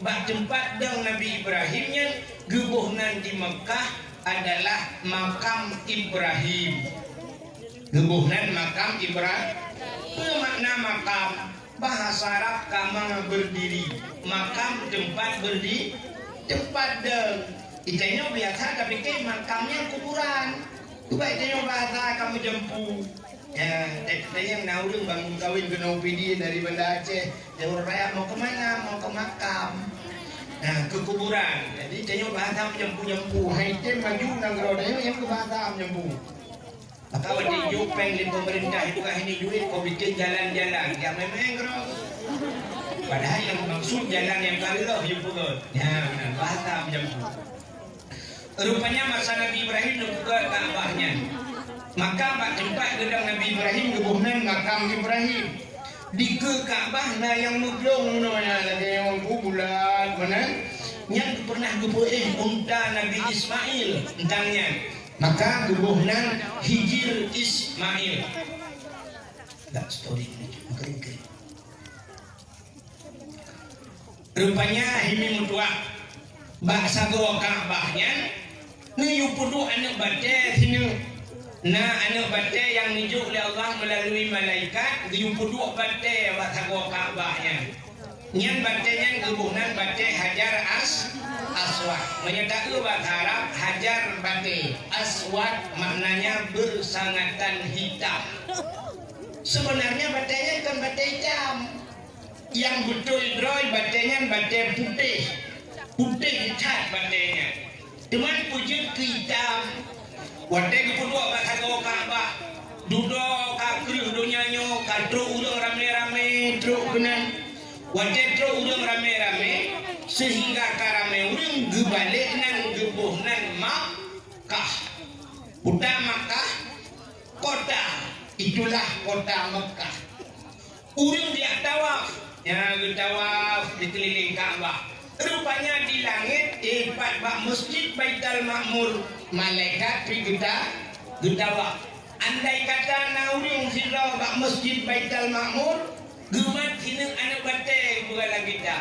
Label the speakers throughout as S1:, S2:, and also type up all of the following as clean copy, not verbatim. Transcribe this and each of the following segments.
S1: bak tempat dang Nabi Ibrahim yang gebuhnan di Mekah adalah makam Ibrahim. Gebuhnan makam Ibrahim. Makna makam bahasa Arab kama berdiri, makam tempat berdiri, tempat dang. Itanya biasa tapi ke makamnya kuburan. Coba itanya bahasa kamu jempu. Ya, yang naudung bangun kawin ke Nopidi dari Banda Aceh, Jawa Raya mau kemana? Mau ke makam. Nah, ke kuburan. Jadi itanya bahasa jempu-jempu. Hai tem maju nang rodanya yang ke bahasa jempu. Maka waktu jupeng di pemerintah itu kah ini duit kau bikin jalan-jalan. Ya memang kerok. Padahal yang maksud jalan yang kalau jempu kan. Ya, bahasa jempu. Rupanya masa Nabi Ibrahim juga Ka'bahnya. Maka bak tempat gedang Nabi Ibrahim gebuhnan makam Ibrahim. Di ke Ka'bah na yang muglong nonya lagi yang bulat mana? Yang pernah gebuh unta Nabi Ismail entangnya. Maka gebuhnan Hijir Ismail. Tak story ini mungkin. Rupanya himi mutua bak sago Ka'bahnya. Ni yupudu anak bate sini. Nah anak bate yang dijuk oleh Allah melalui malaikat yupudu bate bak sago Ka'bahnya. Nyan batenya gebuhnan bate Hajar Aswad. Menyatakan bahasa Arab Hajar bate Aswad maknanya bersangatan hitam. Sebenarnya batenya kan bate hitam. Yang betul droy batenya bate putih. Putih cat batenya. Cuman wujud hitam. Wadah kedua bahasa Ka'bah. Duduk kakri dunia nyo, kadro udang rame-rame, truk benan. Wadah truk udang rame-rame, sehingga karame udang gebalik nan gebuh nan Makkah. Buta Makkah, kota. Itulah kota Makkah. Udang dia tawaf, ya tawaf di keliling Ka'bah. Rupanya di langit tempat bak masjid Baitul Ma'mur malaikat pergi getawaf. Andai kata nauding sila bak masjid Baitul Ma'mur gemat hinang anak batai bukan kita.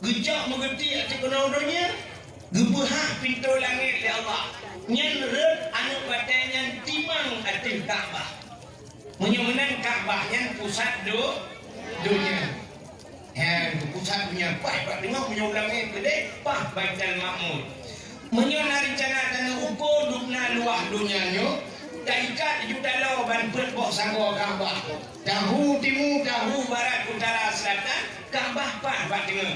S1: Gejak mengerti ati kenaudonya gebehah pintu langit ya Allah. Nyan red anak batai nyan timang ati Ka'bah. Menyemenan Ka'bah nyan pusat dunia. Pusat punya pak dengar punya ulangnya gede pak Baitul Ma'mur menyona rencana tanah ukur dukna luah dunianya tak ikat juta lau ban perbok sanggo Ka'bah tahu timur tahu barat utara selatan Ka'bah pak dengar.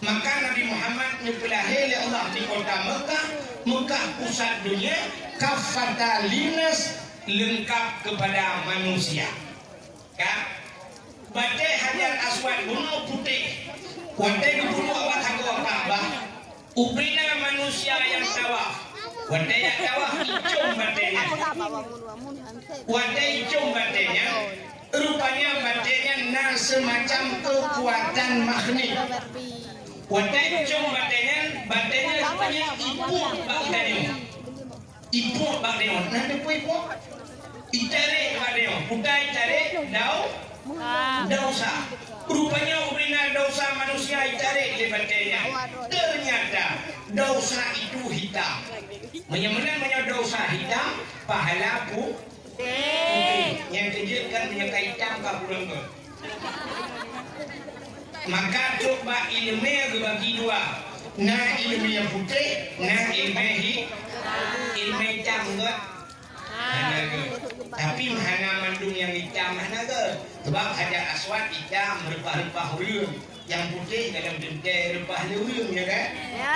S1: Maka Nabi Muhammad nyepelahi oleh Allah di kota Mekah pusat dunia kafata linas lengkap kepada manusia kan. Batai Hajar Aswad bunuh putih. Watai dibunuh awak hago Ka'bah. Ubrina manusia yang tawaf. Watai yang tawaf icung batainya. Watai icung batainya. Rupanya batainya na semacam kekuatan magnet. Watai icung batainya rupanya ipur bagdanya. Ipur bagdanya. Nanti ipur. Itare bagdanya. Putai itare dosa. Rupanya ubrina dosa manusia ditarik di batainya. Ternyata dosa itu hitam. Menyemena dosa hitam pahala putih. Yang kejutkan menyukai hitam kapulang ke. Maka coba ilmu bagi dua. Nah ilmu yang putih, nah ilmu hitam ke. Tapi mana mandung yang hitam mana ke? Sebab Hajar Aswad hitam rempah-rempah hurung. Yang putih dalam dentai rempah hurung ya kan? Ya.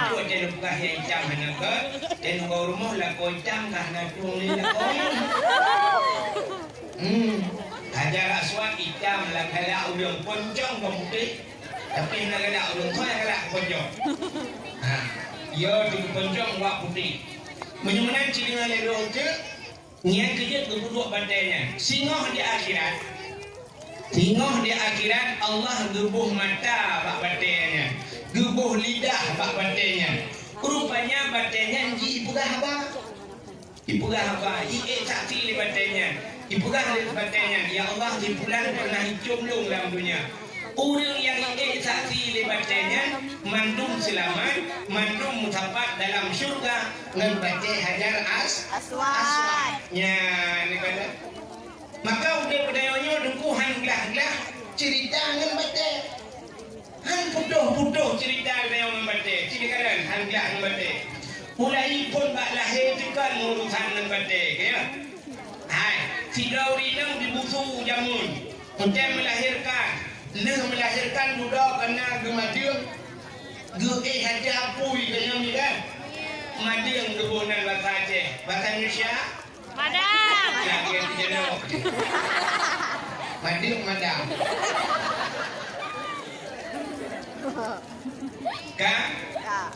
S1: Itu ada rempah yang hitam mana ke? Dan kau rumah lah kau hitam karena tuang lila kau. Hajar Aswad hitam lah kalau hurung poncong kau putih. Tapi nak kalau hurung kau yang kalau poncong. Ya tu poncong wak putih. Menyumenang cilingan lelong ke niat kerja berdua batainya. Singoh di akhirat Allah gebuh mata bak batainya, gebuh lidah bak batainya. Rupanya batainya ji ipugah haba sakti di batainya, ipugah di batainya. Ya Allah di bulan pernah hicum long dalam dunia. Orang yang saksi lebatnya mandum selamat, mandum mutabat dalam syurga ngan baca hajar aswad. Ya, ni kata. Maka udah pedayanya dengkuhan gelah-gelah cerita ngan baca. Han putuh cerita yang baca. Cerita kan han gelah ngan baca. Mulai pun bak lahir tekan urusan ngan baca, ya. Hai, si Dauri nang dibusu jamun. Untuk melahirkan budak kena gemadiung haja pui kena ni kan madiung kebunan bahasa Aceh bahasa Indonesia madam lagi jenuh madiung madam kan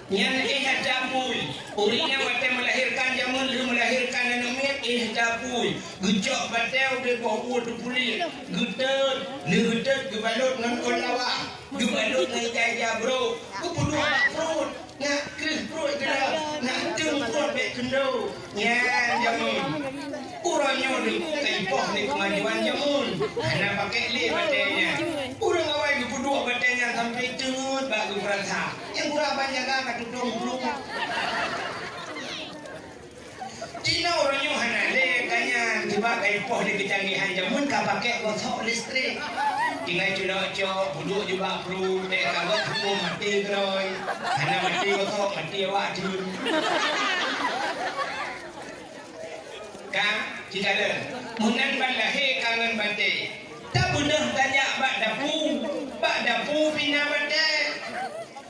S1: yang haja pui urinya mati melahirkan jamun dia melahirkan anak haja pui gejok batau dia bawa tu puli gedet gebalut dengan olawa gebalut dengan jaya bro kupudu perut nak kris perut kena nak deng perut bek kendo ya jamun urangnya dia kaipoh ni kemajuan jamun ana pakai li batenya urang awal kupudu batenya sampai tengut bak berasa yang kurang banyak kan tudung belum Cina orangnya hanale kanya tiba kaipoh di kecanggihan jamun ka pakai gosok listrik tinggal cok duduk juga perlu dek kagak hukum mati teroi hana mati gosok mati awak jun kan cina le munan balahe kangen bate tak benar tanya bak dapu pina bate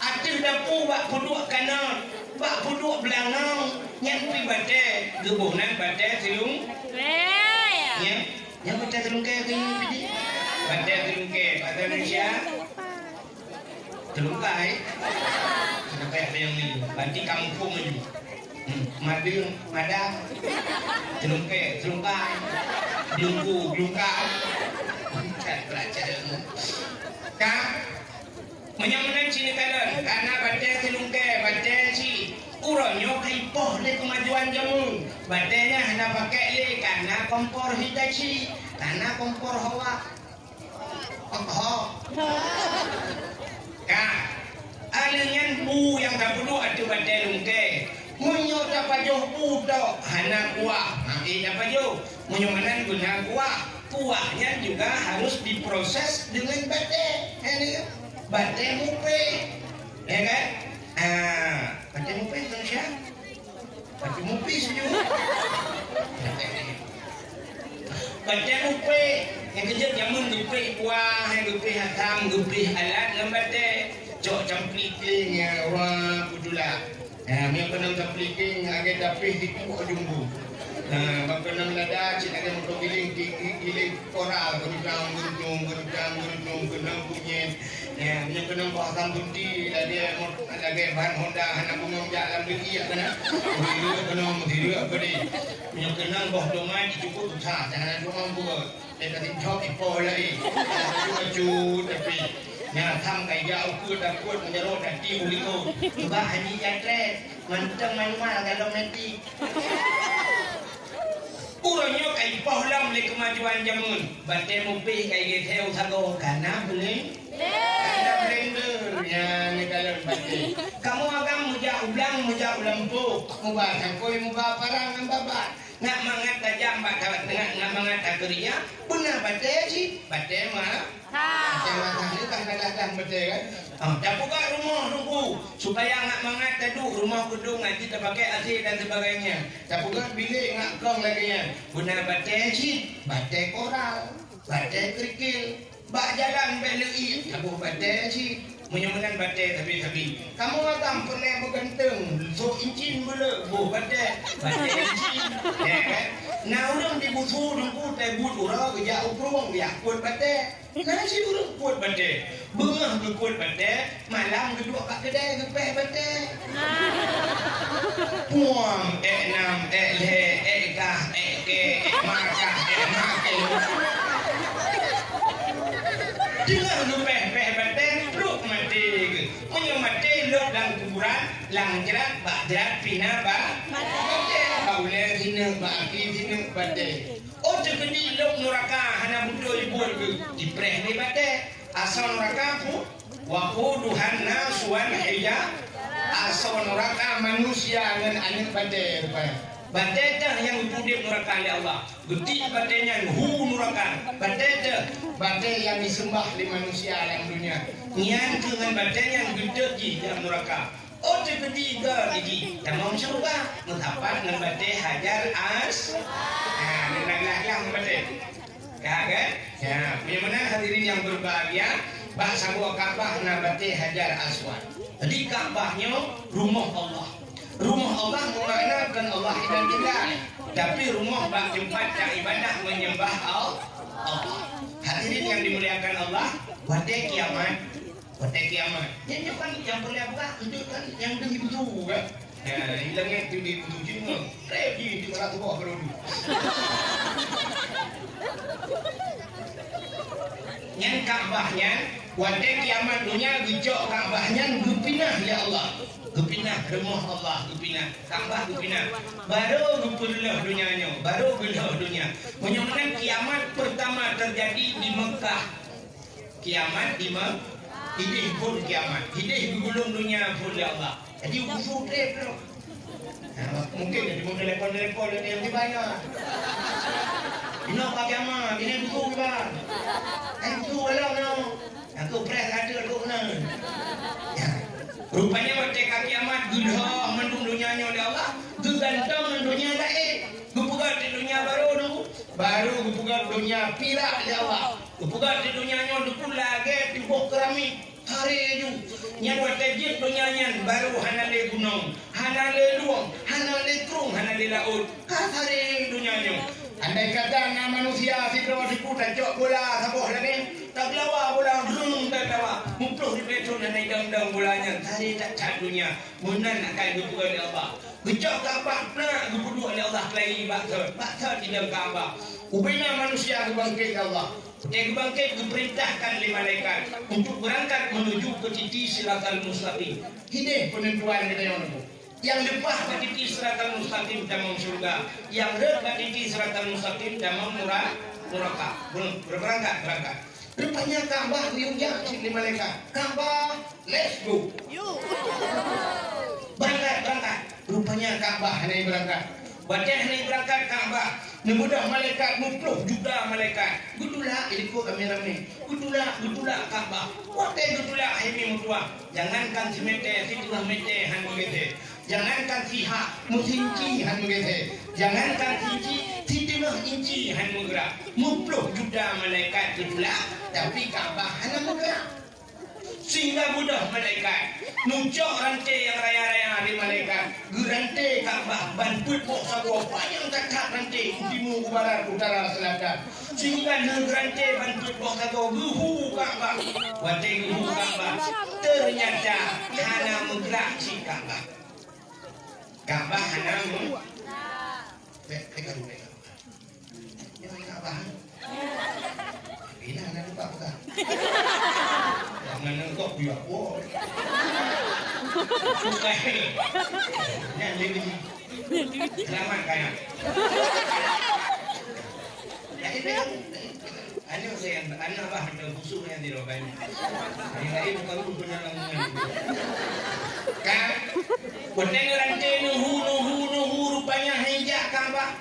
S1: atil dapu bak puduk kanan bak puduk belangang yang pi bate gebunan bate silung yang bate silung ke pidi bate silung ke bahasa Indonesia silung kai kenapa ada yang ni banti kampung ni madung madam silung ke silung kai gelungku cak belajar kan menyamakan sini kalan karena bate silung ke bate si urangnya kaipoh le kemajuan jamun batenya hanya pakai le karena kompor Hitachi karena kompor hawa kan alian bu yang tak perlu ada bate lungke munyo dapat joh budak hana kuah nanti dapat joh munyo manan guna kuahnya juga harus diproses dengan bate ini bate mupe ya kan bate mupe Indonesia bate mupe sejuk bate mupe yang kerja jamun gupe kuah yang gupe hatam gupe alat dengan bate cok campliking yang orang kudula yang pernah campliking agak dapih di kuah jumbo pernah melada cik ada motor giling koral gerudang kenang bunyi yang kena bahkan bunti ada bahan Honda anak bunga jalan beli ya kena diri apa ni yang kena bah domai cukup susah jangan domai buat kita tinjau ipo lagi maju tapi yang tham kayak ukur takut menjerut hati uliku juga haji jatre manteng manual kalau nanti urangnya kaipoh lam le kemajuan jamun bate mupi kayak gitu sago karena blender ya ni kalau bate kamu agam muja ulang bu mubah sangkoi mubah parang ngambabat nak mangat tajam bak kawat tengah nak mangat kerja benar bate sih bate mah macam ni kan kadang bate kan dah buka rumah tunggu supaya nak mangat tadu rumah gedung nanti terpakai AC dan sebagainya dah buka bilik nak kong lagi ya benar bate sih bate koral bate kerikil bak jalan belui dah buka bate sih menyamakan bate tapi kamu agam pernah berganteng so incin boleh bate incin ya kan nah orang dibutuh dengku tebut orang kerja uprung ya kuat bate nah si orang kuat bate bengah ke kuat bate malam kedua kat kedai ngepeh bate puang enam le ekah eke markah make dengar ngepeh bate peluk mati punya mati lok dalam kuburan lang jerat bak jerat pina bak bate kaule hina bak hina bate oh terkini lok neraka hana budo ibu dipreh ni bate Asal neraka pun waquduhan nas wal hijab. Asal neraka manusia dengan angin badai rupanya. Badai dah yang dipudip neraka oleh Allah. Getik badainya hu neraka. Badai yang disembah oleh manusia dalam dunia. Nian dengan badai yang gede di dalam neraka. Oh ketiga ini tamam syurga mutapat dengan badai hajar as. Dengan yang badai. Kan? Ya, bagaimana hadirin yang berbahagia? Bahasa buah Ka'bah nabati hajar aswad. Jadi Ka'bahnya rumah Allah. Rumah Allah memaknakan Allah dan tinggal. Tapi rumah bak tempat yang ibadah menyembah Allah. Hadirin yang dimuliakan Allah, pada kiamat. Yang boleh apa? Itu kan yang demi betul kan? Ya, hilangnya itu di betul juga. Reji di mana tu bawa berudu. Yang Ka'bahnya pada kiamat dunia gejok Ka'bahnya gupinah ya Allah. Gupinah rumah Allah gupinah. Ka'bah gupinah. Baru gupullah dunianya, baru gelah dunia. Menyebutkan kiamat pertama terjadi di Mekah. Kiamat di Mekah. Hidih pun kiamat. Hidih gulung dunia pun ya Allah. Jadi usul trip tu. Mungkin jadi mau telepon yang dibayar. Ini apa kiamat? Ini buku kan? Buku kalau no. Aku press ada lu kena. Rupanya waktu kiamat gulung mendung dunia oleh Allah. Gantong dunia lain. Gupugat di dunia baru gupugat dunia pirak ya Allah. Gupugat di dunia dukun lagi tibuk keramik hari itu nyawa tajib dunia baru hanale gunung, hanale luang, hanale kerung, hanale laut. Hari dunia andai kata manusia sidro diputar jok bola sabuh lagi tak lawa bola drum tak lawa mumpluh di beton dan dang bolanya tadi tak cat dunia munan akan gupugat oleh Allah. Gejok Ka'bah nak gupudu oleh Allah kelahi baksa di dalam Ka'bah. Ubina manusia bangkit Allah. Dia bangkit diperintahkan oleh malaikat untuk berangkat menuju ke titik Siratal Mustaqim. Ini penentuan kita yang itu. Yang lepas ke titik Siratal Mustaqim damang surga. Yang rek ke titik Siratal Mustaqim damang neraka. Berangkat. Rupanya Ka'bah diunjak oleh malaikat. Ka'bah, let's go. Berangkat. Rupanya Ka'bah ini berangkat. Badan ini berangkat Ka'bah. Nemudah malaikat mupluh juga malaikat. Gitulah ikut kamera ni. Gitulah Ka'bah. Waktu gitulah ini mutua. Jangankan semete, situlah mete han begitu. Jangankan siha, musinci han begitu. Jangankan situlah inci han bergerak. Mupluh juga malaikat gitulah. Tapi Ka'bah hanya bergerak. Sehingga mudah malaikat nuncok rantai yang raya-raya di malaikat gerantai Ka'bah banput mok sabuah panjang takak rantai timur barat utara selatan sehingga gerantai banput mok sabuah guhu Ka'bah watai guhu Ka'bah ternyata hana menggerak si Ka'bah hana pegang jangan Ka'bah ini hana lupa bukan mana kau biar apa? Bukan. Yang lebih selamat kaya. Jadi anu saya anu apa hendak busuk yang diroban. Yang lain bukan benar langsung. Kan? Peneng rantai nuhu rupanya hijak Ka'bah.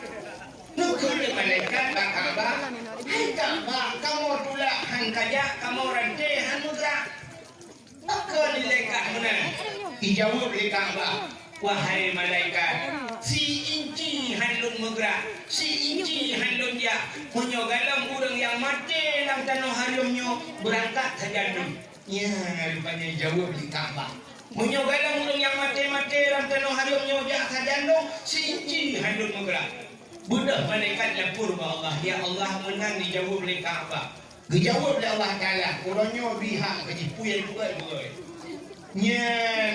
S1: Nukul malaikat Ka'bah. Hai Ka'bah, kamu tulak han kajak, kamu rantai han mudra. Apa nilai keamanan? Dijawab oleh Ka'bah. Wahai malaikat, si inci handlun mudra, si inci handlun dia. Menyogalam orang yang mati dalam tanah harimnya berangkat saja dulu. Ya, rupanya dijawab oleh Ka'bah. Menyogalam orang yang mati dalam tanah harimnya jak saja dulu. Si inci handlun mudra. Budak malaikat lapor kepada Allah. Ya Allah menang dijawab oleh Ka'bah. Dijawab oleh Allah Ta'ala. Orangnya bihak kecipu yang buat. Nya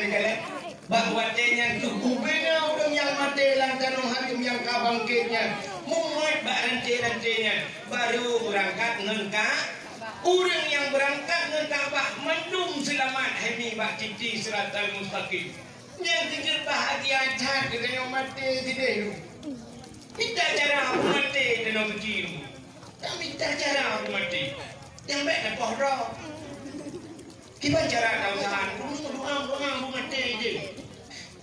S1: negara. Bahawa tanya tu kubena orang yang mati dalam tanah harim yang kau bangkitnya. Muat bak rantai-rantainya. Baru berangkat dengan orang yang berangkat dengan Ka'bah mendung selamat hari bak titik Siratal Mustaqim. Yang kecil bahagia cat dengan yang mati tidak. Minta cara aku mati dengan kecil. Tak minta cara aku mati. Yang baik dah pohon. Kita cara tahu sahan, doa mati je.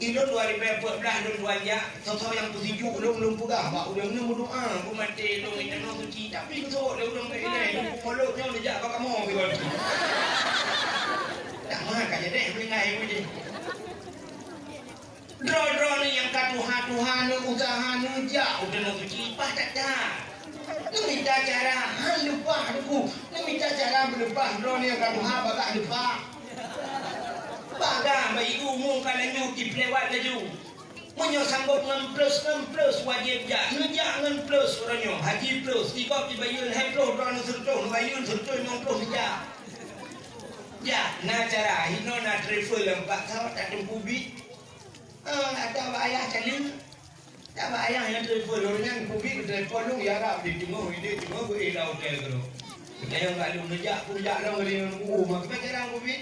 S1: Idul 2014 dun wajah, tahu yang tujuh belum pugah, bak udah nemu doa, bu mati tu kita nak suci, tapi tu dia belum ke ini, poloknya dia jak kau kamu biar. Tak mah kaje deh belingai je. Draw ni yang Tuhan usaha ni jak udah nak suci, pas tak dah. Ni minta cara, lupa aku. Ni minta cara berlepas draw ni yang Tuhan bagak lupa. Baga bayi umum kalau nyuki lewat laju. Menyo sanggup ngan plus wajib jak. Ngejak ngan plus orangnya. Haji plus. Tiba bayun hai plus orang serta. Bayun serta ngan plus jak. Ya, na cara hino na travel lempak kau tak tempuh bit. Ada ayah calin. Tak ayah yang travel orangnya publik travel lu ya rap di tengah ide tengah go elau hotel tu. Kita yang lalu ngejak pujak lah ngelihat mak kita cara publik.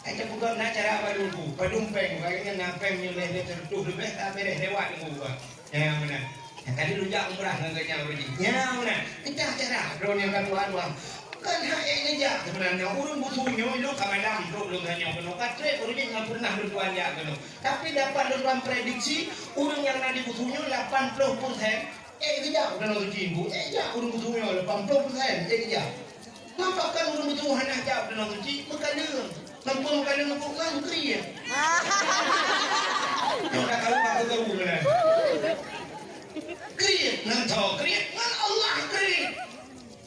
S1: Aja bukan nak cara baduku, padumpeng, bagainya napeng yang leh tertutup lebih tak beres lewat tunggu gua. Yang mana? Yang tadi rujak umrah ngaganya berji. Yang mana? Kita cara drone yang Tuhan. Kan hak ini je sebenarnya urang butuhnya itu kamadam problem hanya kena katre urang yang pernah bertuan ya kena. Tapi dapat dalam prediksi urang yang nanti butuhnya 80%. Kejap kena suci bu. Ya urang butuhnya 80%. Kejap. Nampakkan urang butuh anak jawab kena suci makanan. Nampung kalian nampung ngantri ya. Yang dah tahu apa tahu mana. Kriat nantau kriat ngan Allah kriat.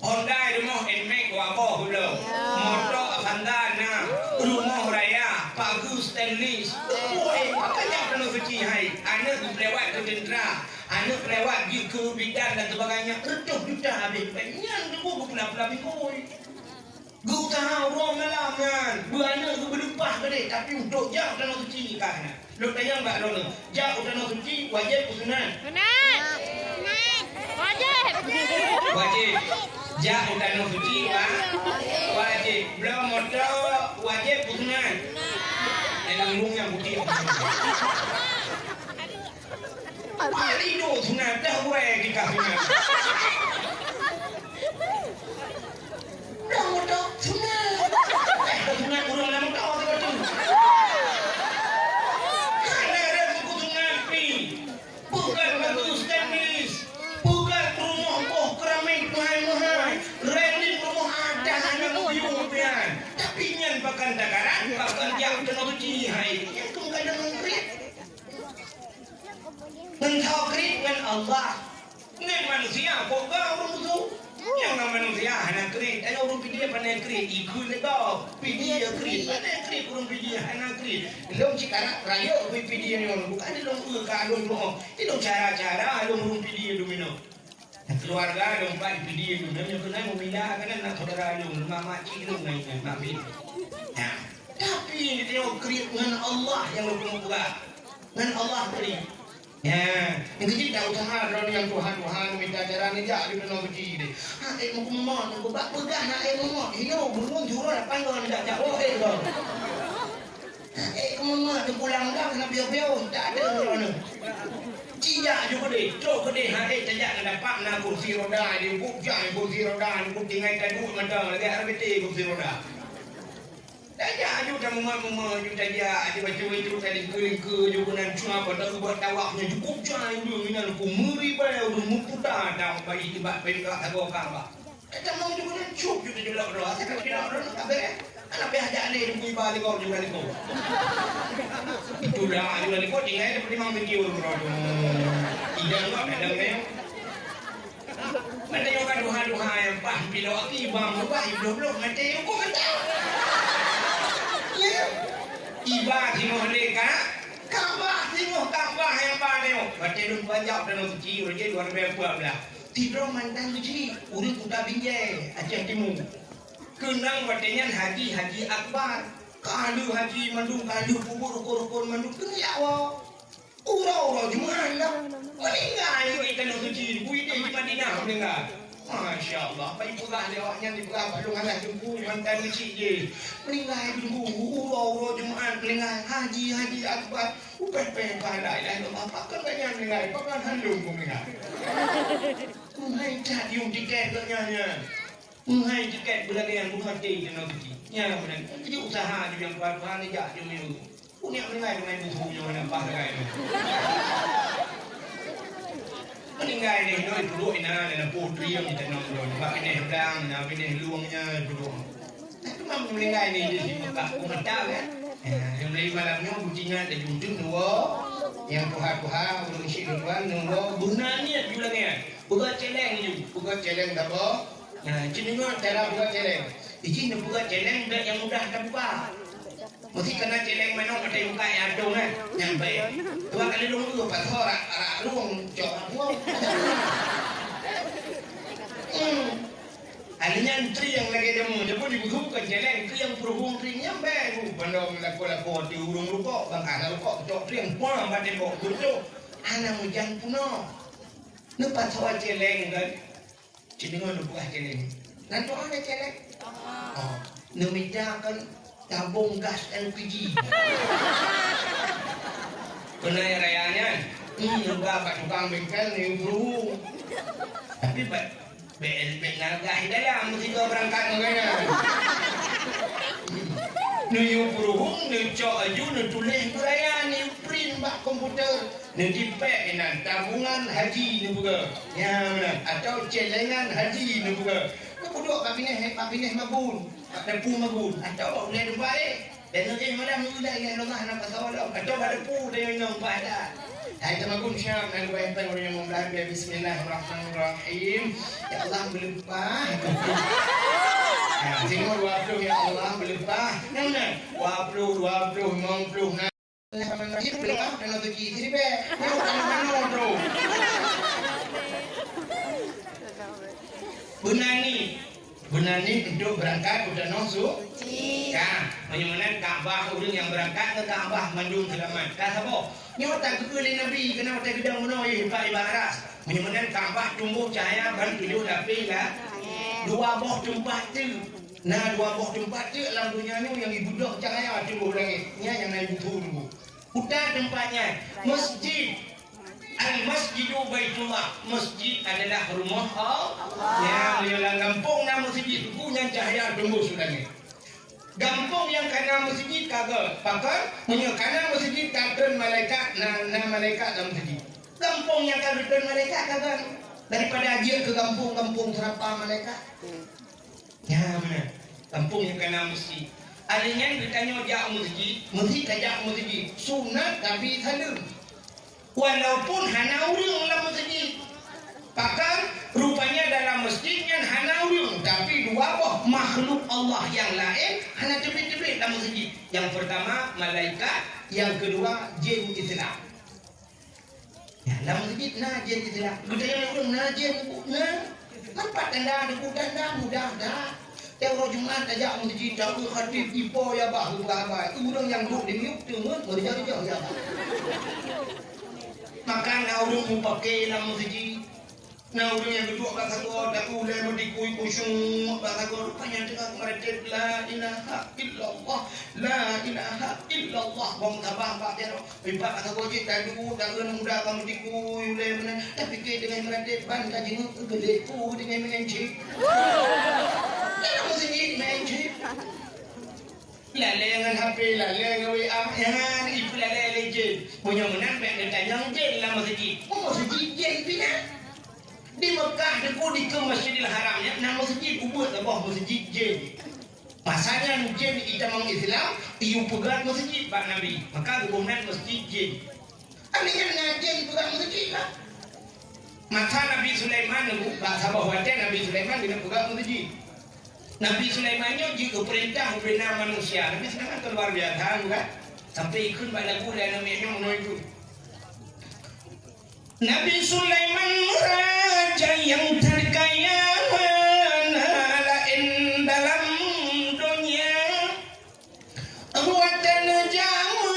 S1: Honda rumah enmek wabah hulo. Motor Vandana, rumah raya, bagus stainless. Oi, makanya kena suci hai. Anak lewat ke tentera, anak lewat ke bidan dan sebagainya. Redup juta habis. Banyak tu bukan koi. Gua tahu orang malam buana gua berlupa ke tapi untuk jauh dan suci kan. Lu tanya enggak dulu. Jauh dan suci wajib sunat.
S2: Sunat. Wajib.
S1: Wajib. Jauh dan suci kan? Wajib. Belum modal wajib sunat. Dalam lung yang putih. Paling itu sunat dah gue kita sunat. Dah modal sunat. Sunat urang lama tahu tu betul. Karena ada buku sunat ni. Bukan bagus tenis. Bukan rumah boh keramik mahal-mahal. Renin rumah ada hanya mobil pian. Tapi nyan bahkan dakaran, bahkan jauh dan suci hai. Yang tu kadang ngkrit. Mentau krit dengan Allah. Ni manusia kok orang musuh. Yang nama manusia anak krit, ada orang pilih pandai krit, ikut legal, pilih krit, pandai krit orang pilih anak krit. Long cikara raya pilih ni orang bukan ada long kalau long, itu cara long pilih domino. Keluarga long pan pilih domino, yang kena memilah kan nak saudara long, mama cik long naik nabi. Tapi ini tengok krit dengan Allah yang long buka, dengan Allah krit. Ya, yang kecil dah usaha drone yang Tuhan minta cara ni jak di benar kecil ni. Mau kemana? Mau bak pegah nak mau. Hino burung jurah apa yang nak jak oh kau. Kemana? Tu pulang dah kena biau-biau tak ada drone. Cia juga deh, cok deh. Tajak nak dapat nak kursi roda di kursi roda, aku tinggal kadut macam lagi ada beti kursi roda. Tajak juga mama juga tajak baca itu tadi ke juga nan cuma pada buat tawaknya cukup jai dulu minan ku muri bayar dulu putar dah bayi tiba pergi agak apa. Kita mau juga nan cukup juga jelak doa. Saya kira orang tak beres. Anak biasa ni ibu balik kau juga ni kau. Itulah juga ni kau tinggal seperti mang video bro. Tidak kau ada memang. Mana yang duha yang pah bila akibam apa hidup mati kau kata. Iba tengok mereka, Kaabah tengok Kaabah yang baru. Baca dulu banyak dan suci, raja 2012. Tidur mantan suci, urut kuda binjai, Aceh Timur. Kenang batenya haji akbar, kalu haji mandu kalu kubur mandu kenyawa. Urau jumahan lah, meninggal itu suci, buih di Madinah meninggal. Masya Allah, baik pegah lewatnya di pegah balung anak jumpu mantan kecil je. Meninggal jumpu, urau Jumaat meninggal haji akbar. Upet-pet pahala ilah Allah, pakai banyak meninggal, pakai handung meninggal. Menghai tak dium tiket kenyanya. Menghai tiket berlagaian bukan mati kena suci. Ya, benar. Jadi usaha je yang kuat-kuat ni jak je melu. Punya meninggal main buku je nampak dekat ni. Meninggal ni noi dulu ina dan putri yang kita nak dulu. Bak ini pedang, nak ini luangnya dulu. Itu memang meninggal ni di sini bak kumata kan. Yang beli malamnya bucinya ada junjung dua. Yang puha-puha belum isi duluan dua. Gunanya juga ni. Buka celeng je, buka celeng dah apa? Nah, jenengan cara buka celeng. Izin buka celeng yang mudah dah buka. Mesti kena celeng mana pada buka yang ada kan. Yang baik. Dua kali dulu pas orang luang cok buang. Alnya antri yang lagi demo, dia pun dibuka celeng tu yang perhubung trinya baik. Bandung laku-laku di urung lupa, bang ada lupa cok tri yang puang pada bok tu. Anak mujang puno. Nampak sawah celeng kan. Jenengan buka celeng. Nanti ada celeng. Oh, nemidakan tabung gas LPG. Kena rayanya, juga pak tukang bengkel ni buru. Tapi bel naga hidayah mesti kau berangkat makanya. Ni buru, ni cok aju, ni tulis raya, ni print bak komputer, ni dipek nan tabungan haji ni buka. Ya mana? Atau celengan haji ni buka. Kau duduk pak pineh mabun. Ada pu magun, atau boleh baik. Dan nanti malam muda yang Allah nak pasal atau ada pu dia yang pada. Hai magun syam dan baik pun yang membelah bismillahirrahmanirrahim. Ya Allah berlimpah. Tengok 20 ya Allah berlimpah. Mana? 20, 50 nah. Bismillahirrahmanirrahim berlimpah dan untuk kiri be. Mana bro? Benar ni untuk berangkat udah nongsu. Ya, menyamanan Kaabah orang yang berangkat ke Kaabah mandung selamat. Kata apa? Nyawa tak kekali Nabi kena tak gedang mana hebat ibarat. Menyamanan Kaabah tumbuh cahaya ban hidup tapi lah. Dua buah tempat tu. Nah, dua buah tempat tu dalam dunia ni yang ibudah cahaya tumbuh lagi. Nya yang naik tunggu. Udah tempatnya masjid. Al-Masjidu Baitullah. Masjid adalah rumah Allah. Ya, beliau kampung nama masjid punya cahaya tumbuh sudah ni. Kampung yang kena masjid kagak. Pakar punya kena masjid kagak malaikat na malaikat dalam masjid. Kampung yang kagak malaikat kagak. Daripada aja ke kampung-kampung serapa malaikat. Ya mana? Kampung yang kena masjid. Adanya ditanya jak masjid kajak masjid. Sunat tapi salam. Walaupun hana urang dalam masjid. Pakar rupanya dalam masjid yang hana urang, tapi dua buah makhluk Allah yang lain hana tebik-tebik dalam masjid. Yang pertama malaikat, yang kedua jin Islam. Ya, dalam masjid nah jin Islam. Budaya urang nah jin nah. Nampak tanda mudah dah. Tiap Jumat ajak masjid tahu khatib ipo ya bah berapa. Urang yang duduk di miuk tengok berjauh-jauh ya. Maka naurung mupakai dalam masjid. Naurung yang kedua kata kau tak boleh mendikui kusyuk. Kata kau rupanya tengah meredet la ilaha illallah, la ilaha illallah. Bang tabah pak dia. Ibu kata kau je tak dulu tak kena muda kamu dikui boleh mana. Tapi kita dengan meredet ban kaji geleku dengan mengencik. Dalam masjid mengencik. Lalengan HP, lalengan WA, jangan ibu lalai legend. Punya menang baik dia tanya je dalam masjid. Oh masjid je pina. Di Mekah deku di ke Masjidil Haramnya, nama masjid ubah bawah masjid je. Masanya je kita orang Islam, iu pegang masjid Pak Nabi. Maka kemudian masjid je. Alihnya ngaji pegang masjid lah. Maka Nabi Sulaiman deku bahasa bahwatnya Nabi Sulaiman dengan pegang masjid. Nabi Sulaimannya juga perintah membina manusia. Nabi Sulaiman keluar biasa kan? Sampai ikut pada bulan namanya menuju. Nabi Sulaiman raja yang terkaya lain dalam dunia. Ruatan jamu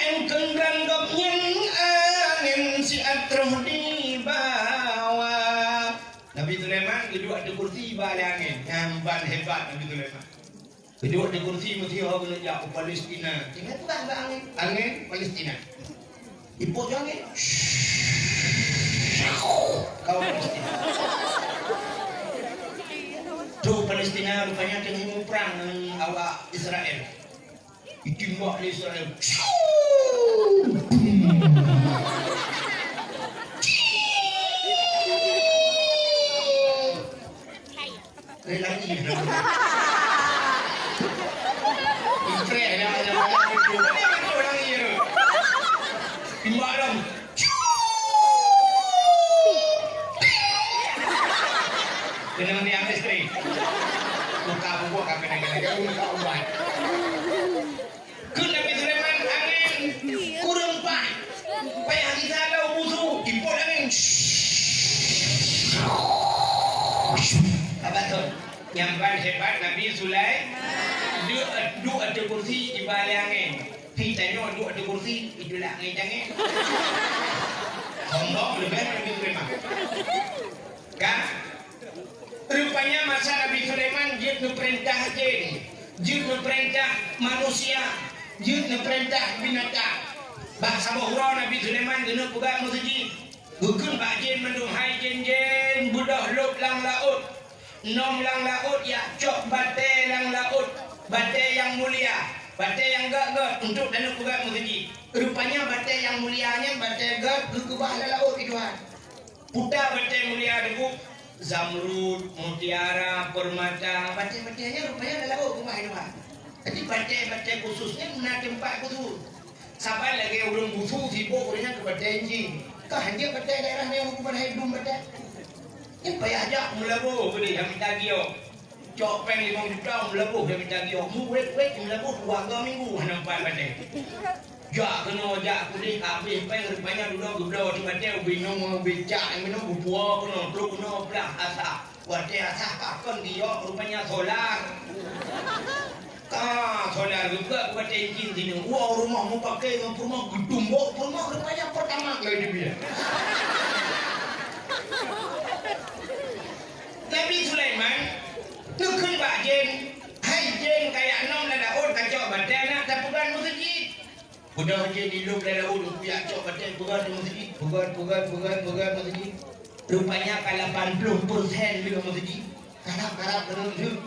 S1: engkang ganggapnya angin si atroh di bawah. Nabi Sulaiman duduk di kursi balik angin. Yang hebat Nabi Sulaiman. Duduk di kursi mesti orang menjak ke Palestina. Ingat tu kan angin Palestina. Ibu jangan. Kau Palestina. Tu Palestina rupanya tengah mau perang dengan awak Israel. Ditembak oleh Israel. Lagi Israel yang ada itu. Mana orang ini? Timbak dong. Dengan yang istri. Muka buah kadang-kadang muka ubat. Kun Nabi Sulaiman angin kurang pak. Payah kita ada musuh dipot angin. Apa tu? Nyampan hebat Nabi Sulaiman. Dua ada kursi di balik angin. Pitanya dua ada kursi itulah angin angin. Sombong lebih Nabi Sulaiman. Kan? Rupanya masa Nabi Sulaiman dia perintah jin, dia perintah manusia, dia perintah binatang. Bahasa Bahura Nabi Sulaiman kena pegang masjid. Bukan pak jin mendung hai jin budak lop lang laut, nom lang laut ya cok bate lang laut, bate yang mulia, bate yang gak untuk dana pegang masjid. Rupanya bate yang mulianya bate gak ke bawah laut itu kan. Putar bate mulia debu. Zamrud, mutiara, permata, batik-batiknya rupanya adalah rumah ini pak. Jadi batik-batik khususnya mana tempat khusus. Sampai lagi orang khusus sibuk dengan batik ini. Kah hanya batik daerah yang bukan hidup batik. Ini payah aja melabuh beli kami tagio. Cok peng 5 juta melabuh kami tagio. Wait melabuh 2 minggu nampak batik. Jak kena jak kulit habis peng rupanya dulu gublau di batik bingung becak minum buah kena perlu kena belah asap. Batik asap kakon dia rupanya solar. Solar juga batik jin sini. Wah rumah mau pakai rumah gedung rumah rupanya pertama kali dia. Nabi Sulaiman tukun Pak Jin. Hai Jin kayak nom dah daun kacau batik nak tak pegang masjid. Udah je di lub dalam pihak cok batik pegang masjid, pegang masjid. Rupanya kalau 80% juga masjid. Karap dengan itu.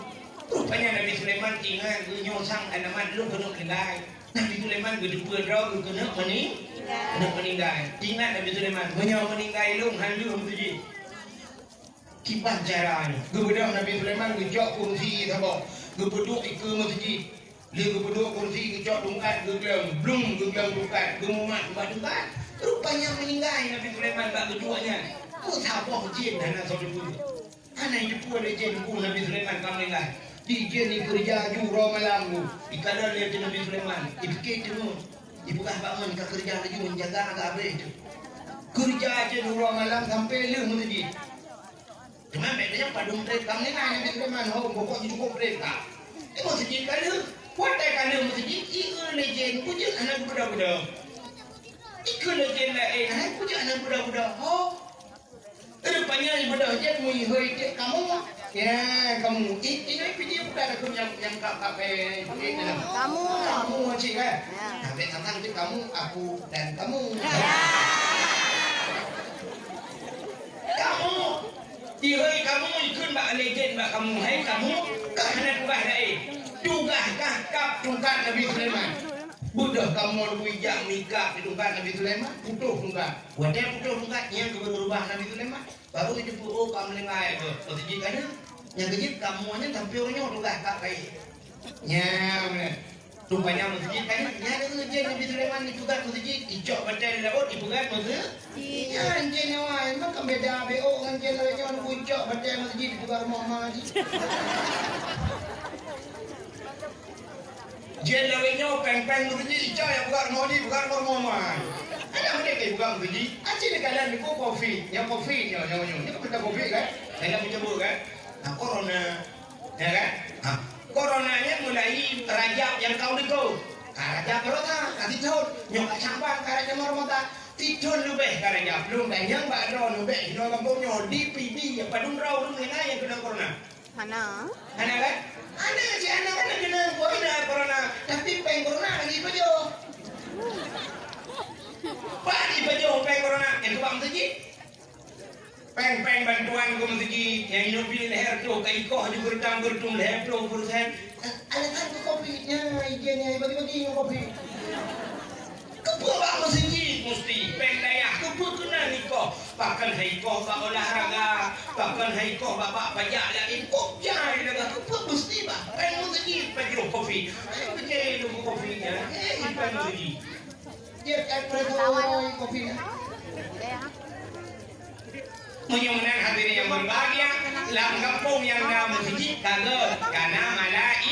S1: Rupanya Nabi Sulaiman tinggal nyosang anaman lu kena kendai. Nabi Sulaiman gede perau kena meninggal. Tinggal Nabi Sulaiman meninggal lu handu masjid. Kipas caranya. Gebedah Nabi Sulaiman gejok kursi sabok. Gebeduk ke masjid. Dia berdua kursi kecok dungkat gegelam dungkat gemumat dungkat. Rupanya meninggal Nabi Sulaiman bab keduanya. Ku siapa jin dan saudara pun. Ana itu pun ada jin ku Nabi Sulaiman kam meninggal. Di jin ni kerja juro malam. Ikadar dia Nabi Sulaiman. Dipikir tu. Ibu kah bangun ke kerja lagi menjaga agak apa itu. Kerja je juro malam sampai le masjid. Cuma bedanya padung trek kam meninggal Nabi Sulaiman. Oh pokok cukup trek tak. Masjid kalau Watai kalau masjid ikut legend pujuk anak budak-budak. Ikut legend lain, anak pujuk anak budak-budak. Oh, rupanya budak je mui hoi cek kamu. Ya, kamu. Ini video bukan aku yang kape. Kamu cik kan? Tapi tentang itu kamu, aku dan kamu. Kamu. Dihoi kamu ikut mbak legend mbak kamu. Hai kamu. Kahana kubah lain. Dugahkah kap tungkat Nabi Sulaiman? Budak kamu wijak nikah di tungkat Nabi Sulaiman? Putuh tungkat. Wadah putuh tungkat yang berubah Nabi Sulaiman. Baru itu putuh kamu lengai ke. Posisi kan yang kejip kamu hanya tampilnya tungkat kap baik. Ya benar. Rupanya masjid kan ya ada masjid Nabi Sulaiman itu kan masjid icok baca di laut dipegat masjid. Ya anjing awak emang kan beda BO anjing lagi orang icok baca masjid dipegat rumah lagi. Jen lawenya peng-peng masjid icok ya bukan rumah rumah. Ada mereka bukan masjid. Acik dekat di kopi, yang kopinya ini kita kopi kan. Saya mencoba kan. Nah corona ya kan. Coronanya mulai Rajab yang kau dikau. Rajab berota, kasih tahun. Nyok campang karena marmota. Tidun lebih karena belum banyak mbak Ron lebih. Hino kampungnya DPD yang padung raw dulu yang kena corona.
S2: Mana?
S1: Mana kan? Ada si anak kan kena corona. Tapi peng corona lagi pajo. Pak di pajo peng corona. Yang tu bang segi. Peng peng bantuan ko masigi yang inubil leher tu kai ko haju bertam bertum leher tu berusaha alasan ke kopinya ijennya bagi-bagi kopi kebuat masigi mesti peng daya kebutuhan niko bahkan haiko ba olahraga bahkan haiko bapak pajak lain kok jai daga kebuat mesti ba peng masigi bagi kopi bagi kopinya peng masigi dia preso kopinya Mudah-mudahan hadirin yang berbahagia dalam kampung yang ada masjid kaget karena malai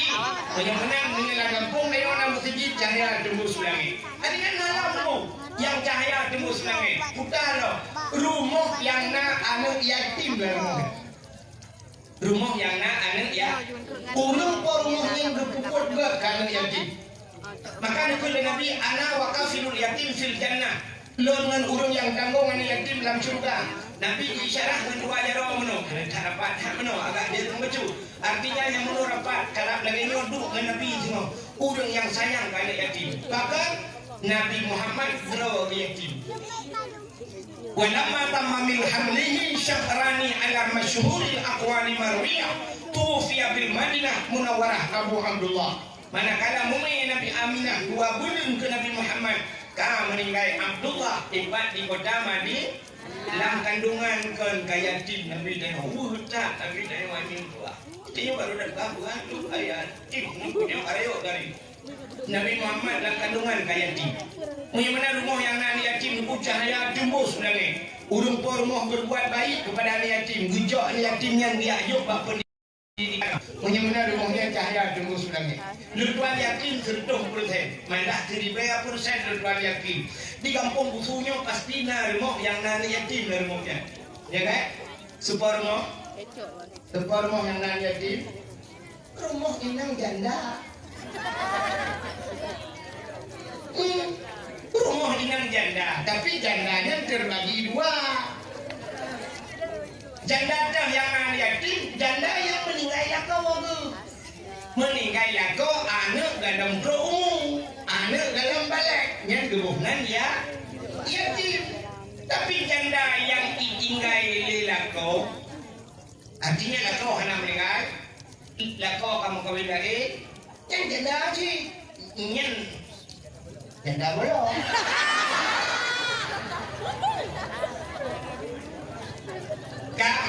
S1: mudah-mudahan dalam kampung yang ada masjid cahaya tembus langit hadirin malam yang cahaya tembus langit bukan loh rumah yang na anak yatim lah rumah yang na anak ya urung rumah yang berpukul ke anak yatim maka dikul Nabi ana wakafilul yatim fil jannah lo dengan urung yang tanggung anak yatim dalam surga Nabi isyarah dengan wajah menu tak dapat tak menu agak dia tunggu artinya yang menu rapat kalau lagi nyoduk dengan Nabi semua urang yang sayang ke anak yatim bahkan Nabi Muhammad bro yatim walamma tamma min hamlihi syahrani ala masyhuril aqwali marwiyah tufiya bil Madinah Munawwarah Abu Abdullah manakala mumi Nabi Aminah 2 bulan ke Nabi Muhammad ka meninggal Abdullah tiba di kota Madinah dalam kandungan kan kaya tim Nabi dan tak Nabi dan wajib tua ini baru dah kabuan tu ayat tim punya ayo dari Nabi Muhammad dalam kandungan kaya tim punya mana rumah yang nak yatim cahaya tembus lagi urung por rumah berbuat baik kepada anak yatim gejok anak yatim yang dia ayuk bapa punya mana rumahnya cahaya tembus lagi lutuan yatim 100% mandah 1000% lutuan yatim di kampung busunya pasti na rumah yang nani yatim na rumahnya ya kan super rumah yang nani yatim rumah inang janda rumah inang janda tapi jandanya terbagi 2 janda dah yang nani yatim janda yang meninggal meninggal lako anak dalam umum anak dalam balik yang gebunan ya yatim tapi janda yang ditinggal lako artinya lako hana meninggal lako kamu kawin lagi yang janda sih nyen janda belum kak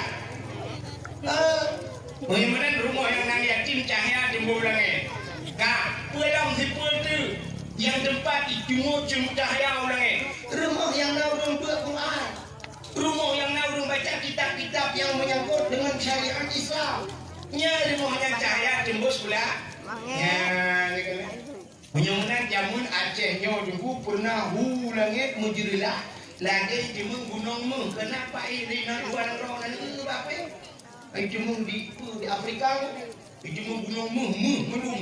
S1: mudah-mudahan rumah yang nang yatim cahaya timbul lagi kak pulang si tu yang tempat dijumur cahaya lagi rumah yang naurung buat Quran rumah yang naurung baca kitab-kitab yang menyangkut dengan syariat Islam rumahnya cahaya tembus pula mudah-mudahan jamun Acehnya dulu pernah langit mujirilah lagi jamun gunung kenapa ini nak luar orang ini apa Ijumung di Afrika, ijumung gunung melung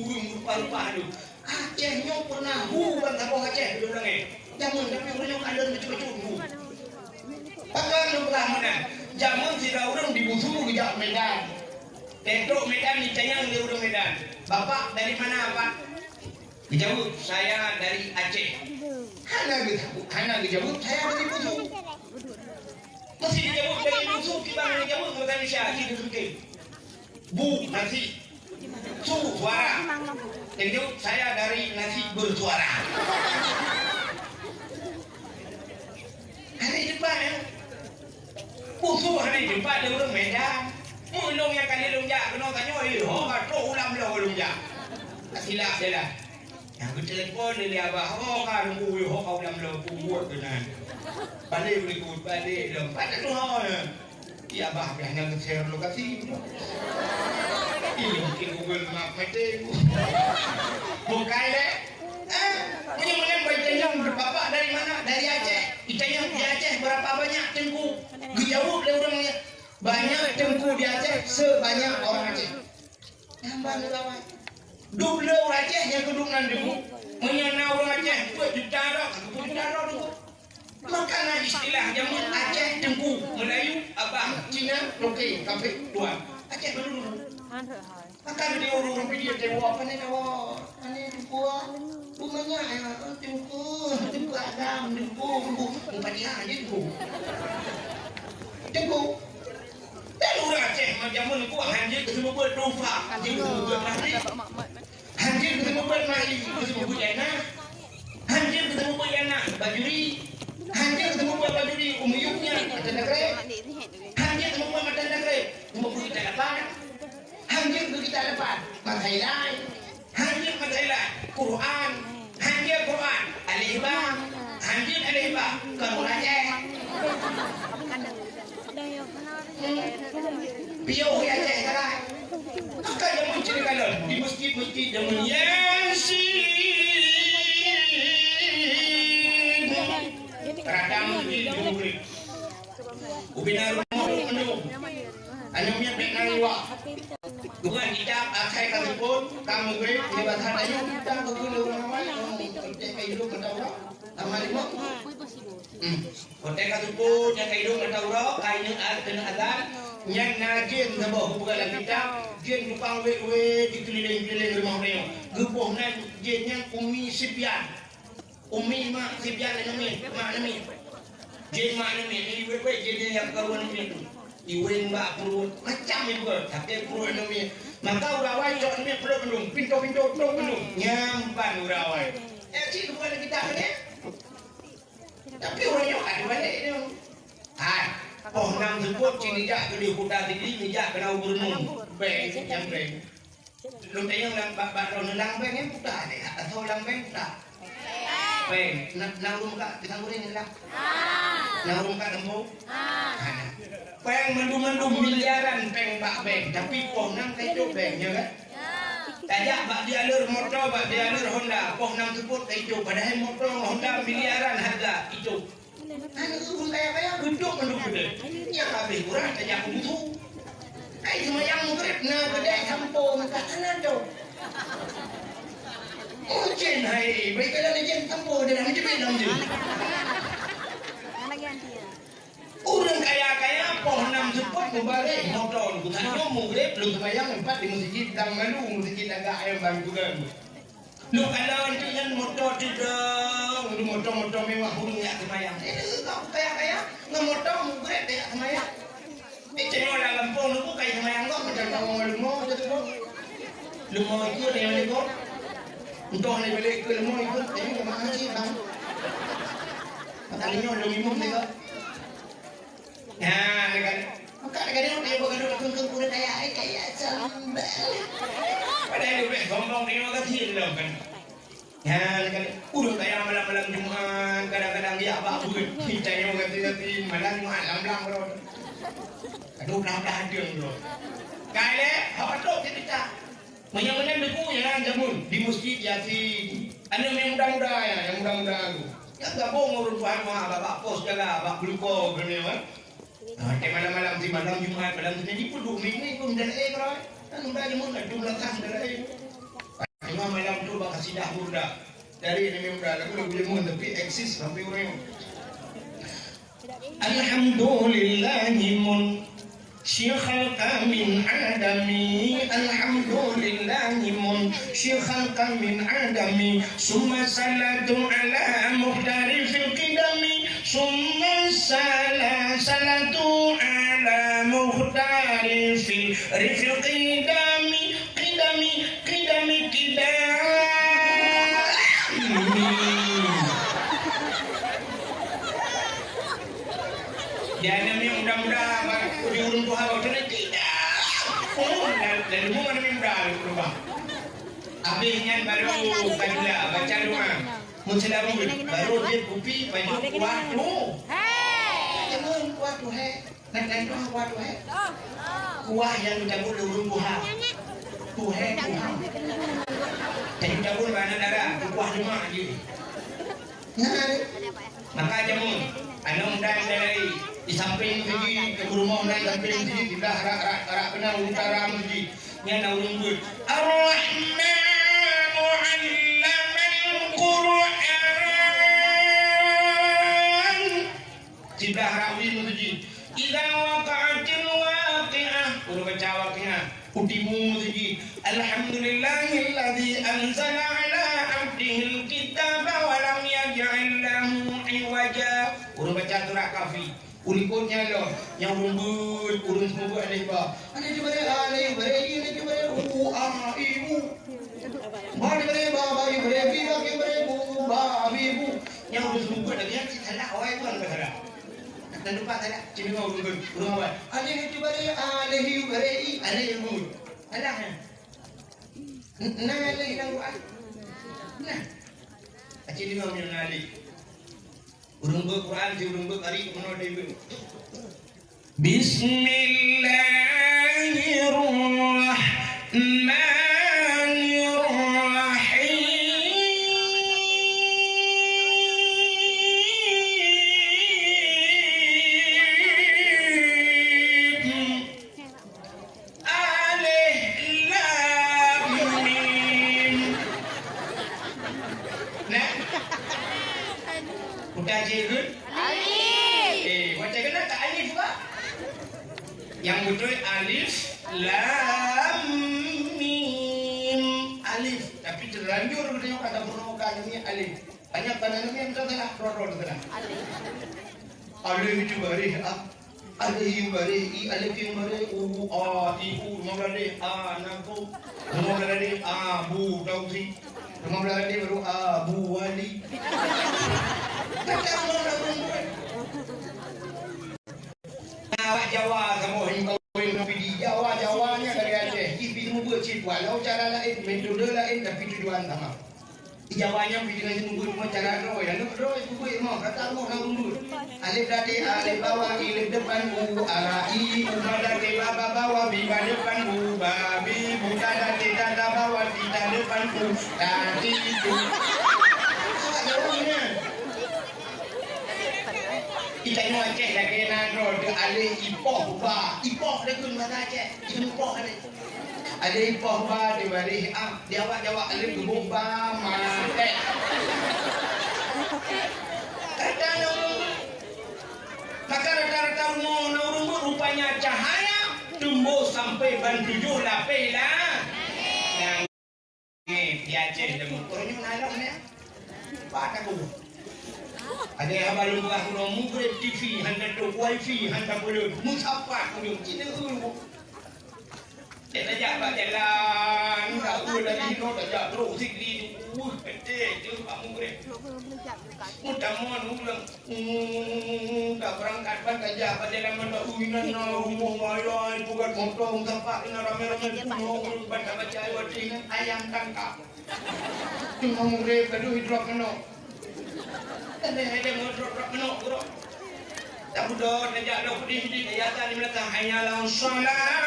S1: rupa-rupa tu. Acehnya pernah bang kampung Aceh dia bilang jamun tapi orang ada macam-macam bahkan lupa mana jamun tidak orang dibusu kejap Medan Tetok Medan dicayang di urung Medan bapak dari mana pak? Dijawab saya dari Aceh hana dijawab saya dari busu masih dijawab dari musuh kita dijawab bukan syahid itu bu nasi suara jadi saya dari nasi bersuara hari depan ya musuh hari depan dia orang Medan mulung yang kali lunjak kena tanya oh kata ulam lah lunjak silap dia lah yang ke telefon dia abah oh kan kau ulam lah buat benar balik berikut balik lempat tu ya bah jangan share lokasi ini mungkin Google Map meeting bukan deh punya bertanya bapak dari mana dari Aceh ditanya di Aceh berapa banyak tengku dijawab oleh orangnya banyak tengku di Aceh sebanyak orang Aceh tambah lawan dulu Aceh yang kedungan dulu menyana orang Aceh 2 juta dulu makanan istilah jamun Aceh Tengku Melayu Abah Cina Roke Kampek Tuan Aceh dulu makan dia orang video tengok apa ni awak ani buah rumahnya Tengku Adam Tengku empat dia aja tu Tengok. Dan orang Aceh macam mana ku hanjir ke semua buat dofa, hanjir ke semua buat mahli. Hanjir ke semua buat mahli, ke semua buat yana. Hanjir ke semua buat yana, bajuri. Hanjir ke semua buat bajuri, umuyuknya, macam negeri. Hanjir ke semua buat macam negeri, umur kita dapat. Hanjir ke kita dapat, mathailai. Hanjir mathailai, Quran. Hanjir Quran, alihbah. Hanjir alihbah, Quran Aceh. Biar orang Aceh salah. Takkan yang mencari kalon di masjid-masjid yang Yasin. Radang masjid yang murid. Ubina rumah penuh. Hanya punya pek nariwa. Bukan hijab akhir kasipun. Kamu grip jabatan ayu. Kita berguna ramai. Kita hidup berdaurah. Amal lima. Hotel kasipun yang hidup berdaurah. Kainnya kena azan. Yang najin nabah bukan kita. Jin lupang we dikeliling-keliling rumah dia. Gebuh nan jin yang umi sipian. Umi mak sipian nami. Mak nami. Jin mak nami. Ini we jin yang kawan nami. Iwen mbak perut macam itu ke tapi perut nami. Maka urawai jok nami perut penuh. Pintu-pintu perut penuh. Nyampan urawai. Cik bukan kita ni. Tapi orang yang ada balik ni. Hai. Oh nam sebut cini jak ke dia kuda tinggi mijak kena bernung beng yang beng. Lu tanya orang bak lang beng ni kuda ni atau lang beng kuda. Beng nang rumah kita guring ni lah. Nang rumah tempo. Beng mendung miliaran beng bak beng tapi poh nang hidup beng ya kan. Tajak bak dia alur motor bak dia alur Honda poh nang sebut hidup padahal motor Honda miliaran harga itu. Anak urus kaya-kaya duduk gede. Yang habis kurang tajak butuh. Kai cuma yang murid na gede sampo maka anak tu. Oh jen hai, mereka dah jen sampo dia dah menjepit dalam je. Orang kaya-kaya poh nam sepot mubalik motor ku tanya murid belum sembahyang empat di masjid dang malu masjid agak ayam bang juga. Lu kalau dengan motor tidak, lu motor mewah pun tak sembahyang. Kau kaya nggak motor mugret tak sembahyang. Itu orang kampung lu kayak sembahyang kau macam kau mau jadi kau. Lu mau ikut yang ni kau. Untuk ni balik ke lu mau ikut, jadi kau makan sih bang. Makanya lu minum ni kau. Ya, dekat. Kadang-kadang dia bukan duduk kuda kaya sambal. Padahal dia buat gombong dia makan hilang kan. Ya, kan udah kayak malam-malam Jumat, kadang-kadang dia apa pun kita yang ganti-ganti malam Jumat lam-lam bro. Aduh, dah ada bro. Kale, hotok kita. Menyang-menyang deku yang jamun di masjid Yasin. Ada yang muda-muda ya, yang muda-muda tu. Yang gabung urut Tuhan mah, bapak pos jaga, bapak gluko gini kan. Kayak malam-malam di malam Jumat, malam tu jadi pun 2 minggu pun dah bro. Kan udah jamun dah 2 belakang dah. Cuma malam tu bakal sidah muda. Dari ini muda aku boleh mun tapi eksis sampai orang. Alhamdulillahimun syikhalka min adami. Alhamdulillahimun syikhalka min adami. Summa salatu ala muhtari fil qidami. Summa salatu ala muhtari fil qidami. Jangan yang mudah-mudah di urun Tuhan waktu tidak. Oh, dan dulu mana mudah berubah. Habisnya baru kajulah baca doa. Mencelah baru dia kopi baju kuat tu. Jangan kuat tu dan doa kuat tu kuah yang dicabut di urun Tuhan. Tuhan. Jadi cabut mana darah kuah cuma je. Maka jamu anu dan dari di samping segi ke rumah dan samping segi sudah rak kena utara masjid nya naurung bud Ar-Rahmanu 'allamal Qur'an sudah rawi masjid idza waqa'atil waqi'ah udah baca waqi'ah utimu masjid alhamdulillahilladzi anzala 'ala 'abdihil kitaba wa lam yaj'al lahu iwaja. Udah baca surah Kahfi. Urikutnya loh, yang rumbut, urun semua ada ba. Ada juga ada bare ini juga ibu. Mana bare ba bare biba ke bare bu ba ibu. Yang urun semua ada yang salah awai pun salah. Dan lupa salah, cuma urun awai. Ada juga ada bare ada ibu. Ada kan? Nah lagi nang buat. Nah. Acili mau nali. Urung Quran di urung hari kuno dewe. Bismillahirrahmanirrahim. Alif lam mim. Nah. Udah jirun? Macam kena tak alif juga? Yang betul alif, lam, mim. Alif. Tapi terlanjur tengok kata permukaan ini alif. Banyak kanan yang salah, rod salah. Alif itu barih, alif yang barih, alif yang barih, ibu, mengalami, naku, mengalami, bu, dausi. Rumah belakang dia baru Abu Wali. Awak Jawa kamu hingga di Jawanya dari Aceh. Ibu semua buat cip walau cara lain, metode lain tapi tujuan sama. Di Jawanya dengan semua semua cara roh yang roh itu buat mau kata mau nang dulu. Alif tadi alif bawah alif depan i ubada ke bawah biba depan babi buda tadi dada bawah tidak depan tadi itu. Kita ni Aceh dah kena roh de alif ipoh dia guna bahasa Aceh ipoh ada. Ada ipoh ba di bari dia awak alif gebuk ba mate. Maka rata-rata rumah rupanya cahaya tumbuh sampai ban 7 lapis lah. Yang di Aceh demu orangnya menanam ni. Pada aku. Ada yang baru buat kurang mugrib TV, hendak tu wifi, hendak boleh musafah kunjung kita dulu. Dia tak jalan, tak boleh lagi no tak jalan terus sikli tu, betul tu pak mugrib. Mudah mohon ulang, tak berangkat pan kerja pada lama tak uinan na rumah mayai buat motor sampai ina ramai-ramai tu baca ayam tangkap. Cuma mugrib kadu hidrop kena. Ada motor kena bro. Tak budak nak jalan putih di ayatan di belakang hanya la solat.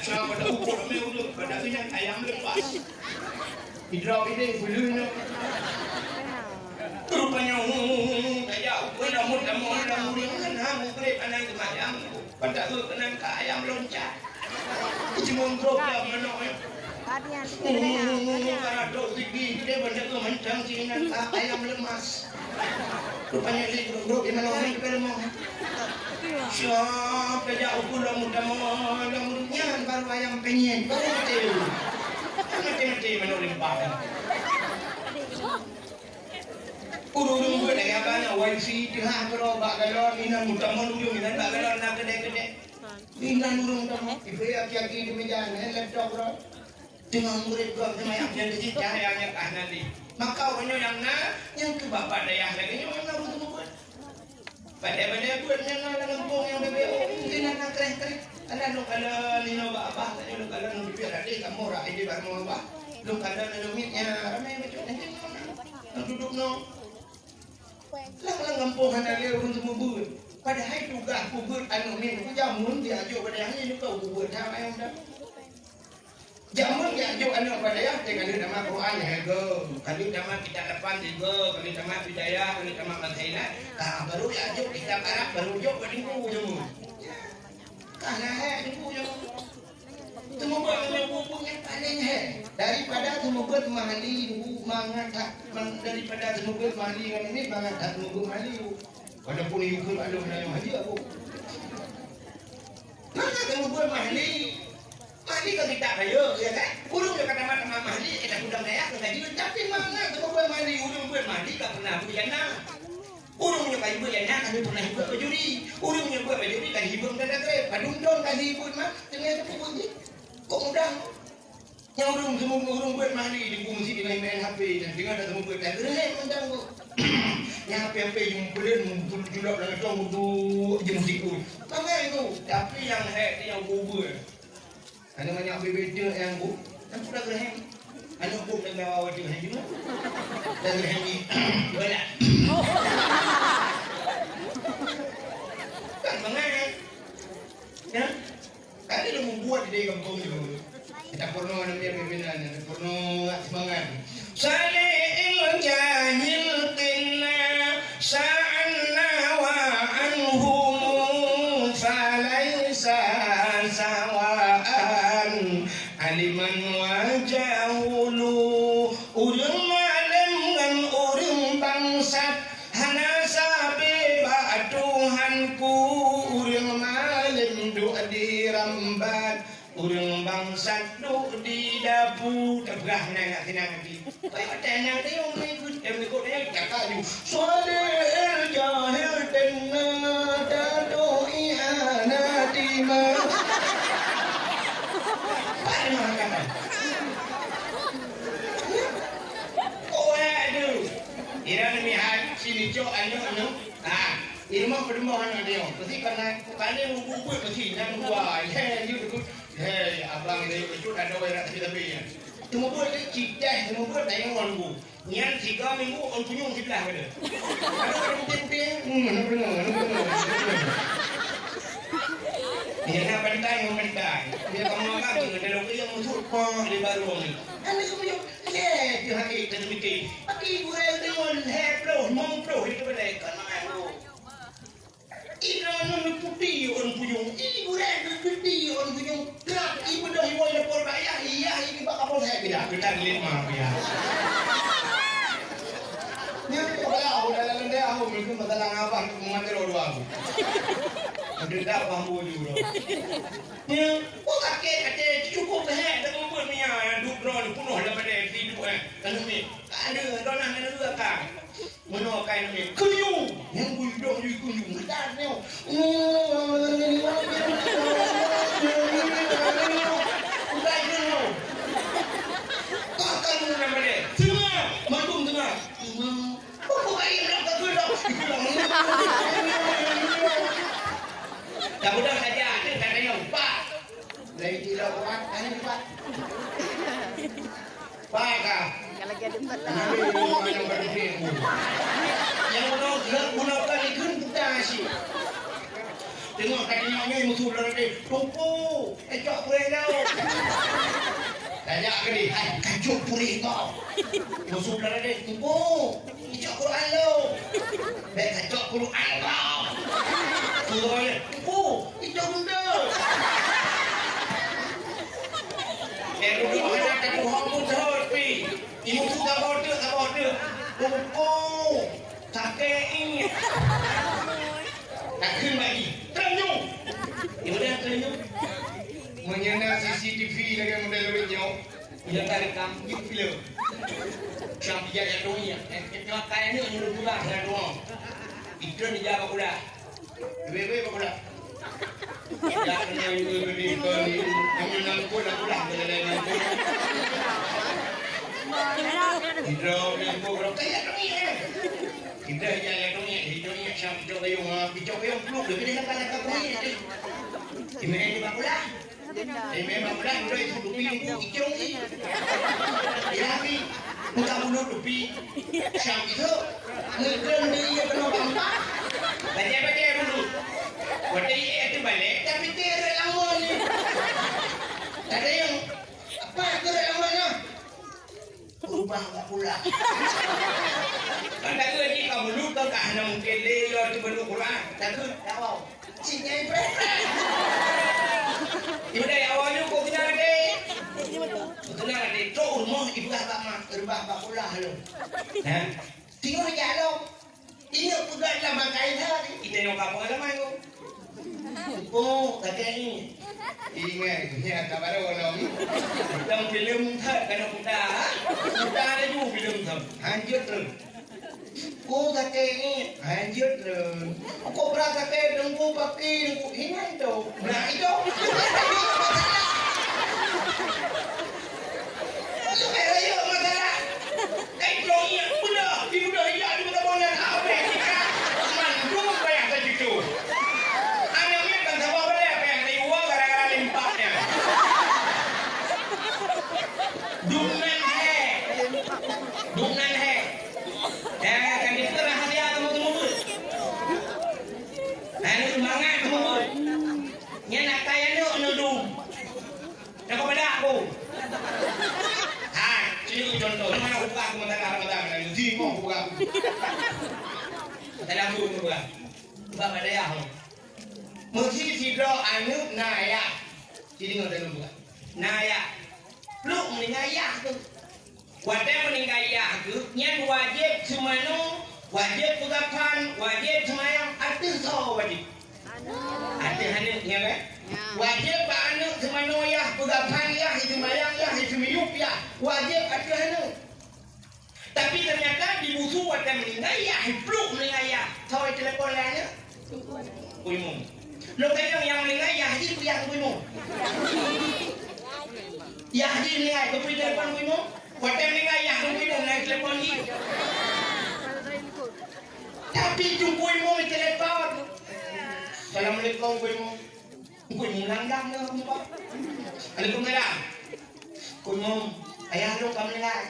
S1: Pada ukur dulu pada minyak ayam lepas. Hidrop ini bulunya. Rupanya kayak wala mudah kan hamu krep anak ke ayam. Pada tu kenang ke ayam loncat. Cuma grop dia menok. Karena dok tinggi dia banyak tu macam sini ayam lemas. Rupanya dia grop dia menok ke lemah. Siap kerja ukur mudah-mudahan baru ayam penyen baru mati menurut limpah. Urung gue dah apa wifi dia berubah galon ini mudah-mudahan ujung ini tak galon nak kedai. Ini urung dah ibu aki-aki di meja ni laptop bro. Dengan murid gua sama yang jadi cahayanya kah nanti. Maka orangnya yang ke bapak dayah lagi yang harus semua. Pada buatnya nak lempung yang BBO mungkin nak keren-keren. Ada lu kalau lino apa tadi lu kalau nu bibir ada kamu rak ide bar mau apa. Lu kalau lu mitnya ramai macam ni. Nak duduk no. Lang kampung ada dia urun semua buat. Padahal tugas buat anu ni ku jamun dia ajuk pada yang ni kau buat dah ayam dah. Jamun dia ajuk anu pada yang dengan nama Quran ya go. Kalau nama kita depan juga, kalau nama budaya, kalau nama mazhalah, baru dia ajuk kita Arab baru ajuk pada ku jamun. Karena itu yang semua buku yang paling daripada semua mahali mengangkat daripada semua mahali yang ini mengangkat semua mahali. Walaupun itu ada yang mahali aku. Maka semua mahali kan tidak kaya, ya kan? Kurung dekat nama mahali kita sudah kaya kita jadi tapi mana pernah berjana. Urung punya kayu berjana kami pernah hibur ke juri. Urung punya buat juri kan hibur dan trip. Padung don kan hibur mah. Ternyata pun kok udang. Yang urung buat mandi di fungsi di main HP dan dengar ada temu buat keren undang kok. Yang HP yang belen julak dengan tong tu je musik tu. Mangai tu. Tapi yang hack yang bubur. Ada banyak bebeda yang bu. Kan sudah keren. Anak pun dengan awak dia juga. Dan keren ni. Banyak. Kan mangai. Ya. Kali dia membuat di kampung itu. Kita porno namanya pimpinan, porno semangat. Salil jahil qinna sa'anna wa anhum falaysa sawa'an aliman wa jahulu urung malam dan urung bangsat hana sabi ba'duhanku urung malam doa dirambat urang bangsat duk di dapur tebrah nak tenang lagi. Baik tenang dia yang ikut dia cakap tu. Salil jahil tenna dadu ianati ma. Mana kata? Oh aduh. Ira ni sini cok anu. Irma permohonan dia. Pasti karena kali buku pasti nak buat. You abang itu ada orang tapi ya. Temu buat cipta, temu buat tayang orang Nian 3 minggu on punyung sebelah ada. Ada orang putih-putih. Dia nak pandai, Dia kamu makan dengan orang yang musuh pun di baru ni. Anak punya, dia hakik dan mikir. Aki boleh dengan heplo, mongplo itu boleh kan mahu. Ikan putih orang punyung, boleh putih orang punyung. Kerap ibu dah ibu yang berbaya, iya ini bakal apa saya tidak kita lihat mah ya. Ni kalau udah dalam dia aku mungkin masalah apa aku mengajar orang aku. Ada tak bambu juga. Ni, oh kakek cukup dah, dah kumpul ni ya, duk drone penuh daripada hidup kan ni. Ada donah mana juga kan. Mana kain ni? Kuyu, yang kuyu ni kuyu, kita ni. Kakak nama dia. Tengah, mandum tengah. Kau kain nak tak kuda. Tak mudah saja, ada katanya Pak. Dari tidak kuat, tanya Pak. Pak kah?
S2: Kalau ada tempat
S1: Yang gunakan ikun kita asyik. Tengok katanya ni musuh dalam dia. Tunggu, ecok purih kau. Tanya ke dia, kacuk purih kau. Musuh dalam dia, tunggu, ecok Quran kau. Baik kacuk Quran kau. Tunggu dia, tunggu, ecok benda. Dia duduk ada kat Tuhan pun terus pi. Ibu tu tak bodoh. Tunggu, sakit ini. Tak kena lagi. Ternyum. Ibu dah ternyum. Menyana CCTV dengan model video. Dia tak rekam di film. Siapa dia yang dunia? Kita kaya ni orang pula yang doang. Itu ni jaga pula. Bebe pula. Ya kena ini beri yang nangkut pula dengan Hidro ni program kaya dunia. Kita jaga dunia, hidupnya siapa jodoh yang bijak yang peluk dia nak kata ni. Ini ni pula. Memang benar udah itu dupi hijau ni. Ya ni, muka mulut dupi. Siang itu, ngekern dia kena bangpa. Baca dulu. Waktu itu balik, tapi dia lama ni. Ada yang apa dia lama ni? Ubah pula. Kan tak lagi kamu lupa kah nak mungkin leo tu belum Quran. Tak tu, tak mau. Cincai pre. Ibu dah awalnya kau kenal dek. Kenal dek. Cok rumah ibu dah mak terbah bakulah lo. Hah? Tinggal jalan. Ini aku dah lama kain hari. Kita yang kamu ada main kau. Oh, kakek ni. Ingat, ni ada baru orang. Dalam filem tak kena muda. Muda ada juga filem tu. Hancur terus. Cô ta kê nghe, anh dứt rồi. Cô ra ta kê đừng cô bạc kê đừng cô hình anh đâu, nãy đâu. Lu kaya yun masalah. Kay Chloe, udah, di udah iya di udah mau yang apa ya kita mandung apa yang tadi itu. Anaknya kan sama apa apa yang tadi uang gara-gara limpahnya. Dungan he. Ya kan itu rahasia teman-teman. Anu semangat teman. Nya nak kaya nudung. Nak kepada aku. Ini contoh, mana buka aku mentara di mau buka. Tadi aku buka. Buka pada yang. Mesti sidro anu naya. Jadi nggak ada buka. Naya. Lu meningaya tu. Wadah meningaya tu. Nyan wajib semanu, wajib pugapan, wajib semayang. Ada so wajib. Ada hanya kan? Wajib anu semanu ya, pugapan ya, semayang ya, semiyup ya. Wajib ada anu. Tapi ternyata di musuh wadah meningaya, hidup meningaya. Tahu telepon lainnya? Kuimu. Lo kadang yang meningaya, haji yang kuimu. Ya haji meningaya, kau punya telepon kuimu. Wadah meningaya, kau kuimu naik telepon ni. Tapi jumpuimu di telepon. Assalamualaikum kuimu. Kuimu nanggang na kumpa. Waalaikumsalam. Kuimu, ayah lu kamu meningaya.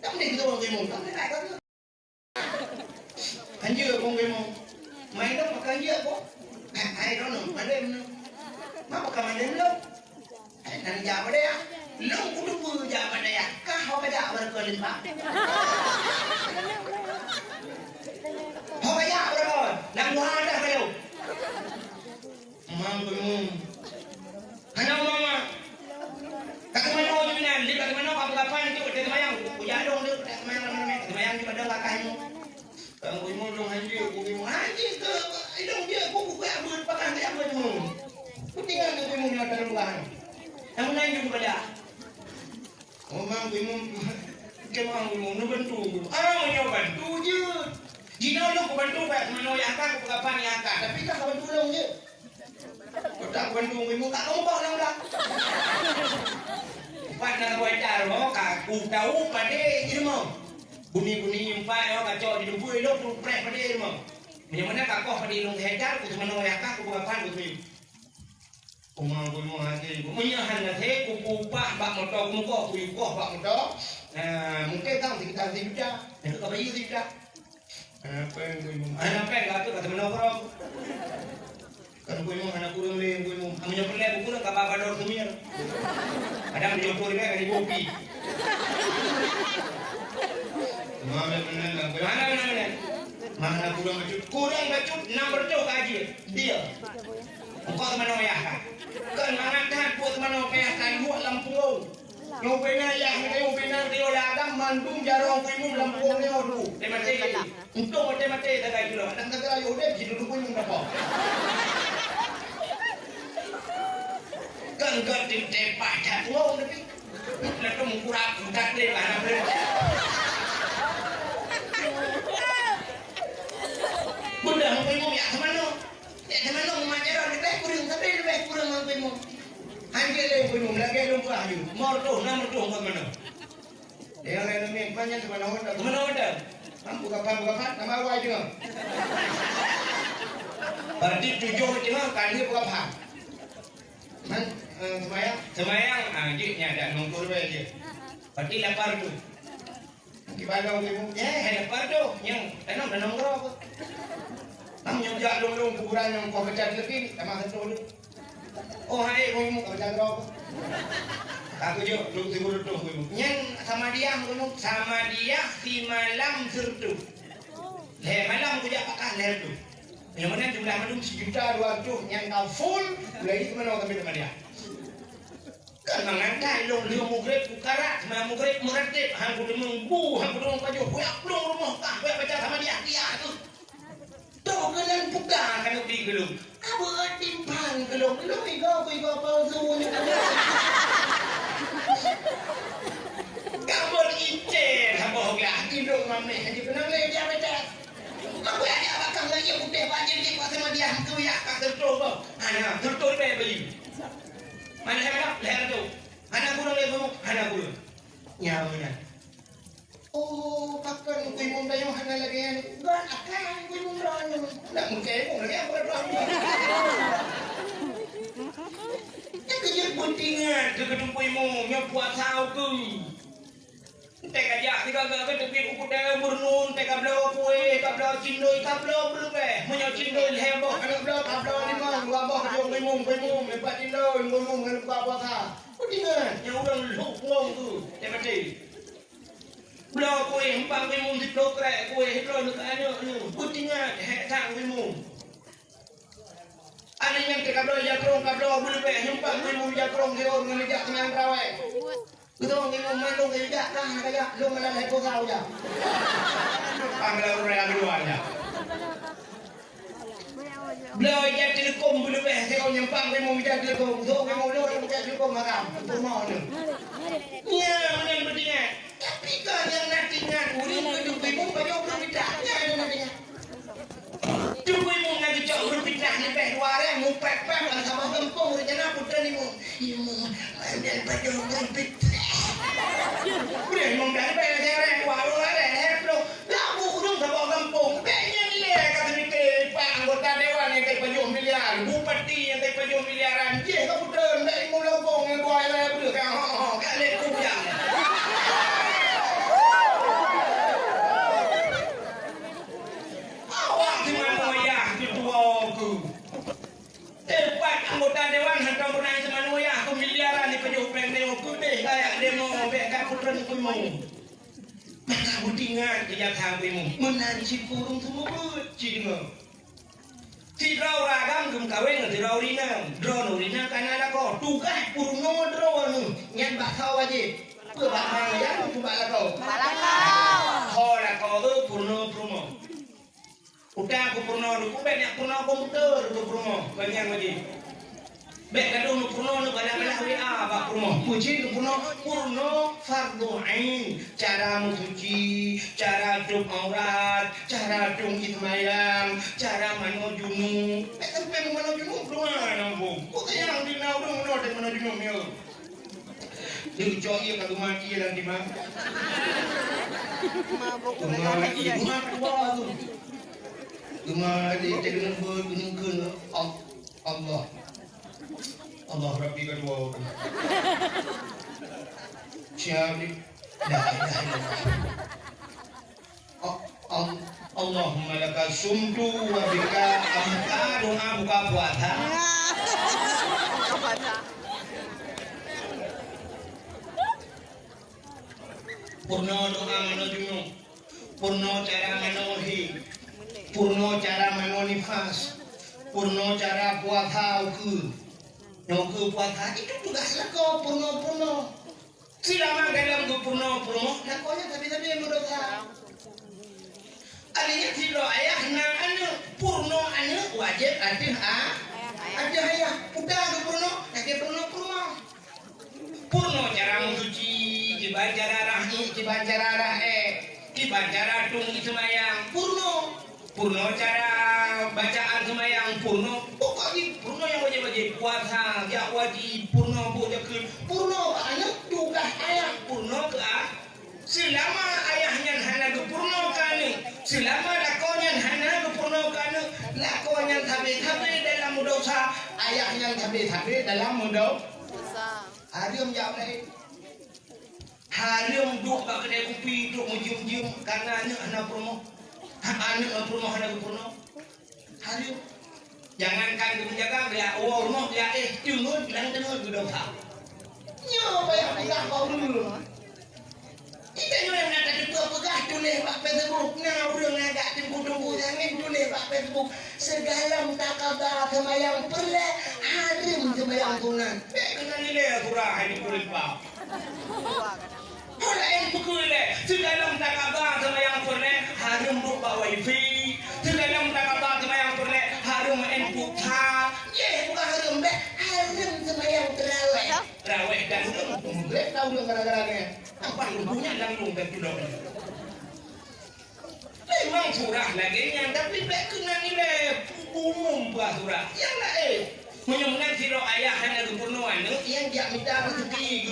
S1: Kamu di situ kuimu, kamu meningaya kan? Anjir kuimu. Main dong makan dia kok. I don't know, madem no. Mama ka madem lo. Nan jama de ya. Lo kudu ku jama de ya. Ka ho ka ja bar ko limba. Ho ka ja bar ko. Nang wa da ka lo. Mam ko mum. Ana mama. Ka ka mano ni nan, di ka mano ka ka pan ti ko te mayang. Ku ja dong de te mayang di padang ka kamu. Kamu mau dong anjir, mau anjir ke, idong dia, aku buka abut pakai apa tu? Aku tinggal tu mau nak terulang. Yang mana yang pada? Orang mau kemang mau bantu. Ah, mau bantu je. Jika lo bantu baik mana yang akan aku kapan yang akan, tapi tak bantu lo je. Tak bantu kamu tak kamu bawa orang dah. Pada buat cara, aku tahu pada ini mau. Bunyi-bunyi nyumpai orang kacau di dumpui lo tu prek pada dia mau. Macam mana kakoh pada ilung hejar ku semana wayakah ku bukan ku tu. Umang ku mau hati ku menyahan hati ku kupah bak motor ku muka ku yukoh bak motor. Mungkin tahu sekitar sejuta. Yang kau bayar sejuta. Apa yang ku mau? Anak apa yang kata kata mana orang? Kan ku mau anak kurang leh ku mau. Amanya perlu ku kurang kapal bador semir. Ada menjopor ni kan di kopi. Mana kurang bacut nomor tu kaji dia. Engkau mana ya kan? Kan mana kan buat mana kayak kan buat Lampung. Nyopena ya, nyopena dia ladang Bandung jarong kuimu Lampung ni oru. Temate. Untuk mate dah kaji lo. Dan kata ayo deh jidu tu kuimu apa? Kan gatin tepat dah. Wow tapi. Nak tu mengkurap dah deh mana boleh. Bunda mau pergi ya kemana? Ya kemana mau macam ni? Kurang tapi lebih kurang mau pergi. Hanya le pergi lagi lupa ayu. Nomor tu kemana? Dia lain ni banyak kemana orang? Kemana orang? Kamu buka nama awak juga. Berarti tujuh juga kali buka apa? Man semayang, anjingnya ada nongkur aja. Berarti lapar tu. Kibagaw mo. Lapar tu. Yang tanong nongkur apa? Namun yang jalan dong kuburan yang kau baca lagi, sama satu dulu. Oh hai, kamu kau baca berapa? Aku juga belum tidur tu. Yang sama dia si malam sertu. Malam aku jadi pakai leher tu. Yang mana jumlah malam sejuta 200, yang kau full, lagi kemana kami dengan dia? Kan mengantai long dia mugrib kukarat, mugrib meretip, hangku demengbu, hangku demeng paju, buat belum rumah kah, buat baca sama dia tu. Tahu kenan pegang kan di gelung. Apa timpang gelung? Gelung iko palsu ni. Kamu ice, kamu hoga hidung mami. Haji penang leja dia putih banjir dia kuat sama dia kau ya kau tertul kau. Anak tertul bayi. Mana hebat leher tu. Anak kurang leher tu. Anak kurang. Nyawa. Oh, pakai kuih mum dah yang hana lagi yang gan akan kuih mum dah yang nak mungkin mum lagi apa dah. Dia kerja pentingan dia kerja kuih mum yang buat tahu tu. Teh kajak tiga gak tepi ukur dah bernun teh kablo kuih kablo cindoi kablo belum menyo cindoi heboh kablo di mana gua bawa kuih mum lepas cindoi kuih mum kan buat tahu. Pentingan yang orang luk ngong tu dia mati. Blo kuih empang kuih mum diplo krek kuih blo nak anu putingan hek tang kuih mum. Ada yang kablo jakrong kablo boleh empang kuih mum jakrong dia orang ngejak dengan rawai. Betul kuih mum mandung ngejak dah kaya lu malah lepo tahu ya. Panggil orang kedua ya. Blo jak telekom boleh dia orang empang kuih mum jak telekom betul kuih mum lu orang jak telekom makam betul mau ni. Ya benar pentingan. Tapi kan yang nantinya uring hidup ibu banyak berbedanya ada nantinya. Hidup ibu lagi jauh berbeda ni peh luar mu peh kan sama kampung rencana putra ni mu. Ibu dan banyak berbeda. Udah mu dah peh orang luar bro. Lah bu urung sama kampung. Kayaknya ni kata ni pak anggota dewan yang kayak banyak miliar, bupati yang kayak banyak miliaran. Dia ke putra ndak mu lopong yang buai lah betul kan. Kan lek kuya. Anggota dewan hantar pernah semanu ya aku miliaran ni pejuh pendek aku deh kayak demo bekat putra ni kumu. Maka budingan dia tahu menari si kurung semua cina. Tirau ragam gum kawin tirau rina, drone rina karena kau tugas purno drone nyan bakau aja. Kebakar ya cuma kau. Kau lah kau purno promo. Udah aku purno, aku banyak purno komputer aku purno banyak lagi. Baik kalau purno banyak WA apa purno. Puji purno fardu ain. Cara mencuci, cara dum aurat, cara dum ismayang, cara mano junub. Sampai mano junub purno nampu. Kok yang di nau dum mano dan mano junub yo. Dia jogi kalau mati dan di mana? Mati rumah tua tu. Rumah dia dengan bergunung Allah. Allah Rabbi kedua orang. Siapa ni? Dah. Allahumma laka sumtu wa bika amka doa buka puasa. Purno doa menuju, purno cara menuhi, purno cara menonifas, purno cara puasa ukur. Nogu puasa itu tugaslah kau purno. Selama dalam tu purno, nak kau tapi yang berdosa. Adanya tidak ayah nak anu purno anu wajib ada ayah. Udah tu purno, nak purno. Purno cara mencuci, kibar cara tung semayang purno cara bacaan semayang purno. Pokoknya purno yang wajib puasa dia wajib purno purno anak tugas ayah purno ke selama ayahnya hana ke purno kan selama lakonnya hana ke purno kan lakonnya tabe dalam dosa ayahnya tabe dalam dosa. Harium jawab lagi. Harium duk kat kedai kopi duk menjium karena anak purno. Anak purno hana ke purno. Harium jangankan menjaga dia rumah dia tunggu bilang tengok duduk tak. Nyo bayar pegah kau dulu. Kita yang nak tadi pegah tulis pak Facebook. Nah udah agak tunggu jangan tulis pak Facebook. Segala takabah semayang perle harim semayang tunan. Kena nilai surah ini kulit pak. Orang yang pukul segala takabah semayang perle harim lupa wifi. Segala takabah semayang perle harum input ha. Bukan harum deh. Harum semayang terawih. Terawih dan boleh tahu dong gara-garanya. Apa lumpuhnya langsung ke pulau. memang surah lagi yang tapi baik kena nilai umum buat surah yang lain menyebutkan siro ayah dan kepenuhan yang dia minta rezeki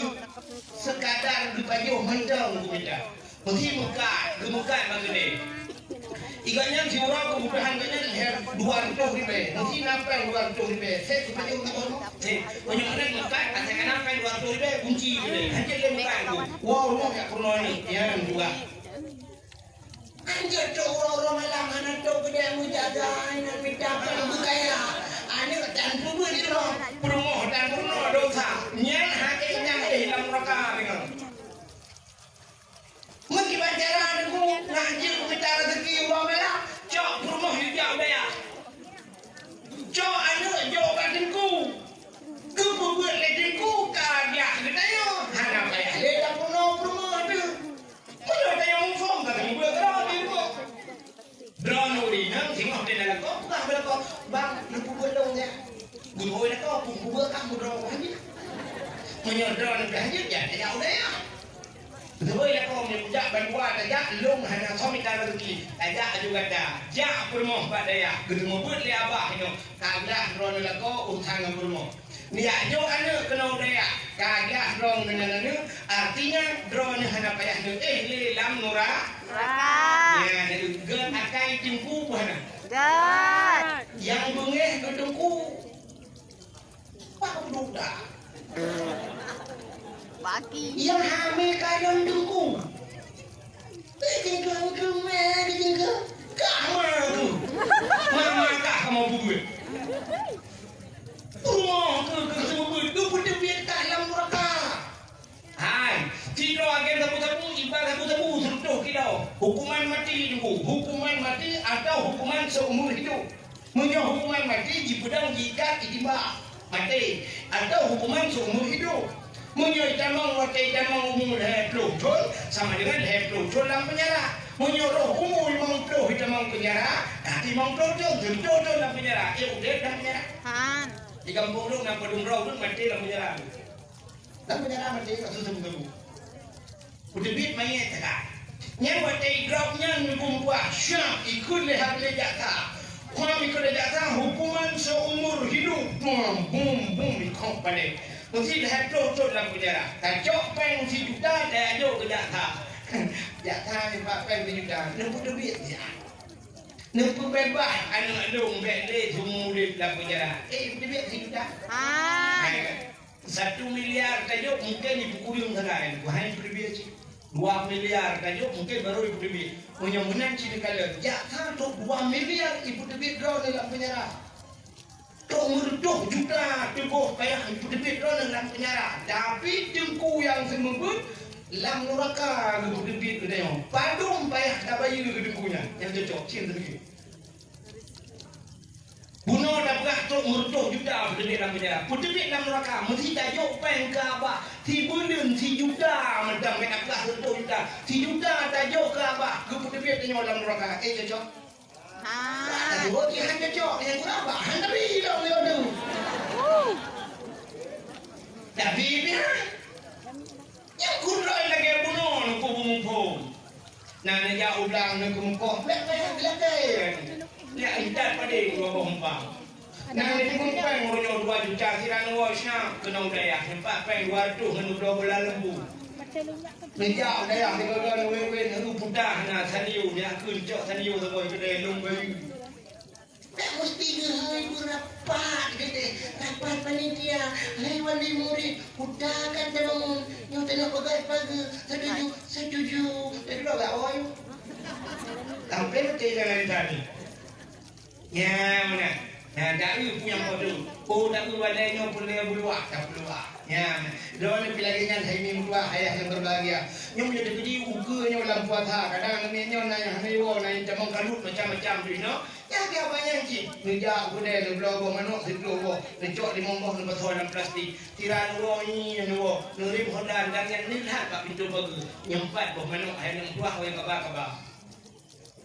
S1: sekadar dipajuh mendang kita mesti gemukan maksudnya iganya surah kebutuhan kanya 200 ribu mesti nampak 200 ribu saya kepajuh menyebutkan muka asalkan nampak 200 ribu kunci hanya dia muka itu wow rumah tak pernah ni yang juga anjir tu orang-orang malam mana tu kedai mujaga nak minta apa kaya ane dan pun di rumah promo dan promo dosa nyan hati yang hilang mereka dengan mungkin bacaran aku ngajil kita rezeki orang malam cok promo hijau dia cok ane jauh badanku ke buat ledengku kaya kedai hana kaya ledang promo tu mana ada yang form kata buat kerana drone uri nang tengok dia dalam kau bukan dalam kau bang nak buat dongnya guru nak kau buat kamu drone aja menyodor nak aja ya dia udah ya betul ya kau menjak bantuan aja long hanya suami kalau rezeki aja juga dah jak permoh pada ya guru buat le abah itu kagak drone nak kau utang permoh dia jo anu kena udah ya kagak drone dengan anu artinya drone hanya payah le lam nurah ya, dari gen akai jengku mana?
S2: Gan.
S1: Yang bengeh gedengku. Pak budak.
S2: Baki.
S1: Yang hamil kadang dengku. Jengku kemana jengku? Kamu tu. Mama kah kamu buat? ke semua itu punya biar dalam neraka. Hai, tidak akan tabu-tabu ibadah tabu-tabu sentuh kita. Hukuman mati itu, hukuman mati atau hukuman seumur hidup. Punya hukuman mati di pedang jika itimbang mati atau hukuman seumur hidup. Punya tamang mati tamang umur heplutun sama dengan heplutun dalam penjara. Menyuruh umur mengpluh hitamang penjara, nanti mengpluh tu dalam penjara. Ia udah dalam penjara. Di kampung lu nak pedung rau tu mati dalam penjara. Dalam penjara mati kat susah kamu. Udah bit main tak? Yang mati dropnya nunggu buah syam ikut lihat lejaka. Kau ikut lejaka hukuman seumur hidup. Bum ikut pada. Mesti lihat tu dalam penjara. Kacok peng si juta dah jauh lejaka. Jaka ni pak peng si juta. Nunggu duit dia. Nunggu bebas anak dong beli semua di dalam penjara. Duit si juta. 1 miliar tajuk mungkin dipukul sekarang. Wahai pribadi sih. 2 miliar tajuk mungkin baru ibu duit. Punya menang ciri kalian. Jaka tu 2 miliar ibu duit draw dalam penjara. Tok merduh juta teguh payah ibu duit draw dalam penjara. Tapi jengku yang semebut lam neraka ibu duit dia. Padung payah dah bayi ke jengkunya. Yang cocok cinta lagi. Bunuh dah berat tok merduh juta ibu duit dalam penjara. Ibu duit dalam neraka mesti tajuk peng ke abah. Si bulan si juta mendang nak berat 10 juta. Si juta tajuk ke abah. Ibu duit dia dalam neraka. Cocok. Buat dia hanya cok yang berapa? Handri dong dia tu. Tapi dia yang kurang lagi bunuh nak kumpul. Nana ya ulang nak kumpul. Belak. Dia ingat pada dua bombang. Nana di kumpul ngorong 2 juta siran wasnya kena udaya. Tempat peng 200 kena 12 lembu. Menjauh daya dengan wewe aku pudah na saniu dia kuncok saniu semua kedai long bayu. Tak mesti gehai rapat gede. Rapat panitia, hai wali murid, pudahkan terung. Yang tengok pagai setuju. Tapi lo gak wayu. Sampai nanti jangan tadi. Ya mana? Nah, dari punya modul. Tak wadainya boleh berluak, tak berluak. Ya, doa pilihnya hai mimba ayah yang berbahagia. Nyom jadi kerja uganya dalam puasa. Kadang nanya hanewo nanya jamang kalut macam-macam tu, no. Ya dia banyak je. Ngeja kedai blogo manok seblogo. Necok di mombok di botol dalam plastik. Tiran roi nuwo. Nurib hodan dan yang lihat pak pintu bagus. Nyempat boh manok ayah yang buah yang kabar.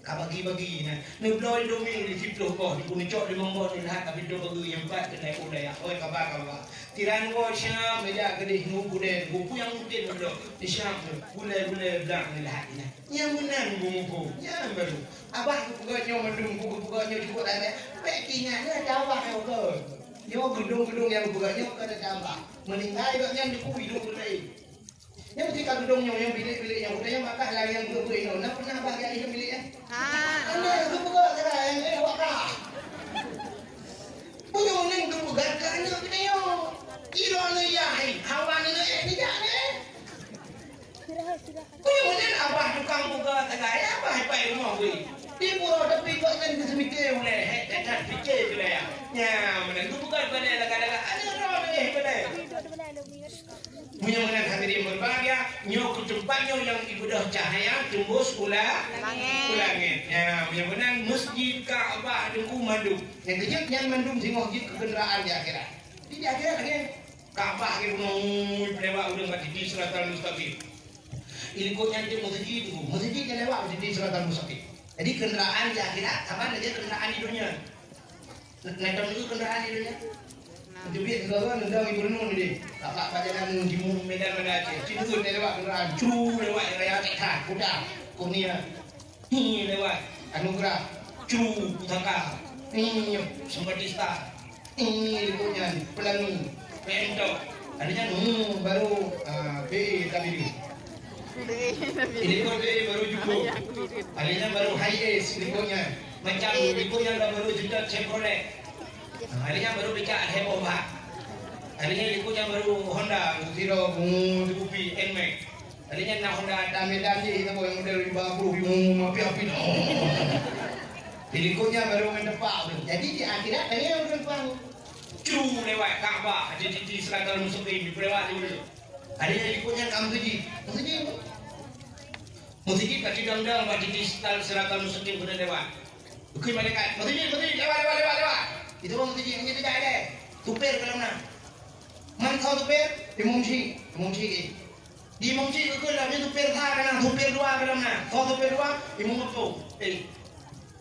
S1: Kabagi-bagi nah. Nubloi doming di situ kok di punicok di monggo di lahat tapi do bagi yang pat kedai udaya. Oi kabar. Tiran wo syam meja gede nunggu deh. Buku yang mungkin do di syam gule blang di lahat nah. Yang menang buku. Yang baru. Abah peganya mendung buku peganya di kota ada. Pekinya ada abah ke. Yo gedung-gedung yang peganya ada abah. Meninggal doknya di kuwi do gede. Yang ketika gedungnya yang bilik-bilik yang udahnya maka lah yang gue itu, nak pernah bahagia itu biliknya? Anda itu bukan saya yang wakah. Punya orang itu bukan kerana kita yo. Kilo ni yai, hawa ni tidak ni. Punya orang abah tukang buka tegaya abah apa yang mau gue? Di pulau tepi kau kan kesemikir boleh, tak fikir tu lah ya. Ya, mana tu bukan pada laga-laga ada orang ni pada. Punya menang hadirin berbahagia, nyok tempatnya yang ibadah cahaya tembus ulangit. Ya, punya menang masjid Ka'bah dengku madu. Yang kejut yang mandum singoh jid kenderaan di akhirat. Di akhirat lagi Ka'bah ke gunung lewat udah mati di Siratal Mustaqim. Ikutnya di masjidnya lewat di Siratal Mustaqim. Jadi kenderaan di akhirat sama aja kenderaan di dunia. Nendang itu kenderaan di dunia. Jubit kalau nendang ibu renung ni, tak pajangan di Medan mana aja. Cintu lewat kenderaan, cu lewat raya tekad, kuda, kurnia, hi lewat anugerah, cu pusaka, hi sempatista, hi punya pelangi, pento, adanya baru B tadi. Ini kau baru juga, adanya baru high ace likonya, macam likonya baru juga Chevrolet. Harinya baru bicara Heboba. Harinya likunya baru Honda Zero Dupi Nmax. Harinya nak Honda Medan je itu yang model 50 api-api. Likunya baru mendepak. Jadi di akhirat dia yang berpeluang. Cu lewat Ka'bah di Siratal Mustaqim lewat dulu. Harinya likunya kamu tuji. Masjid kaki dang-dang di Siratal Mustaqim sudah lewat. Bukan malaikat. Masjid lewat. Itu orang tujuh yang tidak ada. Tupir ke mana? Man kau tupir? Di mungsi ke. Di mungsi ke kalau dia tupir tha kana, tupir dua ke mana? Kau tupir dua, di mungapung.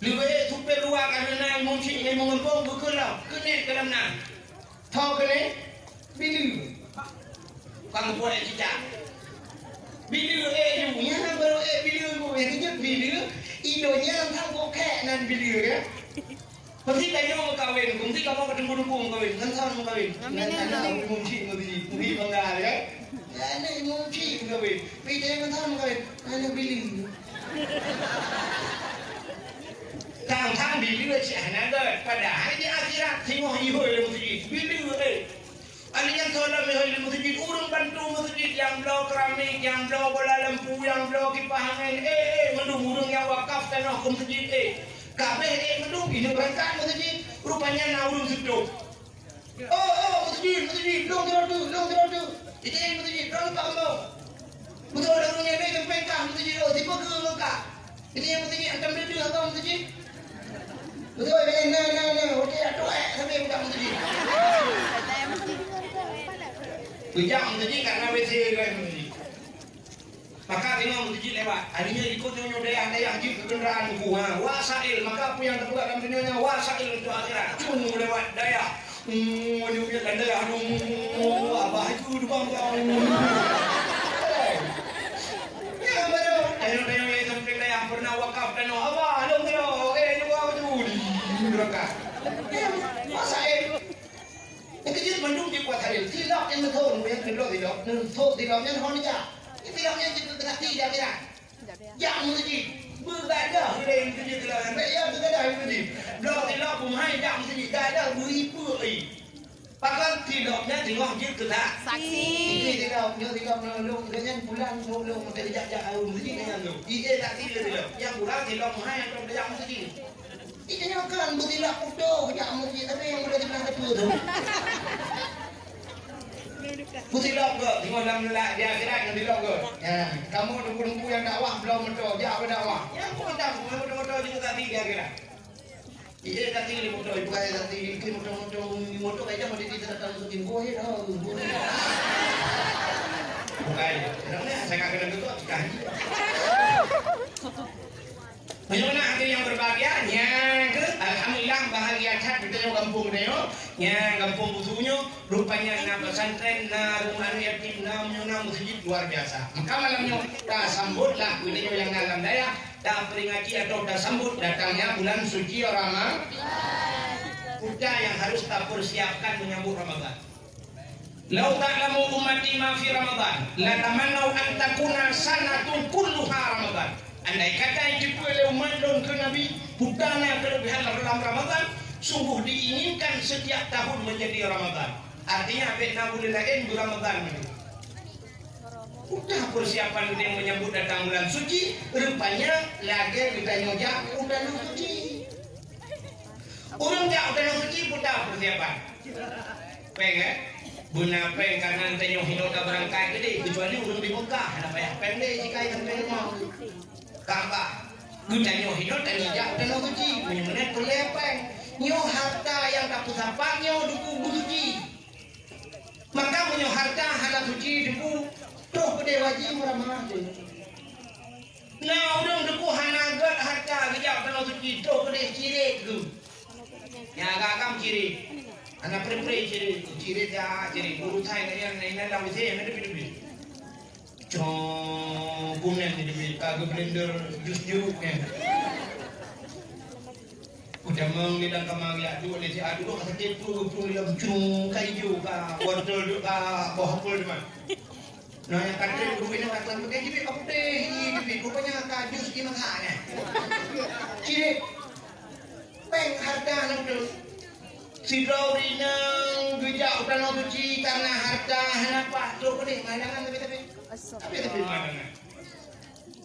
S1: Lebih tupir dua ke mana? Mungsi, di mungapung ke kalau kenet ke mana? Tahu kenet? Bilu. Kamu boleh cicak. Bilu yang baru bilu yang kejut bilu. Idonya yang tahu kek nan bilu ya. Pasti kayo mau kawin, kung di ka mo kadunggo mo kawin, kan saan mo kawin? Nan mungsi mo di, hindi mangal ya. Ano mungsi mo kawin? Pwede kan saan mo kawin? Ano biling? Tang biling siya na gad, padahal di akhirat singo hihoy mo di. Biling ano yang tolong hihoy mo di, urang bantu mo di, yang blow keramik, yang blow bola lampu, yang blow kipas angin, mendung yang wakaf tanah kum di. Kabeh mendung ini berangkat masjid rupanya naurung sedok. Masjid dong teradu. Ini masjid dong kamu. Betul orangnya ni tempengkah masjid tiba ke muka. Ini masjid antam dia atau masjid. Betul nah okey aduh sampai buka masjid. Bijak masjid karena WC kan masjid. Maka tengok masjid lewat. Harinya ikut nyonya dayah jip kenderaan buku. Wasail. Maka apa yang terbuka dalam dunia wasail untuk akhirat. Cuma lewat dayah. Nyubiat dan dayah. Abah itu dubang kau. Ya baru. Dayah yang sampai dayah pernah wakaf dan abah. Dong dia. Juga tu. Berangkat. Wasail. Yang kecil mendung di kuat hari. Silap yang betul. Yang kedua tidak. Tidaknya honja. Tidaknya kita tengah tidak kira. Yang mesti bergadah dari masjid kelangan. Ya bergadah masjid. Blok tidak pumai yang mesti gadah beribu. Pakai tidaknya tengok masjid kita.
S2: Saksi.
S1: Ini tidak nolong dengan bulan nolong tidak jauh masjid dengan lu. Ia tak tidak. Yang bulan tidak pumai yang masjid. Ini kan tidak udah yang masjid tapi yang udah dibilang itu tu. Kutilok ke, tengok dalam lelak dia akhirat yang dilok ke. Kamu nunggu yang dakwah belum betul, dia apa dakwah? Yang aku minta, betul-betul juga tadi dia akhirat. Iya tadi ni betul, ibu kaya tadi ini motor kaya mau dititip masukin gue dah. Bukan, kenapa saya kena gitu? Kaji. Bagaimana hati yang berbahagianya ke? Alhamdulillah bahagia cat kita yang kampung deo. Ya kampung butuhnya rupanya na pesantren na rumah yatim na menyuna masjid luar biasa. Maka malamnya kita sambutlah kita yang dalam daya kita peringati atau kita sambut datangnya bulan suci Ramadan. Kita yang harus kita persiapkan menyambut Ramadan. Lau ta'lamu ummati ma fi Ramadan la tamannau an takuna sanatun kulluha Ramadan. Andai kata itu oleh umat dan ke Nabi putana kelebihan dalam Ramadan, sungguh diinginkan setiap tahun menjadi Ramadan. Artinya apa boleh lain di Ramadan. Udah persiapan kita yang menyambut datang bulan suci, rupanya lagi kita nyojak udah suci. Orang tak udah suci udah persiapan. Pengen? Guna peng karena nanti hidup tak berangkai gede, kecuali orang di Mekah, apa ya? Pendek jika yang pendek mau. Kaabah, gunanya hidup dan hijau dan suci, menyembunyikan pelepeng, nyo harta yang tak pusapa, nyo duku suci. Maka menyo harta halal suci duku, toh gede wajib meramah. Nah, udah duku hanagat harta hijau dan suci, toh gede ciri tu. Ya, agak ciri. Anak perempuan ciri dia ciri guru saya ni dalam usia yang ada pilih. Kunen di kagak blender jus jeruknya. Udah mengilang kemari adu oleh si adu kata tepu pulang cung kayu ka wortel ka bohol deman. Nah yang kata guru ini kata pakai jibi apa deh jibi rupanya ka jus ini mana? Ciri peng harga nanti. Si Raurina gejak udah suci karena harta kenapa tu kene mandangan tapi mandangan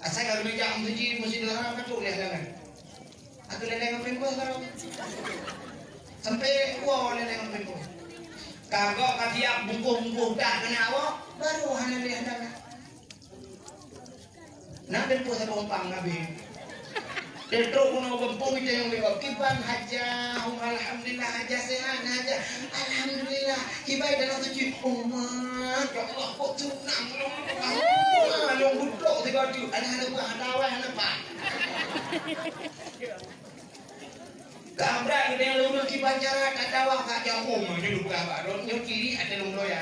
S1: asal kalau gejak suci mesti dilarang tu lihat jangan aku leleng apa kau sekarang sampai wow leleng apa kau kagak katiak bungkuh dah kena awak baru hana lihat jangan nak bengkuh satu umpang nabi. Itu kuno bempung itu yang lewat kiban haja, alhamdulillah haja sehat haja, alhamdulillah kibai dalam suci umat, ya Allah kok tunang yang butuh tiga tu, ada awal apa? Gambar kita yang lulus kiban cara kata wah kacau umat jadi bukan apa, dorongnya kiri ada lulus ya,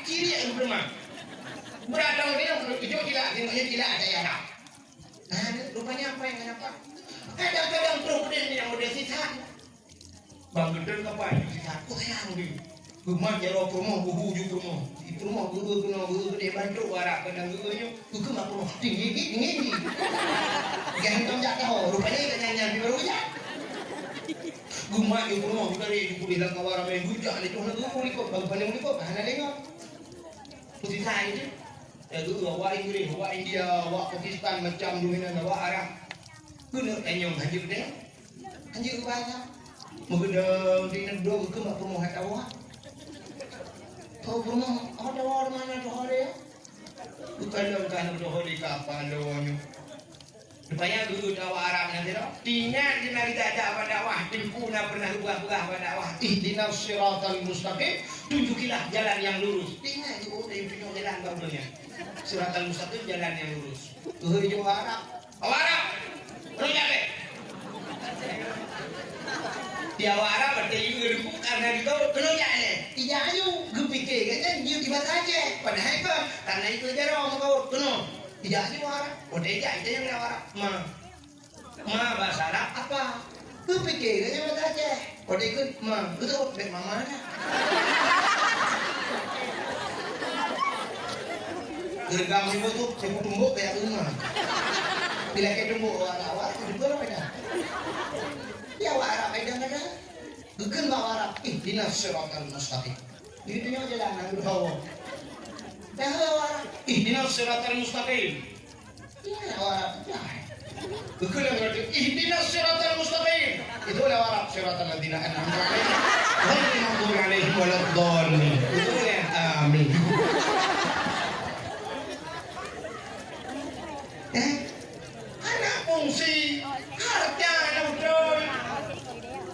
S1: kiri yang bermah, beradang dia hijau tidak, tengoknya tidak ada ya. Nah, rupanya apa yang kenapa? Kadang-kadang problem yang udah sitan. Bang Gedeng apa yang sitan? Kok yang di? Rumah jaro promo, buhu ju promo. Di promo buhu gede bantu warak kadang gugunya. Gugu mak promo tinggi. Gantung jak tahu. Rupanya nyanyi di baru ya. Gumak ju promo dari di bilang kawara main gujak ni tuh gugu liko bang paling liko hana lengok. Sitan itu. Dulu awak Inggris, awak India, awak Pakistan macam dominan awak Arab. Guna tanyong haji dia. Haji ke bahasa. Mengena di negara ke mak promo hat awak. Kau promo ada awak mana tu hari? Bukan tu hari kapan doanya. Rupanya guru awak Arab nanti dah. Tinggal di negara ada pada awak. Timku nak pernah ubah pada awak. Ihdinas siratal mustaqim. Tunjukilah jalan yang lurus. Tinggal di punya jalan barunya. Siratal mustaqim jalan yang lurus. Tuhur juga Arab. Arab. Rojak deh. Di Arab berarti juga dulu karena itu kerojak deh. Tidak ayu, gue pikir kan dia tiba saja. Padahal itu karena itu aja orang kau penuh. Tidak ayu Arab. Oh tidak itu yang Arab. Ma bahasa Arab apa? Gue pikir kan tiba saja. Oh dia ikut ma. Betul baik mama mana? Gergam ibu tu sebut tumbuk kayak rumah. Bila kita tumbuk awak, itu apa dah? Ya awak Arab ada. Bukan bawa Arab. Ihdinas siratal mustaqim. Itu yang jalan yang berhawa. Dah awak. Ihdinas siratal mustaqim. Ya awak Arab. Bukan yang berarti ihdinas siratal mustaqim. Itu lah Arab siratal ladzina an'amta alaihim. Ghairil maghdubi alaihim waladdallin. Itu ya amin. Anak fungsi harta anak betul.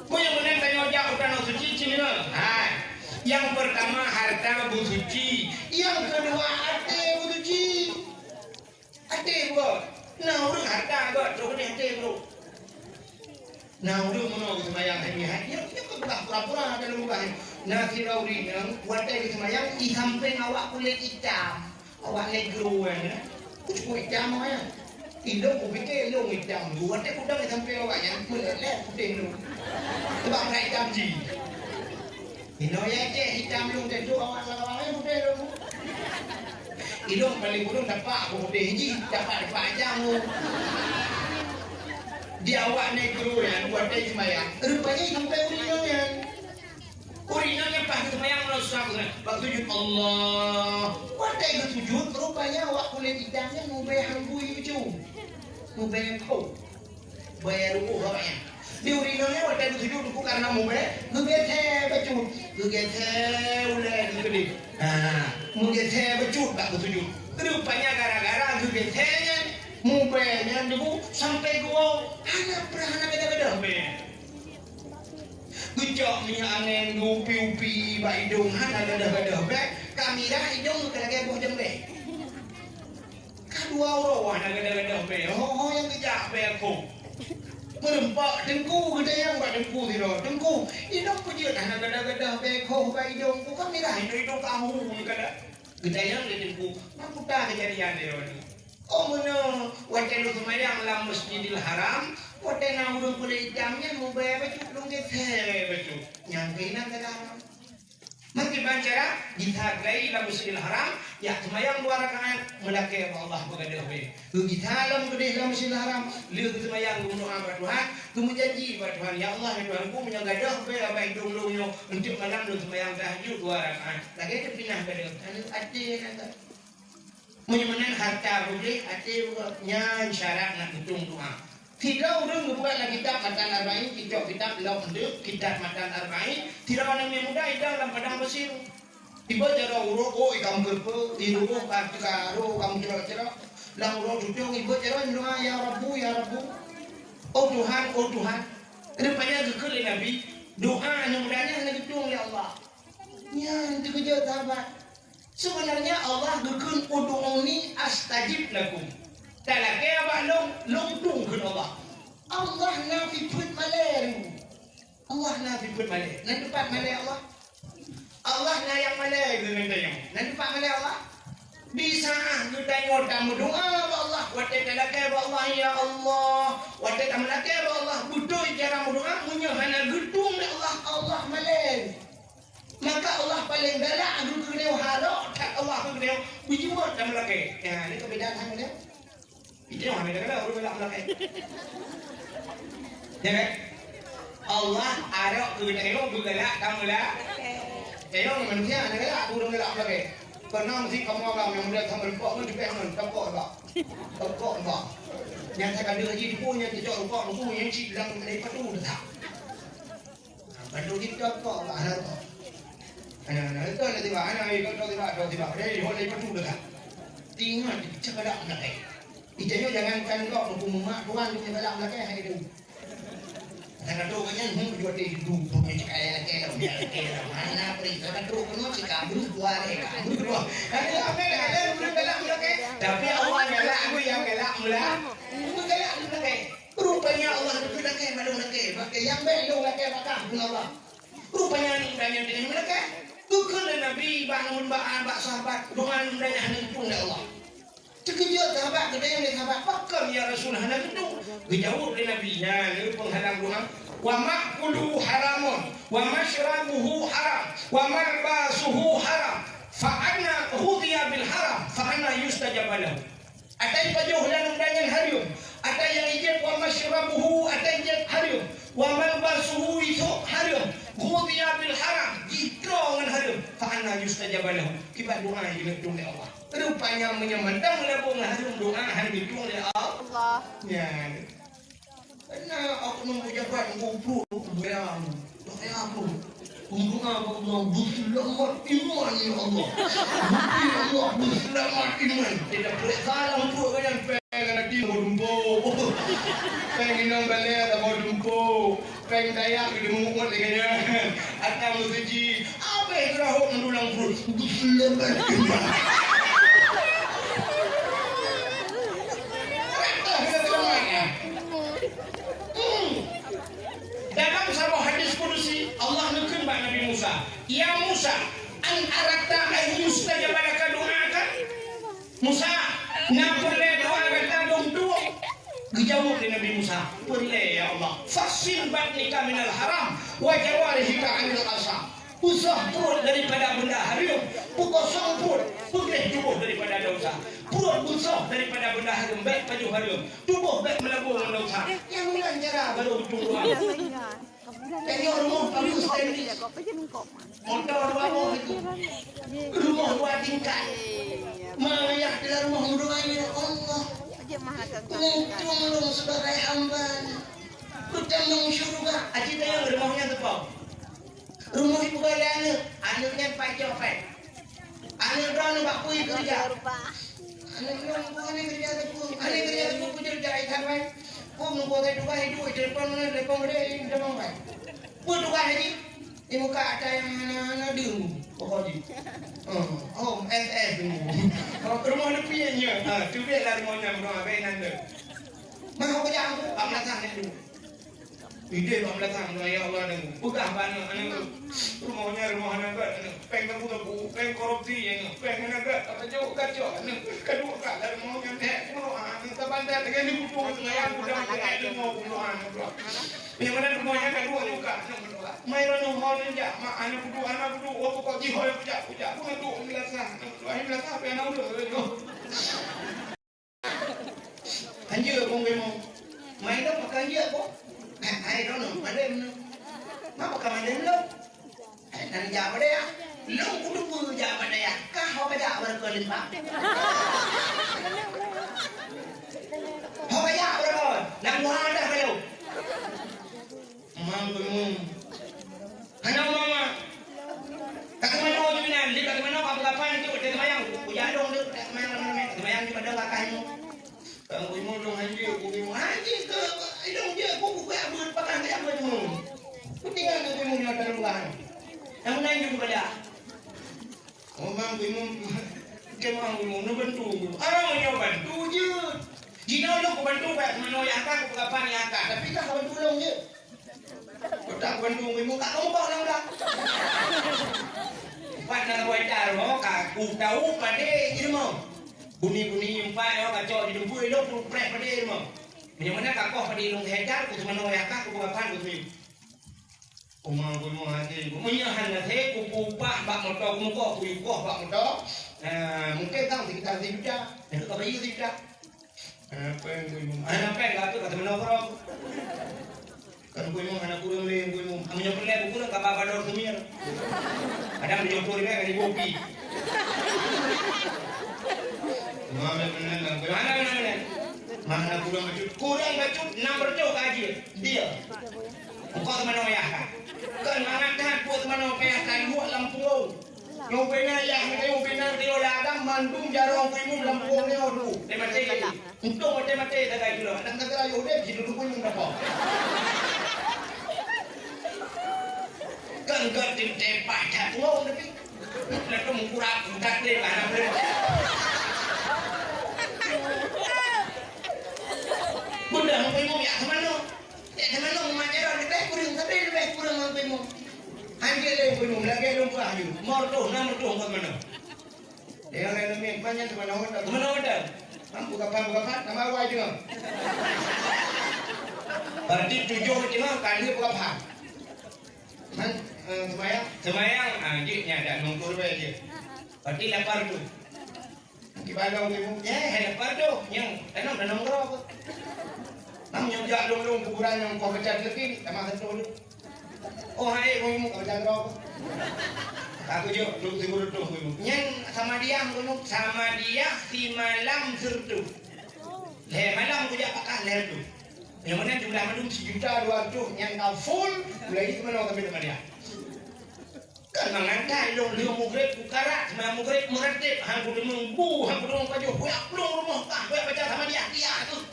S1: Punya benar tanya jauh tanah suci cina. Yang pertama harta bu suci. Yang kedua ate bu suci. Ate bu. Nah orang harta bu, terus ni ate bro. Nah, udah mau semayang ini ya kita pura-pura ada lubang. Nah, kira urinang buat dari semayang di samping awak kulit hitam, awak negro ya. Kulit hitam ya. Hidup ku pikir lu hitam, buat dia udah di samping awaknya meleleh putih lu. Sebab nak hitam ji. Ino ya je hitam lu tentu awak awaknya putih lu. Hidung paling burung dapat aku putih ji, dapat panjang lu. Dia awak negro ya buat dia semayang rupanya sampai urinanya pas semayang melusak waktu sujud Allah buat dia sujud rupanya awak kulit hitamnya mau bayar hambui itu mau bayar kau bayar ruku awaknya di urinanya buat dia sujud ruku karena mau bayar gegethe becut gegethe ulai gede mau gegethe becut tak bersujud rupanya gara-gara gegethenya mubenya dulu sampai gua hanya pernah beda-beda gejok minyak angin upi-upi ba hidung hanya beda-beda kami dah hidung kena buah jembe kedua orang hanya beda-beda oh yang kejak aku merempak dengku gede yang buat dengku tidak dengku hidung pujut hanya beda-beda beko ba hidung kami dah hidung kamu kada gede yang dengku aku tak kejadian dia oh mana wajan lu semayang dalam Masjidil Haram wajan yang udah kulit hitamnya mau bayar baju belum kita baju nyangkainan ke dalam mesti bancara dihargai dalam Masjidil Haram ya semayang 2 rakaat melaki Allah begadah be kita dalam gede dalam Masjidil Haram lihat semayang berdoa kepada Tuhan kamu janji kepada Tuhan ya Allah ya Tuhanku menjagadah be apa hidung lu untuk malam lu semayang tahajud 2 rakaat lagi itu pindah ke dalam ada kata menyemanan harta boleh ada syarat nak hitung doa. Tidak orang membuat lagi kitab Matan Arba'in, kitab law untuk kitab Matan Arba'in. Tidak orang yang muda hidup dalam padang pasir. Tiba cara urut, oh kamu kerpa, diruh, karo, kamu cerah-cerah. Lang urut duduk, ibu cara doa ya Rabbu, ya Rabbu. Oh Tuhan. Rupanya gekal Nabi. Doa yang mudanya hanya hitung ya Allah. Ya, itu kerja sahabat. Sebenarnya Allah gekun ud'uni astajib lakum. Talake abah long ke Allah. Allah nafi put malai. Allah nafi put malai. Nan tempat malai Allah. Allah na yang malai dengan dia. Nan tempat malai Allah. Bisa kita nyot kamu doa Allah. Wate talake Allah ya Allah. Wate tamlake Allah. Butuh cara doa punya hana gedung Allah. Allah malai. Maka Allah paling galak aku kena harok tak Allah aku kena biji buat dalam laki ya ini kebedaran hang dia itu yang beda kalau orang dalam laki ya kan Allah harok aku galak kamu lah tengok manusia ada galak aku orang galak laki karena mesti kamu orang yang muda sama rempok pun juga yang tepok yang saya kandung lagi tu punya tu rempok tu yang cik bilang dari patu dah patu kita kok lah anak-anak itu ada tiba anak itu ada tiba dia hol lagi patu dah tinggal cakap nak ijanya jangankan kau hukum mak tuan dia balak belakang hari itu anak tu kan jual di dulu punya cakap mana perintah kan tu kan si kabur dua ada apa ada balak belakang tapi Allah galak aku yang galak mula aku galak belakang rupanya Allah itu belakang pakai yang belakang belakang Allah rupanya ini dan belakang bukan Nabi bangun bak sahabat doa undanya hanya pun Allah. Terkejut sahabat kata yang sahabat pakam ya Rasul hanya itu. Dijawab oleh Nabi nya penghalang doa. Wa ma'kuluhu haramun wa mashrabuhu haram wa malbasuhu haram fa anna hudiya bil haram fa anna yustajab lahu. Atai pajuh dan undanya harum. Atai yang ijab wa mashrabuhu atai ijab harum. Wa malbasuhu itu harum. Hudiya bil haram jikro dengan harum fa anna yustajab lahu kibat doa yang dihitung oleh Allah rupanya menyemendang melabung harum doa yang dihitung oleh Allah ya karena aku mengucapkan kumpul berang doa aku kumpul Allah berselamat iman ya Allah ya Allah berselamat iman tidak boleh salah untuk yang pengen timur dumpo pengen balik atau dumpo pengen dayak di mukul dengan atau musiji apa yang terahuk mendulang perut berselamat iman Nah boleh doa kata dong tuh. Dijawab oleh Nabi Musa. Boleh ya Allah. Fasil batnika minal haram wa jawarihika anil asam. Usah perut daripada benda haram, kosong perut, putih tubuh daripada dosa. Perut usah daripada benda haram, baik baju haram, tubuh baik melabur dosa. Yang mana cara baru berdoa? Tengok rumah bagus tadi. Motor baru itu. Rumah dua tingkat. Mayak dalam rumah berdoanya Allah. Tolong sebagai hamba. Kutambang syurga. Aji tanya rumahnya tepau. Rumah ibu kali anaknya pajak apa? Anak berani bakui kerja. Anak berani kerja tu. Anak kerja tu kerja ikan apa? Kau mengkau kerja hidup depan mana depan mana ini depan apa? Kau tu kan haji? Ini muka ada yang mana dulu pokoknya. Oh, dulu. Kalau rumah ni punya, tu biarlah rumahnya rumah apa nanti. Mana kerja aku? Amlah sana dulu. Ide bang belakang ya Allah neng bukan banyak neng rumahnya pengen pengen korupsi yang pengen agak apa jauh kacau neng kedua kali rumahnya teh rumah neng terbandar dengan di butuh yang udah ada mau rumah yang mana rumahnya kedua juga neng kedua mainan rumah ninja mak anak budu oh kok jiho yang puja aku neng tuh biasa neng kedua ini biasa apa yang udah anjir kong mau main dong makan dia kok ai đó nữa mà đêm nó mà cầm đến lúc thằng già ở đây á lúc cũng đúng vừa già mà đây à cá họ bây giờ mình còn linh pháp họ bây giờ rồi làm hoa đã phải đâu mang cái mông anh ông mama các cái mana như này đi các cái mana apa itu cái mayang punya dong được mayang di pada lakai Kalau mau dong haji ke dong dia buku kayak bukan pakai kayak apa tu. Tinggal tu mau nyata rumah. Yang lain juga ada. Orang kamu kemang kamu nu bantu. Ah mau bantu je. Jika lo bantu baik mana yang kan aku kapan yang kan. Tapi kan bantu dong je. Tak bantu kamu tak kamu bawa lang dah. Partner wajar mo kaku tahu pada ini mau. Buni nyumpai orang kacau di dempui lo tu prek pada dia mah. Macam mana kakoh pada ilung hejar ku cuma noyakah ku bukan ku tu. Umang ku mau hati ku menyahan lah he ku pupah bak motor ku muka ku yukoh bak motor. Mungkin tahu sekitar sejuta. Yang tu bayi sejuta. Apa yang ku mau? Anak pen kata kata mana orang? Kan ku mau anak kurang le ku mau. Amnya perle ku kurang ka baba dor semir. Ada menjotor dia kan kopi. Mana kurang bacut nomor tu kaji dia. Kau mana ya kan? Kan mana kan buat mana kayak kan buat lampu. Yang benar yang benar dia ladang Bandung jarang kamu lampu ni orang. Mati. Untuk mati dah kaji lo. Nak kata yo deh hidup pun yang dapat. Kan gading tempat dah tu tapi. Nak tu murah budak dia mana boleh. Bunda mau mau ya kemana? Ya kemana mau macam orang lebih kurang mau mau. Hanya lebih mau lagi lupa aja. Morto, nama tu orang mana? Dia orang lebih banyak kemana orang? Kemana orang? Bukan, nama awak juga. Berarti 7 cuma kali bukan apa? Man, semayang, dia ada nongkur aja. Berarti lapar tu. Kibalaw mo. Lapar tu. Yang, dah nongkur apa? Nam yang jak long kuburan yang kau kejar lagi, sama satu dulu. Oh hai, kamu kau kejar berapa? Aku juga lu sibuk tu. Yang sama dia si malam sertu. Malam aku jak pakai leher tu. Yang mana jumlah malam 1.200.000 yang kau full, mulai itu mana kami dengan dia. Kan mengantai long liu mugrib bukarat, sama mugrib meratib, hang kudu mengbu, hang kudu mengkajo, kuyak long rumah kah, kuyak baca sama dia tu.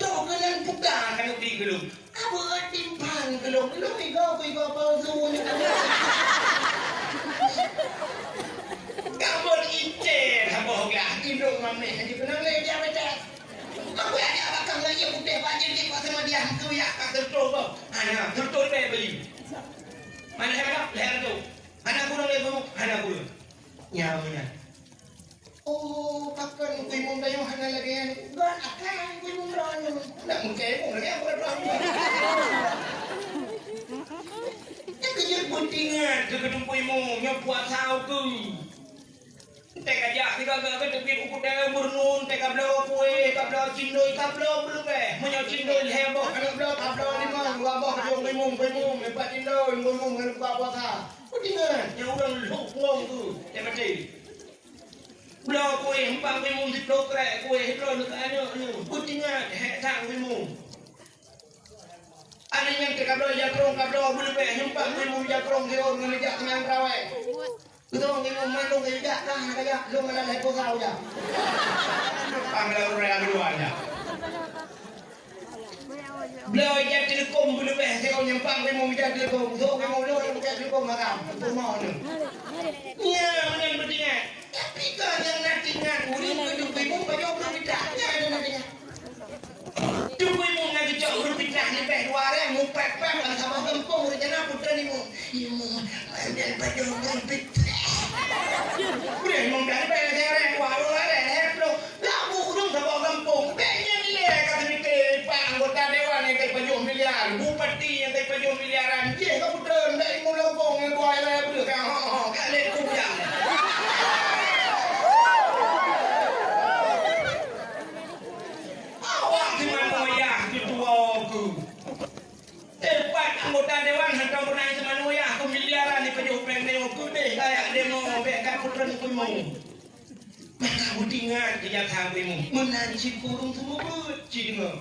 S1: Tahu kalian bukan kan pergi gelung. Apa timpan gelung? Gelung iko palsu ni. Kamu icet, kamu gak hidup mami. Haji kenal le dia macam. Aku ada bakal lagi putih banjir di pasar dia. Aku ya kasar tu. Ana tertul be beli. Mana leher tu? Ana kurang le tu. Ana kurang. Nyawanya. Oh, pakan kuy mong dayo hana lagi yan. Gan, akan kuy mong rano. Nak mungkin mong lagi ako rano. Yang kejut buntingan, kekedung kuy mong, nyapuat sao ku. Teka jak, tiga gagal tepit uku dayo burnun, teka belaw kuy, kablaw cindoy, kablaw belum Menyaw cindoy, heboh, kablaw limang, wabah yung kuy mong, lepas cindoy, kuy mong, kan buat ha. Buntingan, yang udah luk ngong tu, yang mati. Blo kue hempang kue mung di blo krek kue blo nak anu kutingan tang kue mung. Ada yang teka blo jakrong kablo bulu pe hempang kue mung jakrong keo ngejak nyang rawe. Betul kue mung mandung kaya jak kah kaya lu ngalah lepo kau ja. Pamela rea dua-duanya. Blo jak telekom bulu pe keo nyempang kue mung jak telekom. So kue mung lu jak telekom makam. Tu mau ni. Ya, mana pentingnya? Tapi kan yang nantinya urin kedua banyak berbedanya ada nantinya. Dua ibu ngaji jauh berbeda ni dua orang mu pepek sama kampung rencana putra ni mu. Ibu ada banyak berbeda. Udah mau dari banyak orang walau ada heplo. Labu urung sama kampung. Banyak ni kata ni pak anggota dewan yang kayak banyak miliar, bupati yang kayak banyak miliaran. Dia kau putra dari mu kampung yang buai lah betul kan? Kalian kuyak. Anggota dewan hendak pernah semanu ya aku miliaran ni penyupeng ni aku deh kayak demo bekat putra ni kumu. Maka budingan kerja kamu menanci kurung semua cingga.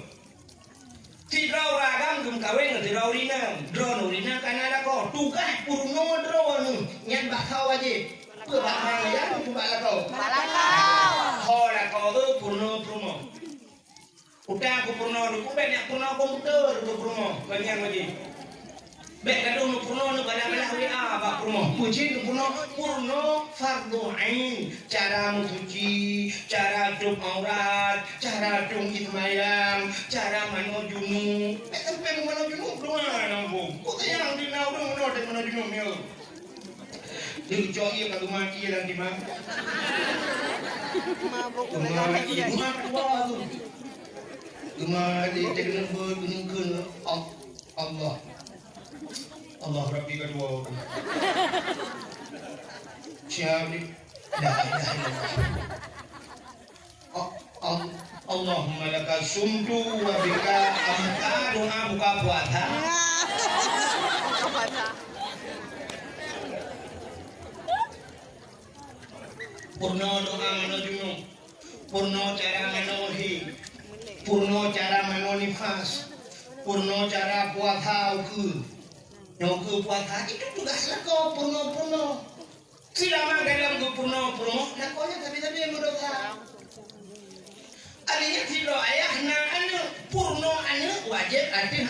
S1: Tidak ragam kum kawin tidak rina drone rina karena kau tukah kurung no drone nyan bakau aja. Berbakau ya tu bakau. Kau lah kau tu purno purno. Udah aku purno, aku banyak purno komputer aku purno banyak lagi. Baik kadang purno nu banyak WA apa purno. Puji purno fardu ain. Cara mencuci, cara duk aurat, cara duk ismayam, cara mano junub. Sampai mano junub doang nampu. Kok yang dinau dong no de mano junub yo. Dia coy kalau mati dan di mana. Mabuk lagi. Mabuk tu. Cuma di teknologi bergunung Allah Rabbi kedua. Siapa ni? Dah. Allahumma laka sumtu wa bika amka doa buka puasa. Purno doa menuju, purno cara menuhi. Purno cara menonifas, purno cara puasa ukur, nyukur puasa itu tugas kau purno. Selama dalam purno, nak kau yang tapi berdoa. Adanya tidak ayah nak anu purno anu wajib ada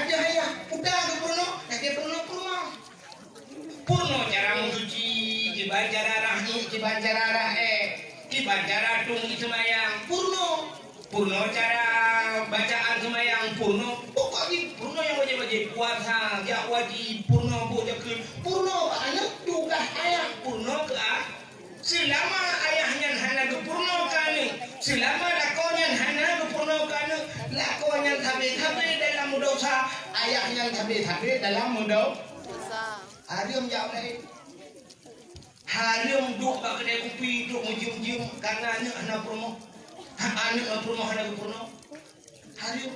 S1: ayah udah purno, nak purno. Purno cara mencuci, dibaca darah dibaca tung itu mayang Purno cara bacaan semayang purno. Pokoknya purno yang wajib puasa, ya wajib purno bojakeun. Purno anak juga ayah purno ke selama ayahnya hana ke purno kanu, selama lakonnya hana ke purno kanu, lakonnya tabe dalam dosa, ayahnya tabe dalam dosa. Harium jawab lain. Harium duk bak kedai kopi duk mujium karena anak purno. Anak purno ada purno. Hari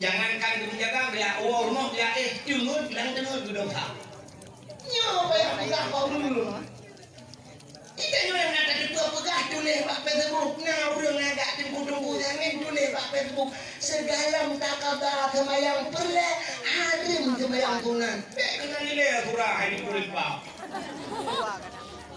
S1: jangankan menjaga dia warno dia jungut dan tenut dosa. Nyo bayar enggak kau dulu. Kita juga yang ada di pegah tulis pak Facebook. Nah udah agak tunggu jangan tulis pak Facebook. Segala mutakabah semayang perle harim semayang tunan. Kena nilai surah ini kulit pak.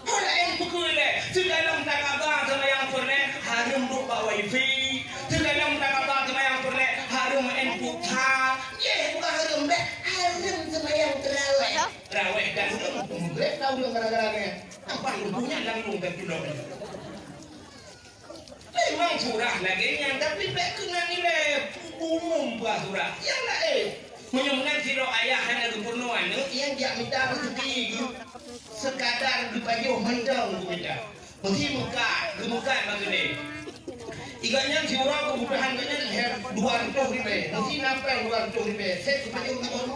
S1: Kalau yang pukul segala mutakabah semayang perle harum buka wifi, segala mutakabah semayang perle harum input ha. Ye bukan harum deh, harum semayang terawih dan mulai tahu dong gara-garanya. Apa ilmunya langsung terjual. Memang surah lagi yang tapi kena nilai umum buat surah. Yang lain menyebutkan siro ayah hanya kepurnuan yang dia minta rezeki sekadar dipaju mendang minta. Mesti muka bagini. Iganya jiwa kebutuhan kanya her 200 ribu. Mesti napa 200 ribu. Saya supaya orang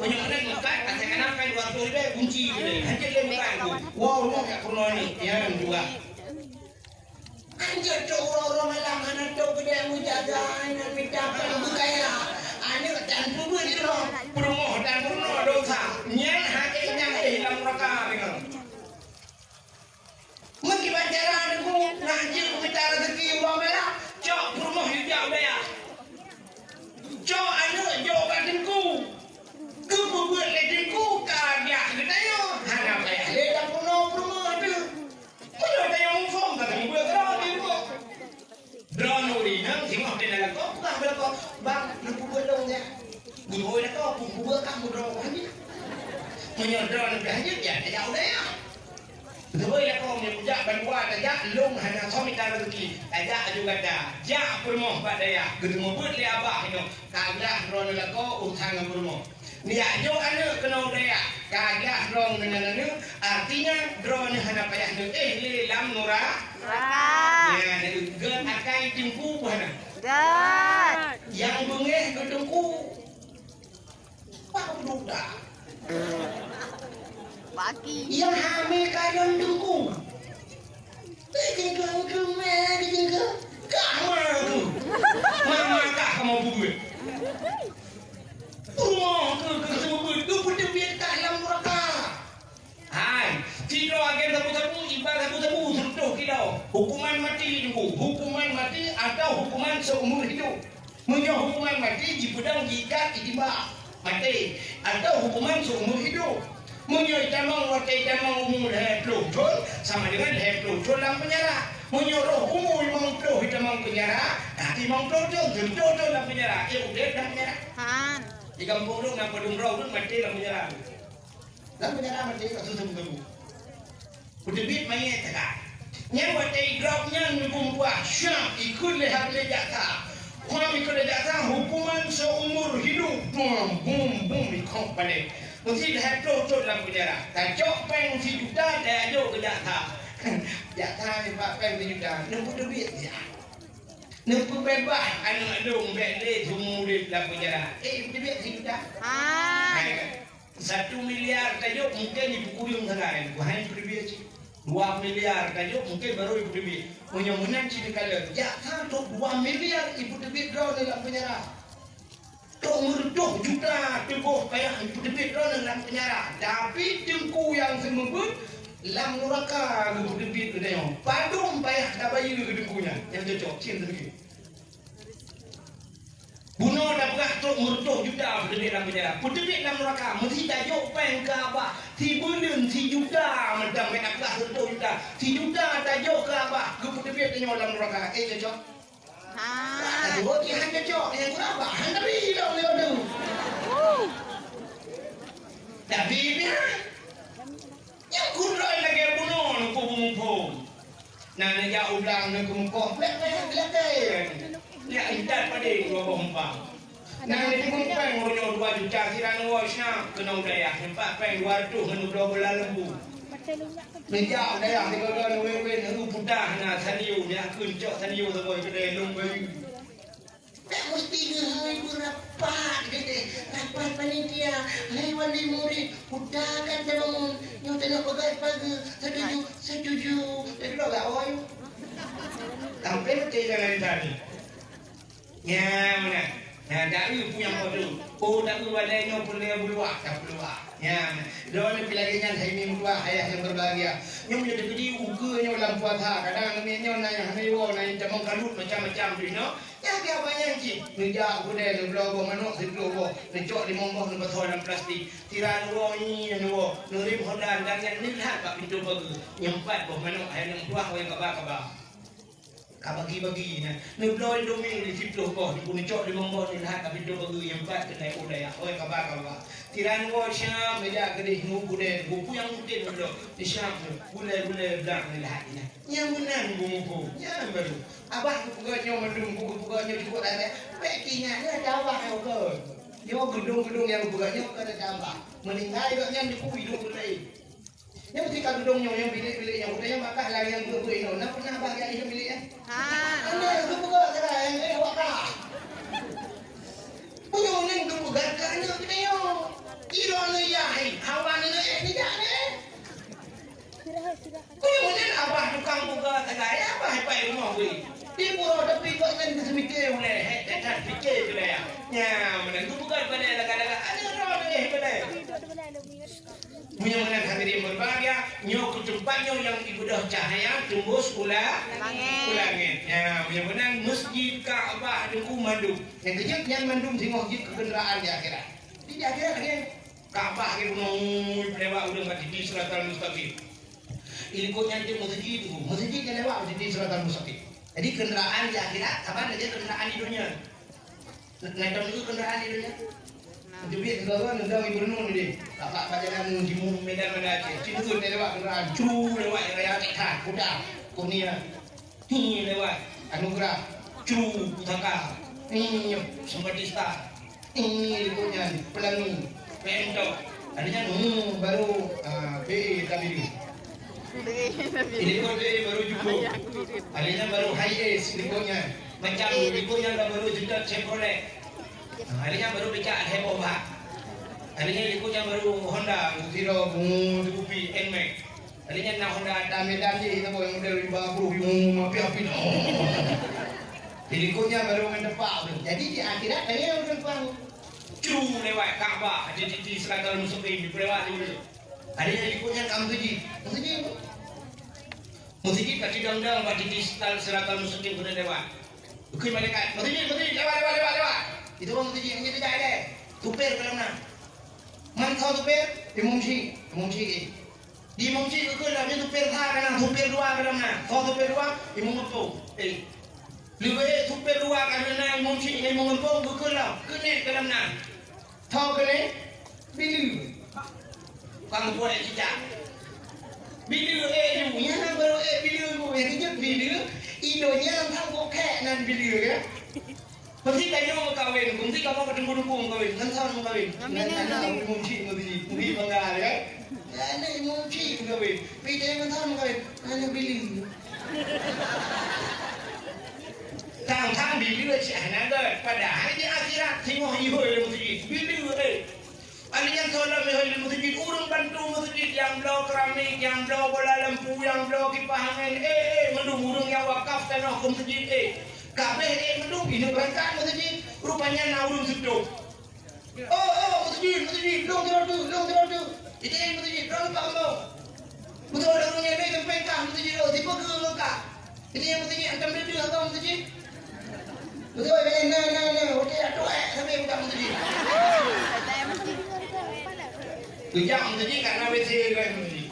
S1: banyak orang muka katakan napa 200 ribu kunci gini. Hanya le muka itu. Wow, lu tak pernah ni. Ya juga. Anjir tu orang-orang malam mana tu gede mujaga nak minta buka ya. Ane dan pun ni loh. Promo dan promo dosa. Nyang hati nyang dalam raka dengan. Mungkin bacaran aku ngaji minta rezeki orang malam. Cok promo hijau dia. Cok ane jo badanku. Ku buat ledengku kagak gedanya. Hana bayar le dan promo tu. Mana ada yang form kata buat kerana ni tu. Drone ni nang tengok dia nak kau bukan berapa bang nak buat dong dia. Guru nak kau buat kamu drone ni. Menyodron belanja ya jauh dia. Betul ya kau ni punya bantuan aja long hanya kami tak rezeki. Aja juga dah. Ja permoh pada ya. Gedung buat le abah itu. Kagak drone nak kau utang permoh. Ni ajo ane kena dia. Kagak drone dengan ane artinya drone hanya payah le lam nura.
S2: Neraka.
S1: Ya, dari gen akai timku mana?
S2: God.
S1: Yang bengeh gedungku. Pak budak.
S2: Baki.
S1: Yang hamil kalian dengku. Tinggal ke mana tinggal? Kamu tu. Mama tak kamu buat. Ke semua tu pun dia biar dalam neraka. Hai, tidak agen sabu-sabu, ibarat sabu-sabu sentuh kita. Hukuman mati dulu. Hukuman mati atau hukuman seumur hidup. Punya hukuman mati di pedang jidat itibak mati atau hukuman seumur hidup. Punya tamang mati tamang umur pelocol sama dengan pelocol dalam penjara. Punya roh umur memang peluh tamang penjara. Nanti memang pelocol dalam penjara. Udah dalam penjara.
S2: Han.
S1: Di kampung tu nak pedung roh tu mati dalam penjara. Dalam penjara mati kat susu-susu. Udah bit mayat tak? Yang mati dropnya nunggu buat syam ikut lehat lejata. Kalau ikut lejata hukuman seumur hidup. Boom ikut balik. Mesti lehat pelocol dalam penjara. Tajok peng si juta dah ajok ke jata. Jata ni pak peng si juta. Nunggu duit dia. Nunggu bebas anak dong beli semua di dalam penjara. Duit si juta.
S2: Han.
S1: 1 miliar tajuk mungkin dipukuli sekarang. Bukan duit sih. 2 miliar tajuk mungkin baru ibu duit. Punya menang sini kalau. Jaka tu 2 miliar ibu duit kau dalam penjara. Tok merduh juta teguh payah ibu duit kau dalam penjara. Tapi jengku yang semebut lam neraka ibu duit tu dia. Padung payah dah bayar ke jengkunya. Yang cocok cinta lagi. Bunuh dah berat tok merduh juta berdiri dalam penjara. Berdiri dalam neraka. Mesti tajuk peng ke abah. Si bulan si juta. Macam kena berat merduh juta. Si juta tajuk ke abah. Ke berdiri dalam neraka. Cocok.
S2: Han.
S1: Aduh, dia hanya cocok. Yang kurang abah. Hanya bilang dia tu. Tapi dia. Yang kurang lagi bunuh. Nuku bumumpung. Nah, dia ulang nuku mumpung. Belak-belak. Ya, ingat pada dua bombang. Nah, ini bukan orang 2 juta kiraan wasnya kena udaya. Nampak peng 200 menu 12 lembu. Meja udaya kalau wewe nunggu putah na saniu dia kuncok saniu seboi kedai lumbai. Mesti hai berapa gede. Rapat panitia, hai wali murid, putakan terung. Yang tengok pagi setuju. Jadi lo gak oi. Sampai jangan tadi. Ya mana? Ya dah punya bodoh. Oh dah wadainya boleh berluah, tak berluah. Ya, doa ni pilihnya hai mi berluah ayah yang berbahagia. Yang menjadi gede uganya dalam puasa. Kadang ni nyo nanya hanewo nanya jamang kalut macam-macam tu no. Ya dia banyak cik. Meja budai blogo manuk blogo. Necok di mombah ni betul dalam plastik. Tiran wo ni no. Nurim hodan dan yang ni lihat pak pintu bagi. Nyempat boh manuk ayah yang buah yang kabar-kabar. Kabagi-bagi na nubloy domi di situ ko di punicok di mombor ni lahat tapi do bagi yang pat kena udaya oi kabaka tiran ko siya meja gede ngubu de buku yang mungkin do di syam bule blang ni lahat ina yang menan bumuku yang baru abah puganya mendung puganya cukup ada pekinya ada jawab ko yo gedung-gedung yang puganya ko ada tambah meninggal yo yang di hidung lain
S3: Yang mesti kalau dongnya yang bilik-bilik yang udah yang bakal lagi yang gue itu, nak pernah bahagia ini biliknya? Anda itu bukan sekarang, wakah. Punya orang tu bukan kerana kita yo. Kira ni ya, hawa ni ni dah ni. Punya orang abah tukang buka tegaya apa apa rumah gue. Di pura tapi kau kan semikir boleh, tak fikir tu lah ya. Ya, mana tu bukan pada laga-laga ada orang ni boleh. Punya orang hadirin berbahagia, nyo tempatnya yang ibadah cahaya tembus ulangit. Ya, punya orang masjid Kaabah dengan mandum. Yang kejap yang mandum tengok je kenderaan di akhirat. Di akhirat dia Kaabah ke gunung lewat udah mati di Siratal Mustaqim. Ikutnya di masjid yang lewat di Siratal Mustaqim. Jadi kenderaan di akhirat, kapan aja kenderaan di dunia. Naik dulu kenderaan di dunia. Jadi kendaraan undang ibu nun ni. Tak pajangan di Medan Aceh. Cincun lewat kenderaan, cu lewat raya Tekan, kuda, Kurnia. Hi lewat Anugerah, cu Pusaka. Ini Sembadista. Ini ikutnya Pelangi, Pemto. Adanya baru PE Tabiru. Ini kode baru juga. Adanya baru Hiace berikutnya. Macam berikutnya baru juga Chevrolet. Adanya baru becak Heboba. Adanya berikutnya baru Honda Zero Dukupi Nmax. Adanya nak Honda Medan je kita yang model 50 api-api. Berikutnya baru mendepak. Jadi di akhirat ada yang berkuang. Cu lewat Kaabah di Siratal Mustaqim di lewat dulu. Adanya berikutnya Masjid. Masjid kat Cidang-dang kat di Siratal Mustaqim sudah lewat. Bukan malaikat. Masjid lewat. Itu orang masjid yang jadi ada. Tupir ke mana? Man kau tupir? Di Mumsi. Di Mumsi ke lah dia tupir tha kana, tupir dua ke mana? Kau tupir dua, di Mumpu. Lebih tupir dua kana Mumsi di Mumpu ke lah. Kene ke mana? Tahu kene? Bilu. Kang buat cicak. Bilu yang baru bilu yang kejut bilu. Idonya tentang kokek nan bilu ya. Pasti kayo mau kawin, kunti kamu ketemu dukung kawin, nanti mau kawin. Nanti mumci mudi bangga ya. Nanti mumci kawin, pilih nanti mau kawin, nanti pilih. Tang pilih aja, nanti padahal di akhirat tengok ibu yang mesti pilih Alian solar mehol masjid urung bantu masjid yang blok keramik, yang blok bola lampu, yang blok kipas angin. Mendung urung yang wakaf tanah ke masjid. Kabeh mendung ini berangkat masjid. Rupanya na urung seduk. Masjid, dong tu. Ini masjid, dong pak kamu. Betul orangnya ni tempengkah masjid tiba ke lokak. Ini yang masjid antam dia atau masjid. Betul nah. Okey atuk sampai buka masjid. Kejam masjid karena WC kan masjid.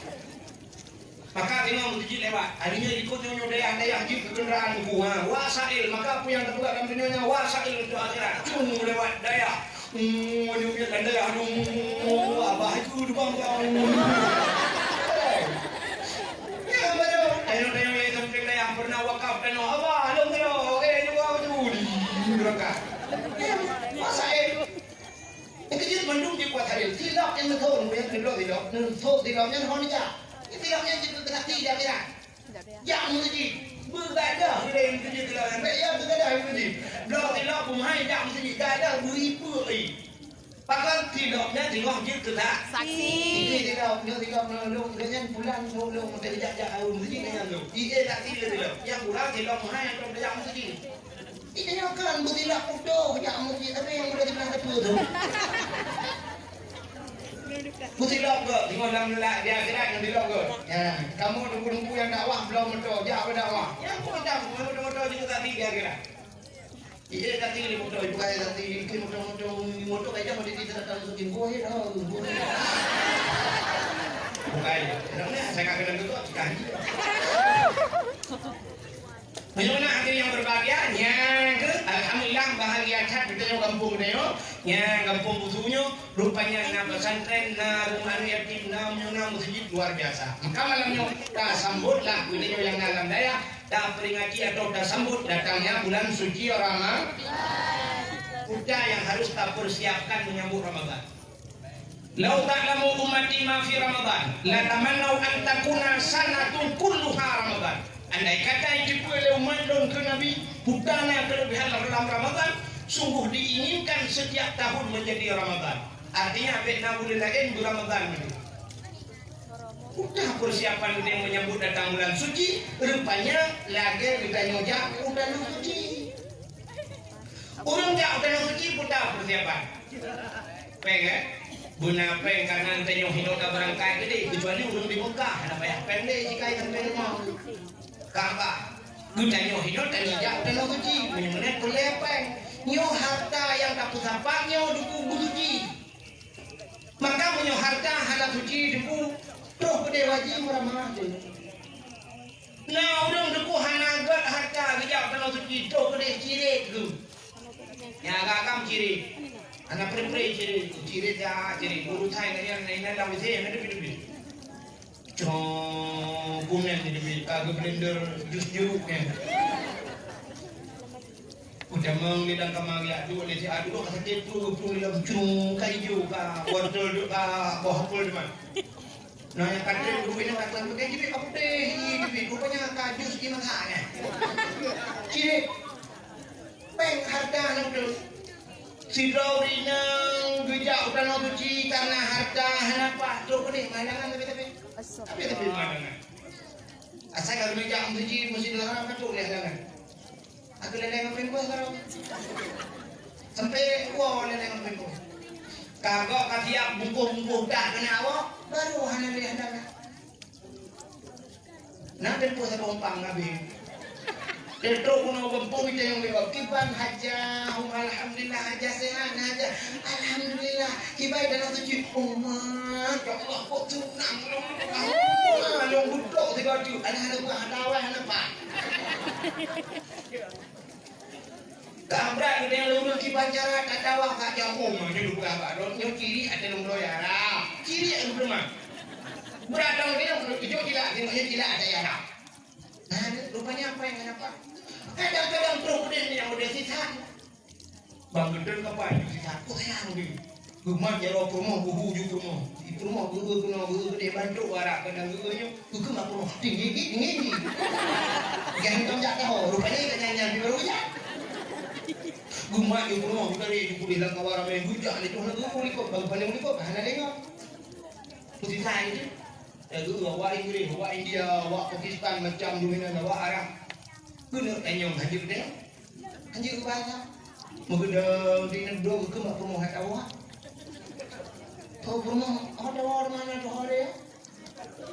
S3: Maka tengok masjid lewat. Harinya ikut nyonya dayah jeep kenderaan buku. Wasail. Maka apa yang terbuka dalam dunianya wasail untuk akhirat. Cung lewat dayah. Dia dan dayah. Abah itu depan kau. Ya betul. Tengok yang sampai dayah pernah wakaf dan abah. Tengok. Juga tu. Dirangkat. Wasail. Yang kecil Bandung di kuat hari. Tilap yang menthon, yang tilap. Tilapnya tahun ni cak. Tilapnya juga kena tidak kira. Yang mesti bergadah kita yang kerja tilap. Ya bergadah mesti. Blok tilap pemahai yang mesti gadah beribu. Pakai tilapnya tengok je kena.
S2: Saksi.
S3: Ini tilap lu dengan bulan lu mesti jajak awal mesti dengan lu. Ia tak tilap. Yang bulan tilap pemahai yang kerja mesti. Ini kan bertilap bodoh yang mesti tapi yang boleh dibilang apa tu? Bertilap ke? Tengok dalam dia akhirat yang tilap ke? Ya, kamu nunggu yang dakwah belum betul, dia apa dakwah? Yang pun tak betul juga tadi dia akhirat. Iya tadi ni betul, bukan tadi mungkin motor aja mau diceritakan untuk info ya dah. Bukan, saya kagak kenal tu kan. Bagaimana akhir yang berbahagia? Alhamdulillah bahagia cat kita kampung ni yang kampung butuhnya rupanya na pesantren na rumah yatim na masjid luar biasa. Maka malamnya kita sambutlah video yang dalam daya dah peringati atau dah sambut datangnya bulan suci Ramadan. Udah yang harus kita persiapkan menyambut Ramadan.
S1: Lau ta'lamu ummati ma fi Ramadan la tamannau an takuna sanatun kulluha Ramadan. Andai kata itu oleh umat dan ke Nabi putana kelebihan dalam Ramadan, sungguh diinginkan setiap tahun menjadi Ramadan. Artinya apa boleh lain di Ramadan itu. Udah persiapan yang menyambut datang bulan suci, rupanya lagi kita nyojak udah suci. Orang tak udah suci putar persiapan. Pengen? Guna peng karena nanti yang hidup tak berangkat gede, kecuali urung di Mekah, ada banyak pendek jika yang pendek mau. Kakak, guna yang hidup dan hijau dan suci, menyembuhkan pelepeng, nyo harta yang tak pusapa, nyo duku suci. Maka punya harta halal suci duku, toh gede wajib ramah tu. Nah, urung duku hanagat harta hijau dan suci, toh gede ciri tu. Ya, kakak ciri. Anak pre-pre ciri guru thai kaya naina lau ise na depi depi cong kumen depi kagak blender jus jeruk ya udah mengidang kamari adu le si adu kata tetu pun dalam cung kai juga wortel juga bohol depan nah yang kadang guru ini kata pakai jadi apa deh depi rupanya kajus di mana ciri peng harta nak si Raurinang gejak utan suci karena harta kenapa tu ni malangan tapi malangan asal kalau gejak suci mesti dilarang tu lelangan aku lelangan pengko sekarang sampai gua lelangan pengko kagak katiak bungkuh dah kena awak baru hana lelangan nak pengko sa pompang nabi Dito kuno gempung ito yung kiban haja, alhamdulillah haja sehat haja, alhamdulillah kibay dalam suci umat, ya Allah kok tunang long budok tiga tu, ada buah dawah apa? Kabrak kita yang lulus kiban cara tak dawah kat jauh, macam tu apa? Yang kiri ada lomba yara, kiri yang belum. Beradang dia kalau tujuh tidak, tengoknya tidak ada yara. Nah, rupanya apa yang kenapa? Kadang-kadang problem yang udah sisat. Bang gedeng kapan? Sisat. Oh sayang ni. Rumah jero rumah buhu juga rumah. Itu rumah buhu gede bantu warak kadang gugunya. Gugu mak rumah tinggi. Gantung jak tahu. Rupanya nyanyi di baru ya. Rumah di rumah dari di bilang kawan main hujah itu lagu kuliko bang paling kuliko hana dengar. Putih saya ini. Lagu awak Inggris, awak India, awak Pakistan macam dominan awak Arab. Guna tanyong hadir deh. Hadir bahasa. Menggedang di negara ke mak rumah hat awak. Tahu rumah ada orang mana tu hari?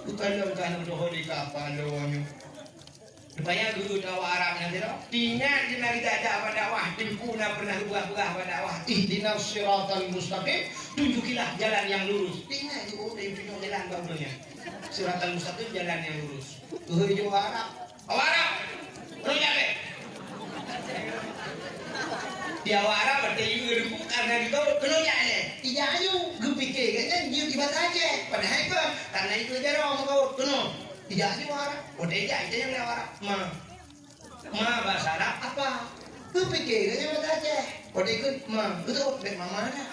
S1: Bukan hari kapan lawanya. Rupanya guru awak Arab nanti dah. Tinyak je nak kita ada pada awak. Timpu nak pernah buah-buah pada awak. Ihdinas siratal mustaqim. Tunjukilah jalan yang lurus. Tinyak je orang yang tunjuk jalan barunya. Siratal mustaqim jalan yang lurus. Guru juga Arab. Awak Arab. Rojak deh. Di awak Arab ada juga dulu karena itu kenojak deh. Iya ayu. Gue pikir kan dia tiba saja. Padahal itu karena itu jarang kau keno. Tidak sih Arab. Oh dia itu yang lewat Arab. Ma bahasa Arab apa? Gue pikir kan tiba saja. Oh dia ikut ma. Betul baik mama mana?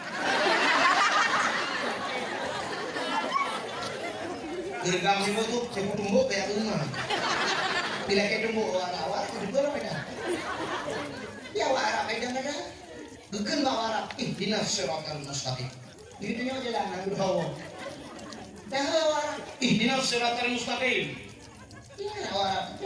S1: Gergam semua tu saya tumbuk kayak rumah. Bila kita tumbuk awak itu juga beda. Ya Arab beda beda. Bukan bawa Arab. Ihdinas siratal mustaqim. Itu nya jalan nang bawa. Dah Arab. Ihdinas siratal mustaqim. Ya Arab.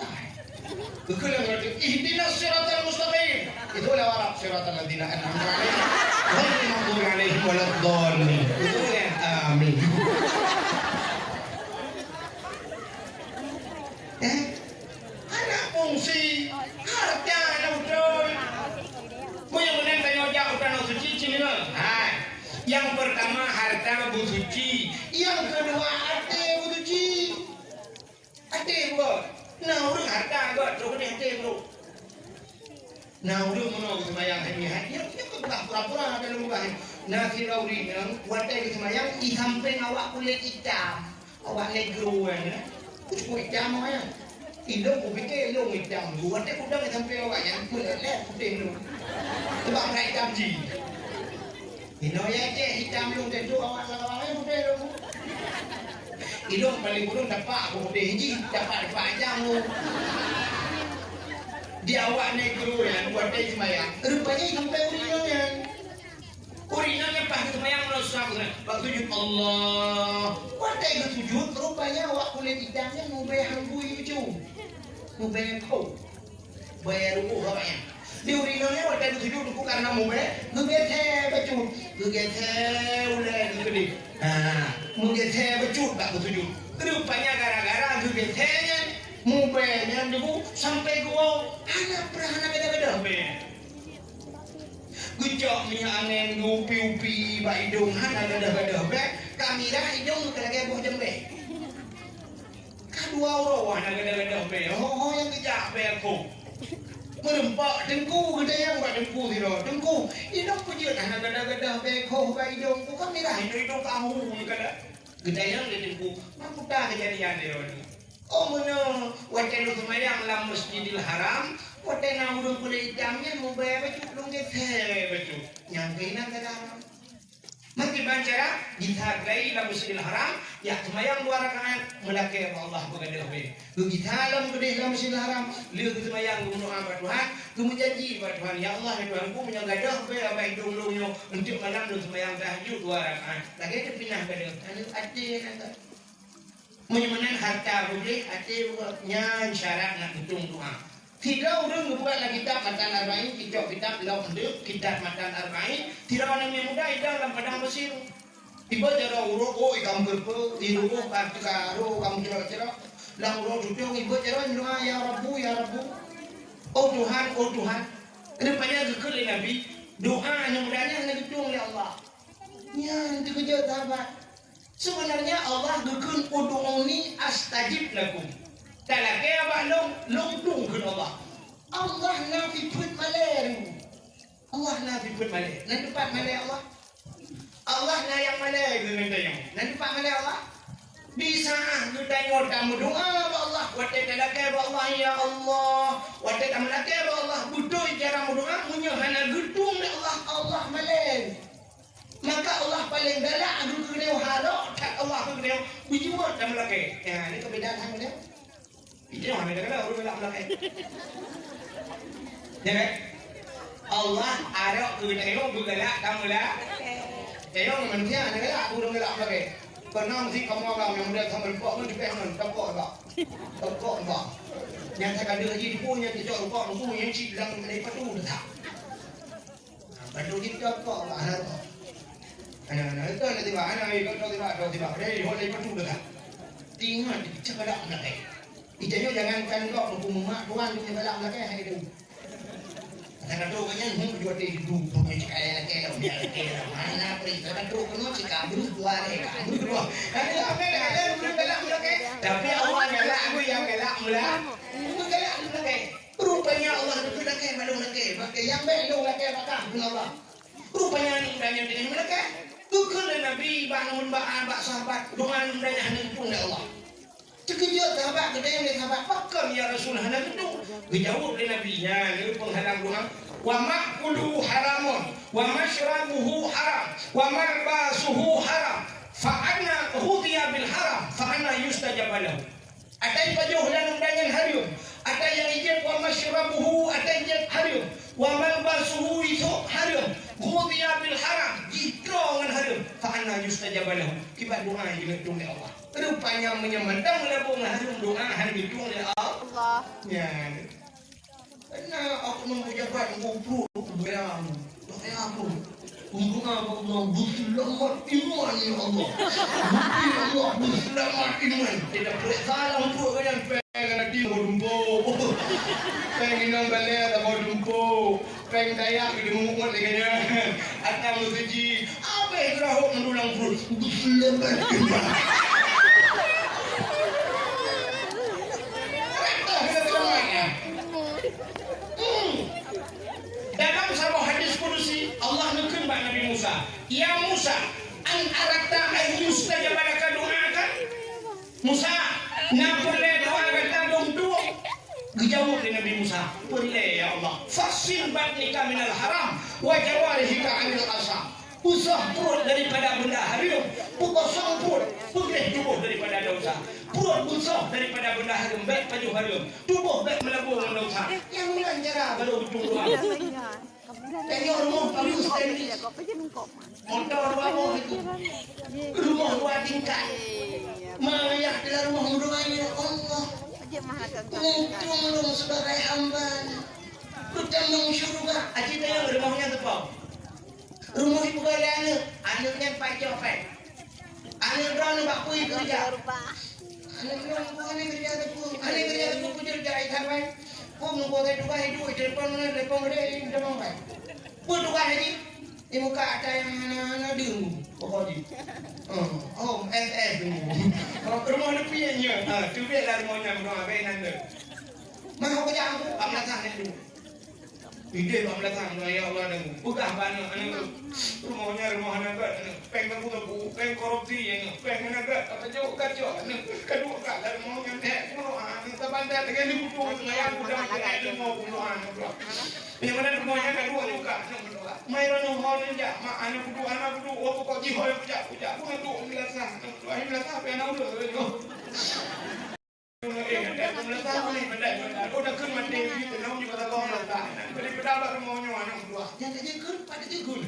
S1: Bukan yang berarti ihdinas siratal mustaqim. Itu lah Arab siratal ladzina an'amta alaihim. Ghairil maghdubi alaihim waladdallin. Itu yang amin. Anak fungsi harta anak betul. Punya benar tanya jauh tanah suci cina. Yang pertama harta bersuci. Yang kedua hati bersuci. Hati bro. Nah urang harta bro. Terus ni hati bro. Nah urang mana semayang hati hati. Yang pura-pura ada lembaga. Nah Firauni yang wadah semayang di samping awak kulit hitam. Awak negro kan. Kulit hitam apa ya? Indo ko pikir lo hitam. Buat dia udah sampai awak yang kulit putih tu. Sebab naik hitam ji.
S3: Ino ya je hitam lu tentu awak lawan budai lu. Hidung paling burung dapat aku budai hiji dapat panjang lu. Dia awak negro yang buat dia sembahyang. Rupanya sampai urinanya. Urinanya pas sembahyang melusuk. Waktu sujud Allah. Buat dia sujud rupanya awak kulit hitamnya mau bayar hambui itu. Mau bayar kau. Bayar rukuh awaknya. Di urinanya waktu dia sujud rukuh karena mau bayar. Gegethe becut. Gegethe ulai gede. Nah, gegethe becut tak sujud. Rupanya gara-gara gegethenya mubenya debu sampai gua anak perahana beda-beda be. Gujok minyak angin upi-upi ba hidung hana beda-beda be. Kamera hidung kaya boh jembe. Kadua orang hana beda-beda be. Ho yang kejak be aku. Merempak dengku gede yang buat dengku tidak dengku. Hidung pujut hana beda-beda be ko ba hidung ku kamera hidung tahu kada. Gede yang dengku. Mampu tak kejadian dia ni. Oh mana, waktu lu semayang dalam Masjidil Haram, waktu nak urung kulit hitamnya mau bayar baju belum geteh baju, nyangkain ke dalam. Mesti bancara dihargai dalam Masjidil Haram, ya semayang 2 rakaat melaki Allah berkata be. Begitu dalam kulit dalam Masjidil Haram, lihat semayang berdoa kepada Tuhan, kemudian janji kepada Tuhan, ya Allah ya Tuhanku menjaga be apa hidung lu untuk malam lu semayang tahajud 2 rakaat. Lagi tu pindah ke dia, ada kata. Menyamakan harta boleh, hatinya syarat nak hitung doa. Tidak orang membuat lagi kitab Matan Arba'in, kitab lauk ndek, kitab Matan Arba'in. Tidak orang yang muda hidup dalam padang pasir. Tiba jara uruk, oh ikam berpe, iruk, karo, kamu cerok-cerok. Lang uruk duduk, ibu jara doa ya Rabbu, ya Rabbu. Oh Tuhan. Kedepannya zikir Nabi, doa yang mudanya hanya hitung oleh Allah. Ya, nanti kerja sahabat. Sebenarnya Allah gekun ud'uni astajib lakum. Talake abah long tungkeun Allah. Allah na piput malai. Allah na piput malai. Nan tepat malai Allah. Allah na yang malai dengan tayang. Nan tepat malai Allah. Bisa kita nyot kamu doa ba Allah. Wate talake ba Allah ya Allah. Wate kamu lake ba Allah. Butuh cara doa punya hana gedung Allah. Allah malai. Maka Allah paling galak aku kena halak tak Allah aku kena bujur dalam laki. Ya ini kebedaan hang dia. Itu yang ada kalau orang galak laki. Ya kan? Allah ada ku tengok ku galak kamu lah. Tengok manusia ada galak aku orang galak laki. Pernah mesti kamu orang yang muda sama lupa pun juga yang tokok tak. Tokok tak. Yang saya kada lagi di punya tidak lupa musuh yang cik bilang dari patu tak. Patu kita kok lah. Anak-anak itu nanti anak itu tiba ada orang lain pun dah. Tinggal di cakap nak eh. Ijanya jangankan kau hukum mak tuan punya balak nak eh itu. Karena tu kan yang jual di dulu punya cakap mana pergi karena tu kan cakap dulu dua kan dulu. Ada apa ada balak nak eh. Tapi Allah galak aku yang galak mula. Aku galak nak eh. Rupanya Allah itu nak eh malu nak eh. Pakai yang belum nak eh bakal Allah. Rupanya ni udahnya dengan mereka. Bukan Nabi bangun bak sahabat doa mudanya hanya pun Allah. Terkejut sahabat kedai yang sahabat pakam ya Rasul hanya itu. Dijawab oleh Nabi nya ni penghalang doa. Wa ma'kuluhu haramun wa mashrabuhu haram wa malbasuhu haram fa anna hudiya bil haram fa anna yustajab lahu. Atai pajuh dan undangan harum. Atai yang ijab wa mashrabuhu atai ijab harum. Wa malbasuhu itu haram. Hudiya bil haram. Jitrongan haram. Fa anna yustajab lahu. Kibat doa yang dihitung oleh Allah. Rupanya menyemandang labung harum doa yang dihitung oleh Allah. Ya. Karena aku mengucapkan kumpul beramu. Doa aku. Kumpul Allah berselamat iman ya Allah. Ya Allah berselamat iman. Tidak boleh salah untuk yang pengen di modumpo. Pengen nang balai ada modumpo. Pengen dayak di mumut leganya. Atau musiji. Apa yang terahuk mendulang perut. Berselamat iman. Dalam sebuah hadis kudusi Allah nukun bak Nabi Musa. Ya Musa, an arakta ayyus tajabaka doakan. Musa, nak boleh doa kata dong doa. Dijawab oleh Nabi Musa, boleh ya Allah. Fasil batnika minal haram wa jawarihika anil asam. Usah perut daripada benda haram, kosong perut, putih tubuh daripada dosa. Perut busuk daripada benda haram, baik baju haram, tubuh baik melabur dosa. Yang melancara baru ujung doa. Tengok rumah bagus tadi. Motor bawah itu. Rumah 2 tingkat. Mayak dalam rumah doanya Allah. Untung sebagai hamba. Bertambung syurga. Aji tengok rumahnya tepau. Rumah ibu gada anaknya pajak fek. Anak berani bakui kerja. Anak berani bukan kerja tu. Anak kerja tu kujer jai sampai. Pun nunggu ke tukar hidup telepon dia demam fek. Pun tukar lagi. Di muka ada yang mana dulu. Pokoknya. Oh, rumah lepiannya. Tu biarlah rumahnya rumah benan tu. Mana kerja aku? Amlah sana dulu. Ide bang belakang ya Allah dan udah banyak anak rumahnya rumah anak peng aku peng korupsi yang peng anak apa jauh kacau anak kedua kali rumahnya dek anak terbantah dengan ibu tua yang udah ada mau bunuh anak yang mana rumahnya kedua juga main rumah ninja mak anak kedua oh kok jiwa puja aku itu biasa akhir biasa apa yang udah udahขึ้นมาดีแต่น้องอยู่กับตะกอนต่างๆไม่ได้ไปได้ละrumah nyawa anak kedua yang tadiขึ้นpada tigun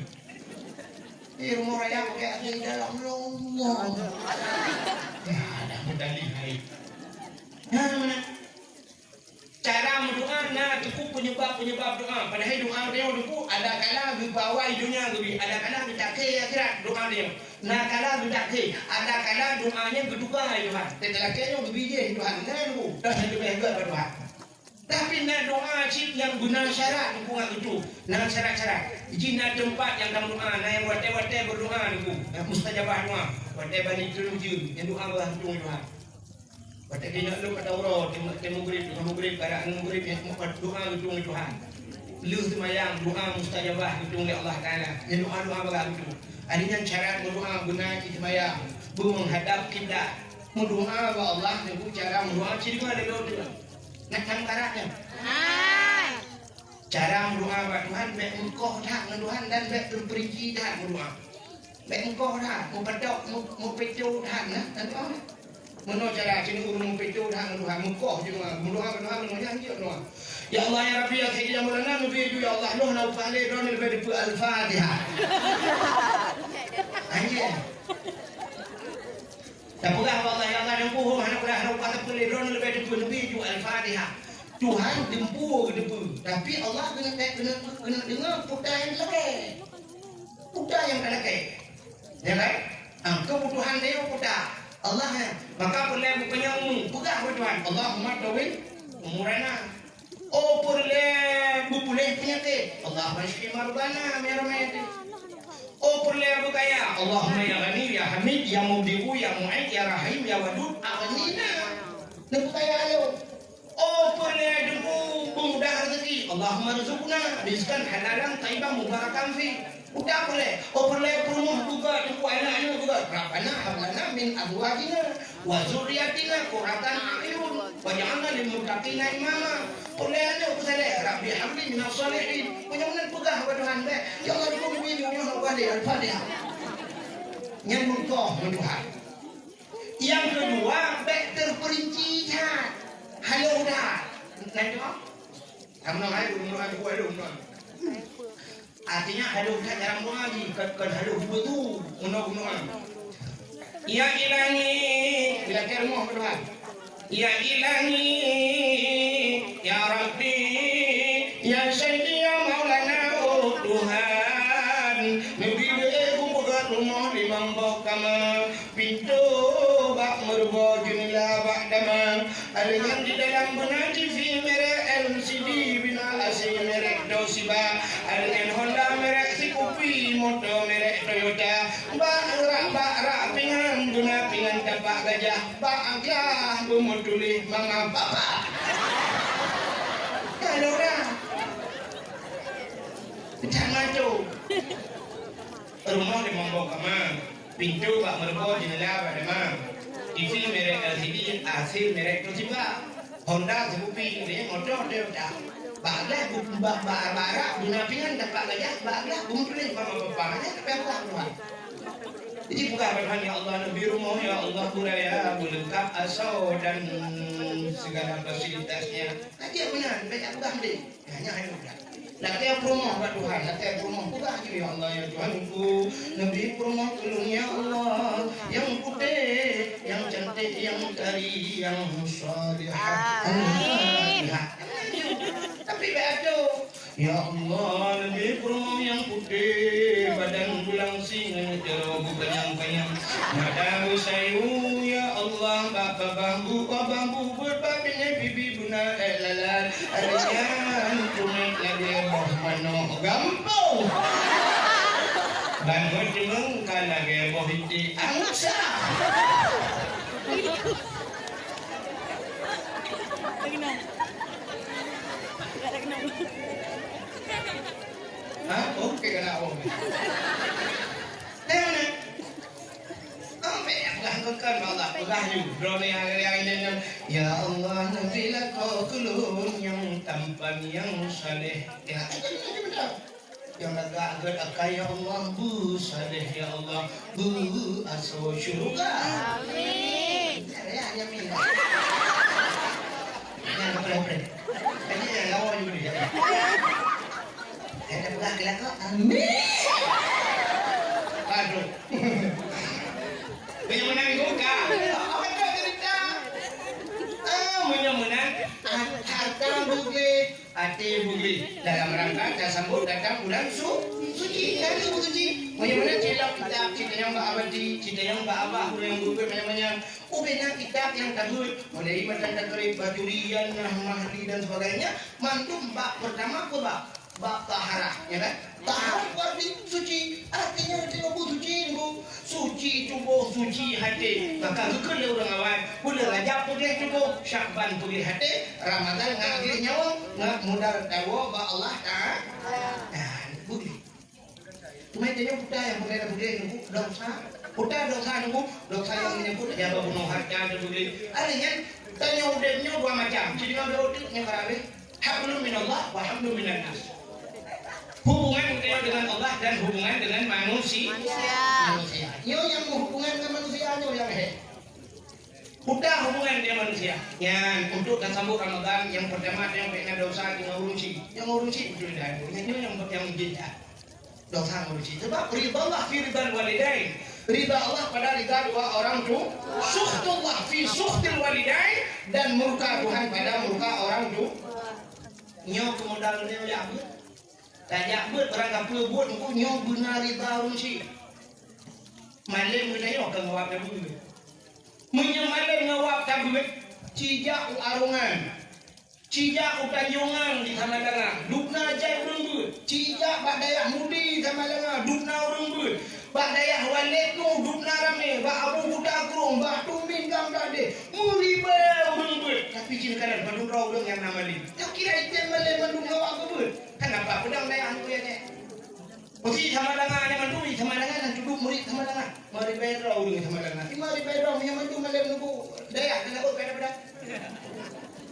S3: rumah raya kayak di dalam rumah ada medali hai mana cara berdoa nah cukup penyebab doa padahal doa dia itu ada kala di bawah hidungnya lebih ada kala di kaki akhirat doa dia nah kala di kaki ada kala doanya berduka Tuhan tetelaknya lebih dia Tuhan nah lu dah lebih hebat berdoa tapi nak doa cik yang guna syarat dukungan itu nah syarat-syarat jina tempat yang kamu doa nah yang wate-wate berdoa itu mustajabah doa wate bani terujud yang doa Allah Tuhan wate kena lu pada Allah temu gurib karena gurib yang doa itu Tuhan lu semayang doa mustajabah itu oleh Allah Taala yang doa begitu adanya syarat berdoa guna semayang menghadap kiblat mendoa kepada Allah dengan cara mendoa ciri mana dia nak tahu karaknya. Cara berdoa kepada Tuhan baik engkau dah dengan Tuhan dan baik terperinci dah berdoa. Baik engkau dah mau pedok mau pecu dah nah dan doa. Menurut cara sini urung pecu dah dengan Tuhan engkau juga berdoa kepada Tuhan menurut janji doa. Ya Allah ya Rabbi ya Sayyidi ya Maulana nabi ya Allah noh na fale don lebih al-Fatihah. Anjir. Semoga Allah yang akan mempuh anak belah kata pelidron lebih depan lebih ju al-Fatihah. Tuhan dempu depan, tapi Allah kena dengar putar yang lagi. Putar yang lagi. Ya kan? Kebutuhan dia putar. Allah maka boleh penyamu pegah Tuhan. Allahumma tawil umurana. Oh boleh penyakit. Allah masih marbana merah. Oh perlu berkaya Allahumma ya Ghani ya Hamid ya Mubdi'u ya Mu'id ya Rahim ya Wadud aghnina nak berkaya ayo oh perlu debu pemudah rezeki Allahumma rizqna rizqan halalan thayyiban mubarakan fi udah boleh oh perlu rumah juga debu anak-anak juga Rabbana hab lana min azwajina wa dzurriyyatina qurratan a'yun waj'alna lil muttaqina imama perlu ada kesalah Rabbi habli minas salihin punya pegah kepada Tuhan baik ya Allah aku lebih Al-Fatihah nyambung kau Tuhan. Yang kedua baik terperinci halo dah nanti kamu nak halo menurut aku halo artinya halo dah jarang doa lagi kan halo dua tu menurut ya ilahi bila kerumuh Tuhan ya ilahi ya Rabbi ya Sayyidi ya Maulana oh Tuhan rumah di mambok kama pintu bak merbo jumlah bak dama alingan di dalam benadi fi merek LCD bina asing merek Dosiba alingan Honda merek Sikopi motor merek Toyota bak rak pingan guna pingan tapak gajah bak aglah bumutulih mama bapak kalau dah jangan tu rumah di mambok kama pintu bak merbo jendela bak dama TV merek LCD AC merek Toshiba Honda Scoopy ini motor Toyota Baglah barak guna pingan dapat gajah baglah kumpulin pama-pamanya tapi aku Tuhan. Jadi bukan Tuhan ya Allah Nabi rumah ya Allah buraya lengkap asal dan segala fasilitasnya. Nanti benar baik aku gambar. Hanya udah. Nak tiap rumah buat Tuhan, nak tiap rumah bukan ya Allah ya Tuhanku. Nabi rumah tolong ya Allah yang putih, yang cantik, yang kari, yang salihah. Tapi betul. Ya Allah, Nabi rumah yang putih, badan tulang singa, jerobu kenyang-kenyang. Madamu sayu, ya Allah, bapa bambu berbabinya bibi buna lalat. Arian tumit lagi mohmano gampang. Bangun dimeng kan lagi mohiti angsa. Hah? Oke kena awak. Nah, apa yang lakukan Allah? Berahyu, drone yang ini. Ya Allah, nabilah kau kulun yang tampan yang saleh. Ya, yang agak kaya Allah bu saleh ya Allah bu aso syurga. Amin. Ya, hanya minta. Yang apa-apa. Ini yang lawan juga dia. Ada bukan kelakar. Amin. Aduh. Menang buka. Apa itu cerita? Menang. Harta bukti. Hati bukti. Dalam rangka kita sambut datang bulan suci. Dari suci. Menang cilok kitab cerita yang abadi, cerita yang abah, yang bukti macam-macam. Ubenya kitab yang tagut. Mulai macam takrib bajurian, mahdi dan sebagainya. Mantum bab pertama ke bab taharah, ya kan? Taharah berarti suci, artinya hati bu suci, bu. Suci itu bu suci hati. Maka kekal orang awal, boleh Rajab boleh cukup, Syakban boleh hati, Ramadan ngagir nyawa, ngak mudar tawa ba Allah Taala. Boleh. Cuma dia putar yang boleh nunggu dosa. Putar dosa nunggu dosa yang menyebut dia bunuh harta dan boleh. Artinya tanya udahnya dua macam. Jadi kalau udahnya karabe, hablum minallah wa hablum minan nas. Hubungan kita dengan Allah dan hubungan dengan manusia. Yo yang hubungan dengan manusia yo yang Udah hubungan dengan manusia. Yang untuk sambut Ramadan yang pertama yang kena dosa dengan urusi. Yang urusi betul dah. Yang beda. Dosa urusi. Sebab ridha Allah fi ridha walidain. Ridha Allah pada ridha dua orang tua. Sukhtullah fi sukhtil walidain dan murka Tuhan pada murka orang tua. Nyo kemudahan dia ya. Tajak buat berangkat buat aku nyo benar ridha urusi. Malam kita yo akan ngawap dia dulu. Menyemalam ngawap tabut, cijak arungan, cijak tanjungan di Tamalanga, dupna jai urung cijak badayah mudi Tamalanga, dupna urung badayah waletku dupna rame, ba abu budak kurung, ba tumbin gam dade, muriba urung tapi jin kanan padung raw urung yang nama li. Yo kira item malam mandung ngawap bud. Kenapa pedang dayah aku ya ne? Oke, Tamalanga yang mandung di Tamalanga dan duduk murid Tamalanga. Mari bayar raw urung Tamalanga. Mari bayar raw yang mandung malam nunggu dayah kena kok pada.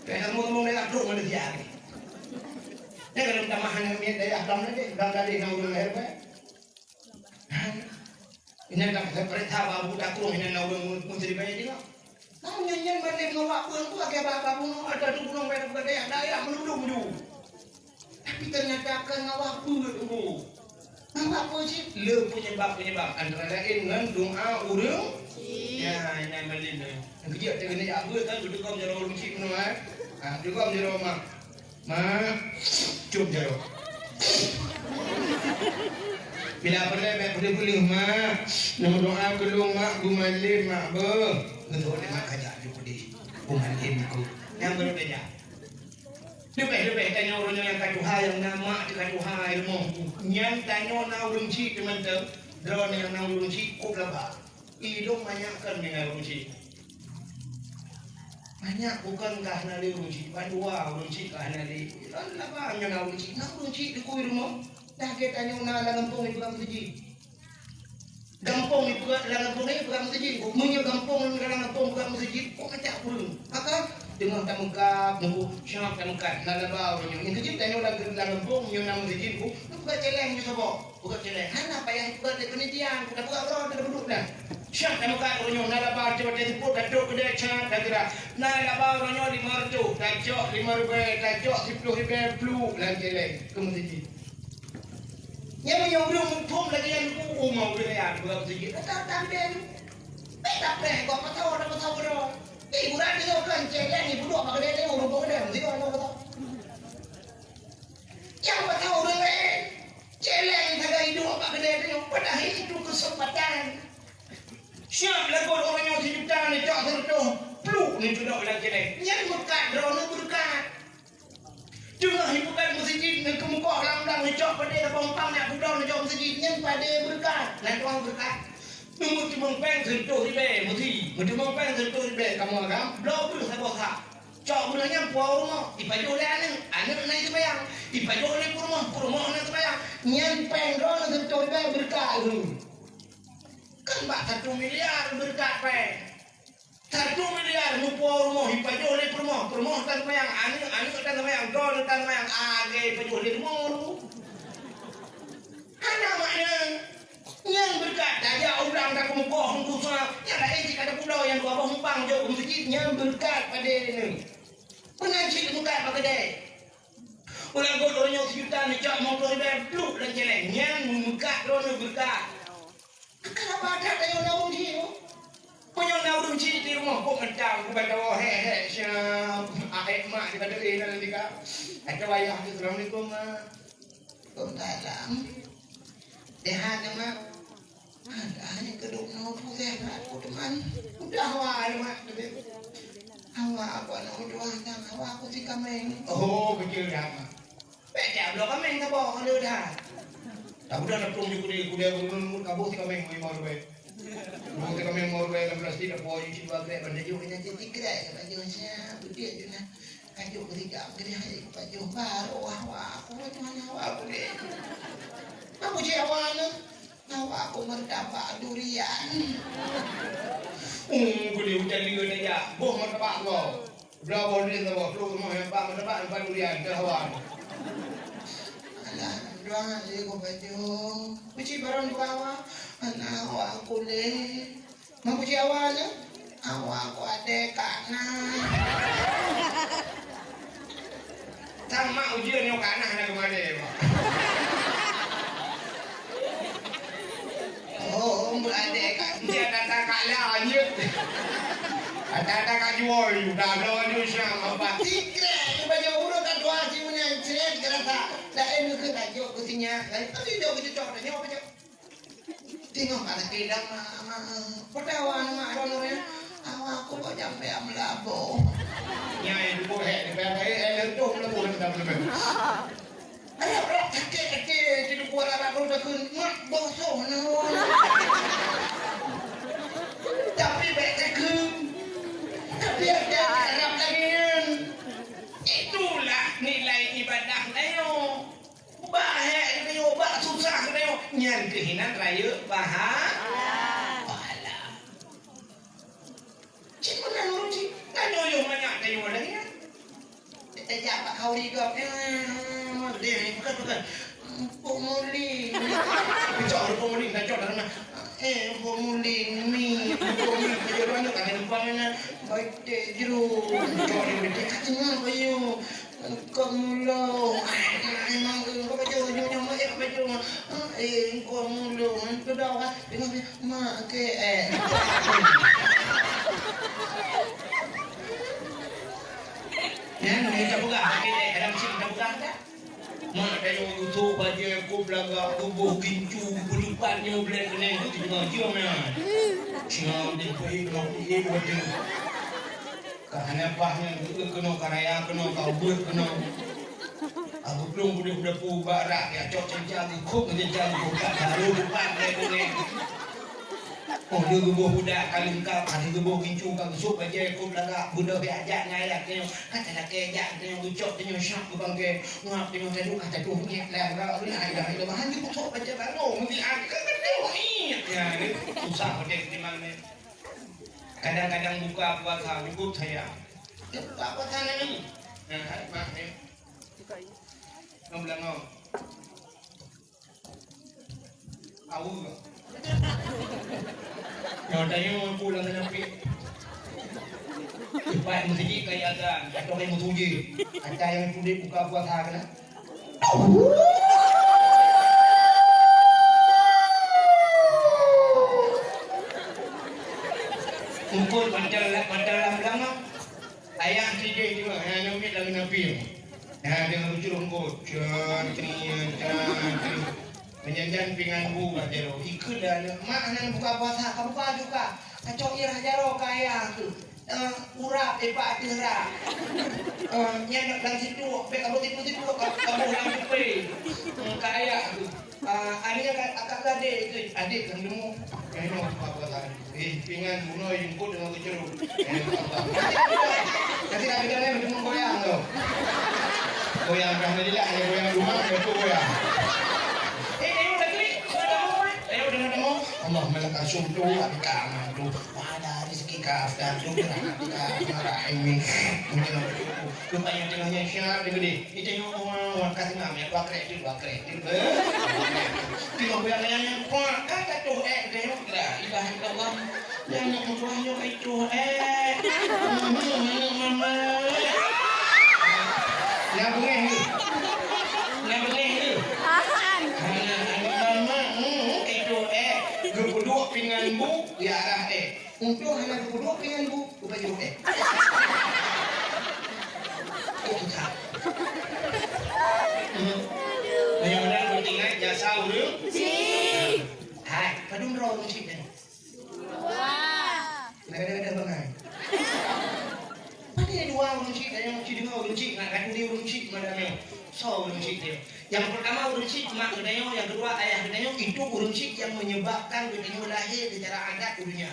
S3: Kaya ngomong na ako man diya. Ya kalau tamahan ng miyan dayah dam na deh, dam dali na urung herba. Ini tak seperti apa budak kurung ini na urung menteri bayar dia. Tahu nyanyian balik ngawak pun tu agak apa pun ada tu kurung bayar dayah meludung ju. Tapi ternyata kan ngawak pun tu. Ngawak pun sih le penyebab antara lain dengan doa urung. Ya, ini malin. Yang kerja dengan ni apa kan duduk kau jaro urung cik nu ah. Duduk kau jaro mak. Mak, cup jaro. Bila boleh boleh mak. Nama doa kelung mak gumalin mak be. Betul dia mak kajak juga di gumalin aku. Yang baru dia. Lebih tanya orang yang kaduha yang nama kaduha ilmu. Yang tanya na urung cik teman tu. Drone yang na urung cik kok laba. Ilmu banyak kan dengan urung cik. Banyak bukan kerana dia urung cik. Bandua urung cik kerana dia. Laba hanya na urung cik. Na urung cik di kuih rumah. Dah kita tanya na langampung itu bukan masjid. Gampung itu langampung ini bukan masjid. Punya gampung langampung bukan masjid. Kok kacak urung. Maka tengah tak muka nunggu syam tak muka nalabau yang kecil tanya orang dalam bong yang nama sejin ku buka celeng juga buka celeng hana payah buka penelitian kita buka orang kita duduk dah syam tak muka orang nalabau coba jadi pun tak duduk dia cang tak kira nalabau orang 500 tak cok 5,000 tak cok 10,000 flu dan celeng kemudian yang menyuruh pun lagi yang ku mau dia buka sejin tak dia tak pernah kau tahu dah bukan dia kan celeng ni budak mak dia orang bukan dia mesti kau tahu yang tahu dia celeng tak hidup mak dia ni pada itu kesempatan siap lagu orang yang hidup ni tak terus peluk ni budak lagi celeng yang berkat drone berkat Tengah hibukan masjid ni kemuka lang-lang ni cok pada pompang nak budak ni cok masjid yang pada berkat dan tuang berkat tunggu cuma peng sentuh di be mesti cuma peng sentuh di be kamu agam blow tu saya bosa cok mulanya puau rumah ipaju le anak naik sembayang ipaju le rumah anak sembayang nyan peng ron sentuh di be berkat tu kan bak 1 miliar berkat peng 1 miliar nu puau rumah ipaju le rumah tan sembayang anak tan sembayang ron tan sembayang age ipaju le rumah ana makna yang berkat daya ulang tak muka hengkusa yang lain jika ada pulau yang dua hempang jauh masjid yang berkat pada ini pengaji berkat pada dia ulang kau orang yang sejuta ni cak mau kau riba peluk dan celeng yang berkat orang berkat kenapa ada yang naung dia punya naung di rumah kau mentang kau bawa he siap aek mak di pada ini nanti kak ada wayah assalamualaikum kau tak ada dehan mak ada yang kedua nak pusing aku teman udah awal mak awak apa nak doa tang awak aku si kameng oh kecil dah mak beda belum kameng tak bawa kalau dah tak udah nak tunggu kuda kabur si kameng mau baik mau si kameng mau baik 16 tidak boleh cuba grab benda juga nanti tikrek baju saya dia je nak baju ketiga kena baju baru awak aku macam awak aku deh aku jawab awak aku mertabak durian. Boleh hujan liur aja. Boh mertabak kau. Berapa ni tu? Perlu rumah yang pak mertabak durian ke awak. Alah, doang aja kau baju. Puci barang kau awak. Anak awak aku le. Mau puci awak le? Awak aku ada kanan. Sama ujian yang kanan nak kemana? Oh, ada dia datang kat langit. Ada kat jual, dah jual sama apa? Tikrek baju urut kat dua si punya cerita kereta. Lain ke tajuk kusinya. Lain tu dia cocok dah nyawa cocok. Tengok ada kedang pertawan mak orang awak aku kok sampai melabo. Nyai dulu di belakang tu melabo dah belum. Ada orang kakek di luar arah baru dah kun mak bosong naon. Tapi baik kun. Tapi ada Arab lagi. Itulah nilai ibadah nayo. Bahaya nayo, bah susah nayo. Nyan kehinan raya pahala. Cik mana nurut cik? Nayo yo banyak nayo lagi kan. Kita jawab kau hidup dia ni bukan pemuling bicara pemuling dah cakap dah pemuling ni pemuling dia banyak kan lupa mana baik jeru cakap dia katanya bayu kamu lo memang kau baca jauh macam baca kamu lo tu dah kan dengan mak ke yang ni tak buka ada mesti tak buka tak mak ada yang YouTube aja aku belaga tubuh kincu berdepannya boleh kena itu tengah cium ya cium di bayi kena dia baca kerana pahnya kena karaya kena kabut kena aku belum boleh pu barak ya cok cancang kok ngejang buka baru depan dia oh dia gebuh budak kalingkap ada gebuh kincu kan sup aja aku belaga budak biajak ngayak tengok kata nak kejak tengok ucap tengok syak bang ke ngap tengok tadu kata tu punya lah ni ada bahan tu sok aja baru mesti ada ni ya ni susah dia di mana kadang-kadang buka puasa ribut saya Apa sana ni? Nah, mak ni. Kau bilang kau. Tahu ke? Kau tanya mau pulang ke Nabi. Cepat musik kayak azan. Kata orang yang musuh ada yang sudah buka puasa kena. Kumpul padahal lama. Ayah tiga juga. Yang nampak lagi Nabi. Yang dengan curung kot. Cantik. Menyanyian pingan bu jaro. Ikut dah. Mak nak buka puasa. Kamu buka juga. Kacau irah jaro kaya tu. Urap depak terah. Yang dalam situ. Kamu tipu-tipu. Kamu dalam situ. Kaya tu. Adik akak adik tu. Adik dalam demo. Yang nak buka puasa. Pingan bunuh jengkut dengan keceruk. Nanti nak bidangnya bertemu goyang tu. Goyang dah dia hanya goyang rumah. Itu goyang. Allah melaka sumtu abika amantu wala rizki ka afdatu rahmatika rahimi lumayan tengahnya syar gede itu yang orang kasih nama ya bakret itu tengok yang kuat kata tu tengok dah ibadah Allah yang nak menguasai itu mama nak bengih kedua pingan bu di arah untuk hanya kedua pingan bu bukan jeruk itu tak yang benar bertingkat jasa urut hai kadung roh musik ni ada bangai ada dua musik ada yang musik dua musik nak kata dia musik madamnya so musik dia. Yang pertama urunsik mak gedayo, yang kedua ayah gedayo itu urunsik yang menyebabkan gedayo lahir secara adat dunia.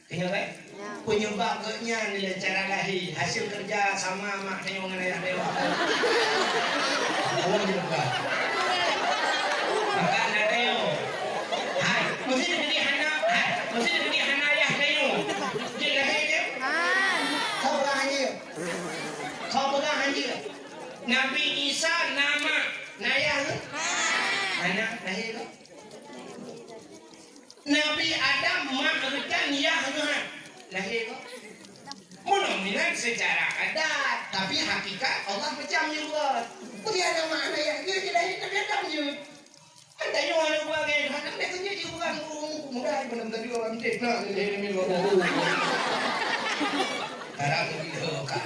S3: Tengok kan? Penyebabnya nilai cara lahir hasil kerja sama mak gedayo dengan ayah gedayo. Allah menyebabkan. Maka anda gedayo, hai, mesti jadi anak, hai, mesti jadi anak ayah gedayo. Jadi lahir je. Kau pegang je. Kau pegang je. Nabi Isa nama Nayah anak lahir Nabi Adam mak rekan Yah lahir mudah-mudahan secara adat tapi hakikat Allah macam juga dia nama Nayah dia lahir Nabi Adam je ada yang orang buat kan anak dia kerja dia bukan mudah benar-benar juga orang teknak dia ni orang harap begitu kan.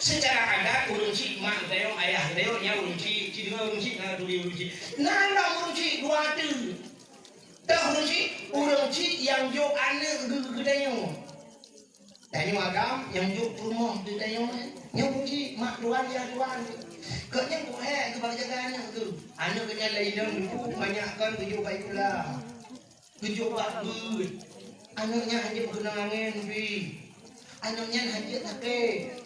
S3: Secara adat urunci mak dayo ayah dayo nya urunci cideng urunci na duli urunci nanda urunci dua tu dah urunci yang jo ane gedayo dari magam yang jo rumah gedayo nya urunci mak duan ya duan kenya ko ke bajagan tu ane kenya lain dulu banyakkan tujuh baiklah tujuh bagus anaknya hanya berkenangan bi anaknya hanya take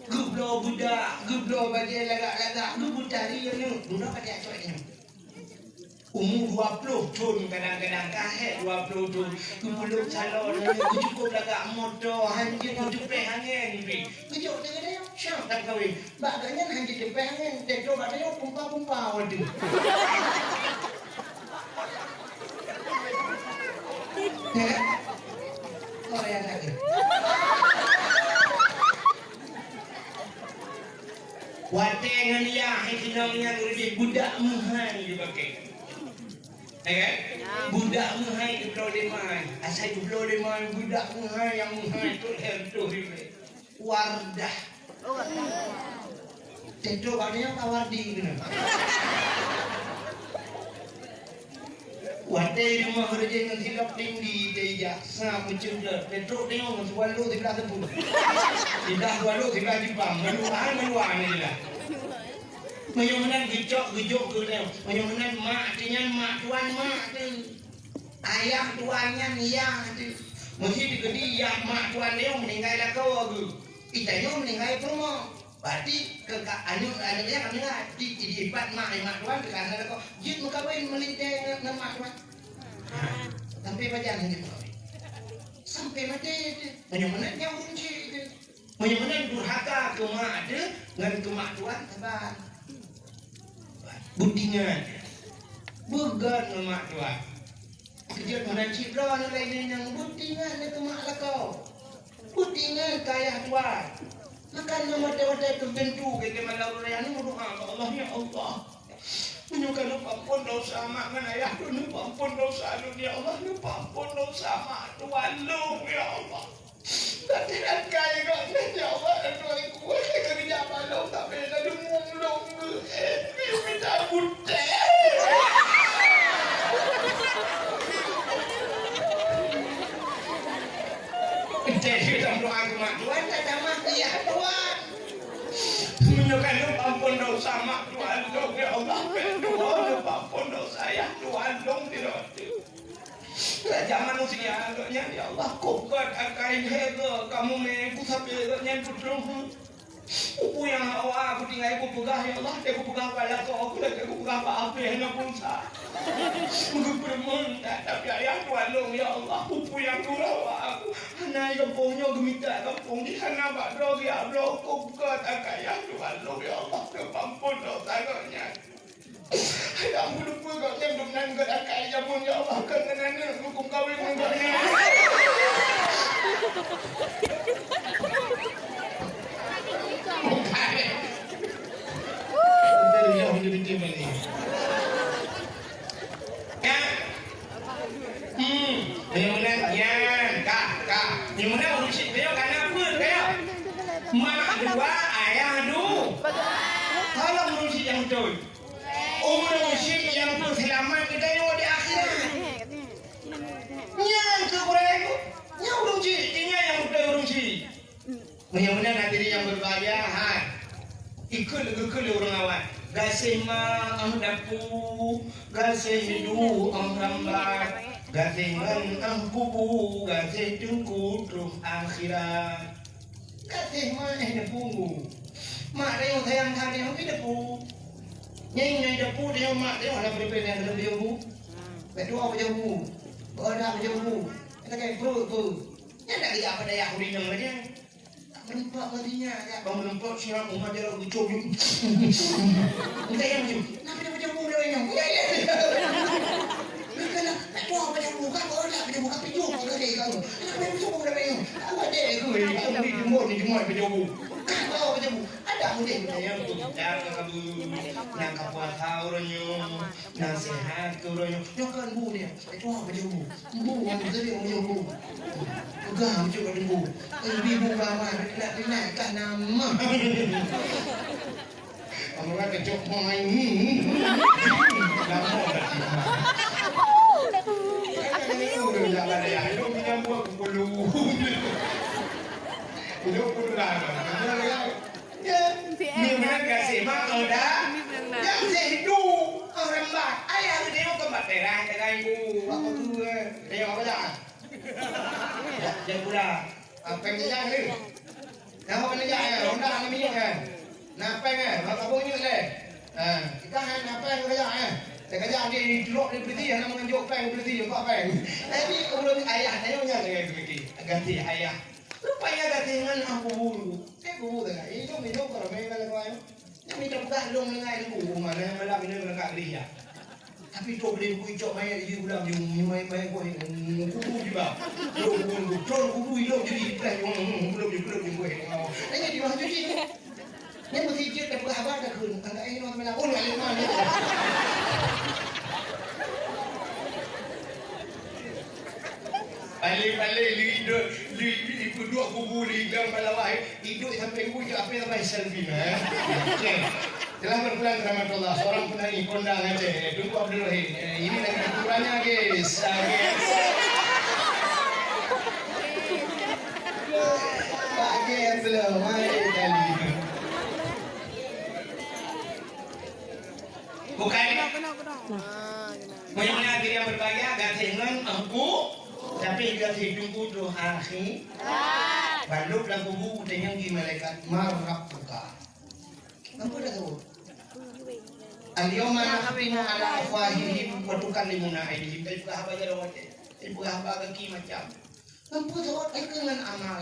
S3: gublo budak, gublo bagi lagak-lagak, gublo dari yang budak pada acok ini. Umur 20 tahun kadang-kadang kahet 20 tahun. Gublo calon, cukup lagak motor, hanjir cukup angin ni. Cukup dengan dia, syam tak kahwin. Baganya hanjir cukup angin, tedo baganya pumpa-pumpa waduh. Kau yang lagi. Watengan yang hitungannya lebih budak muhai dipakai. kan? Budak muhai di Pulau Lemai. Asal di Pulau Lemai budak muhai yang muhai tu herdo ni. Wardah. Teto banyak kawardi kena. Wadai rumah kerja yang silap tinggi dia sangat mencegah. Teto tengok sewalu di belah tebu. Tidak sewalu di belah Jepang. Meluan ni lah. Menyurunan gejok ke dia. Menyurunan mak artinya mak tuan mak tu. Ayah tuannya niang tu. Mesti digedi ya mak tuan dia meninggal dah kau aku. Itanya meninggal rumah. Berarti ke anu adanya kan dengar di ibat mak tuan ke kana kau. Jin mengkawin melintang dengan mak tuan. Sampai bajan gitu. sampai mati menyamanan yang kunci menyamanan durhaka ke mak ada dengan ke mak tuan sabar budingan began ke mak tuan kerja mana cipra lain yang budingan ke mak lah kau budingan kaya tuan makan mata-mata tertentu kayak mana orang yang berdoa Allah ya Allah menyukai ampun dosa mak kan ayah dulu ampun dosa dunia Allah ampun dosa mak Tuhan lu ya Allah tidak kaya kau ya Allah doa ku kerja malu tak bela dumung minta butte jadi doa ku mak Tuhan tak mati ya Tuhan menyukai ampun dosa mak Tuhan dong ya Allah Tuhan ampun dosa ya Tuhan dong tidak Raja manusia agaknya ya Allah kukat akai hega kamu meku sampai agaknya putrung Upu yang awak aku tinggal aku pegah ya Allah aku pegah pada kau aku lagi aku pegah apa yang pulsa aku berminta tapi ayah Tuhan dong ya Allah upu yang kurawa aku anak kampungnya gemita kampung di sana Pak Dog ya Allah kukat akai ya Tuhan dong ya Allah kepampun dosa agaknya ayah aku lupa agaknya dengan akai ya pun ya Allah karena hukum kawin agaknya Yang ya, kak, yang mana urusin dia karena apa dia? Mak dua, ayah dua. Kalau urusin yang betul, urusin yang selamat kita yang di akhirat. Yang kekurang, yang urusin, yang betul urusin. Yang mana nanti yang berbahaya, ikut orang awak. Gasih ma ang dapu, gasih hidu ang rambat, gasih ngan ang bubu, gasih tungku truh akhirat. Gasih ma dapu, mak dia sayang kali yang dapu. Nyai dapu dia mak dia ada berbeda dengan dia bu. Kedua apa jauh, berada jauh. Kita kayak bro. Yang tak dia apa daya kuning yang dia. Menempat matinya ya. Bang menempat siram rumah dia lagu cok. Kita yang macam, nak macam muda yang. Ya. Kalau tak tahu macam muka kau nak macam muka pijuk kau dia kau. Nak macam muda yang. Apa dia kau ni? Kau ni jemur macam bu. Kau macam bu. Ada muda yang tu. Jangan kamu nak kapuat orangnya, nak sehat orangnya. Jangan bu dia. Itu macam bu. Bu yang tadi macam bu. Gah macam ada bu. Ibu bawa nak kan nama. Kamu kan kecok main. Nama udah jalan ya. Itu punya buah kepulu. Itu pun lah. Ya, ni mana kasih mak ada. Yang sehidup orang mak. Ayah dia kemat terang dengan ibu. Apa tu? Dia apa dah? Jangan pula. Apa yang dia ni? Nama mana dia? Honda ni minyak kan? Nak apa kan? Apa pun ni le. Kita hang apa yang kerja kan? Saya kerja dia di drop di peti, nak menganjuk peng peti, apa peng. Tapi kalau ayah saya punya dengan peti, ganti ayah. Rupanya ganti dengan aku buru. Buru dah. Itu minum kalau main kalau kau. Yang minum dah long dengan ibu mana malam ini berangkat dia. Tapi tu boleh buat cok main di ulang di main kau ini kubu juga. Kubu hilang jadi plan belum buat. Nanya di mana cuci? Yang mesti cuci tak berapa dah kun. Angkat ini orang melapor lagi mana? Balik hidup dua kubu ligang balawai hidup sampai kubu apa yang ramai selfie telah berpulang rahmatullah seorang penyanyi kondang aja Tunku Abdul Rahim ini lagi ukurannya guys pakai belum mari kali bukan punya diri yang berbahagia ganti dengan aku tapi dia hidupku tu akhir baluk lagu buku dengan di malaikat marab buka apa dah tu al-yawma nakhtimu ala afwahihim wa tukallimuna aydihim tapi apa jadi orang itu apa lagi macam Nampu tawat dengan amal.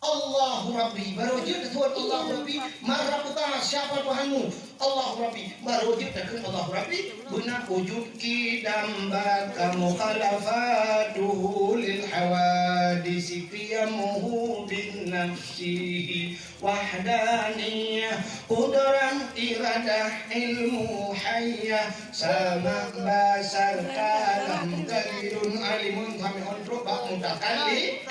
S3: Allahu Rabbi, baru je Tuhan Allahu Rabbi, marah utama siapa Tuhanmu? Allahu Rabbi, baru je takkan Allahu Rabbi, guna wujud kidam baka mukhalafatuhu lil hawadisi qiyamuhu bin nafsihi wahdaniyah qudrah iradah ilmu hayyah sama basar kalam galirun alimun kami untuk bak mutakallim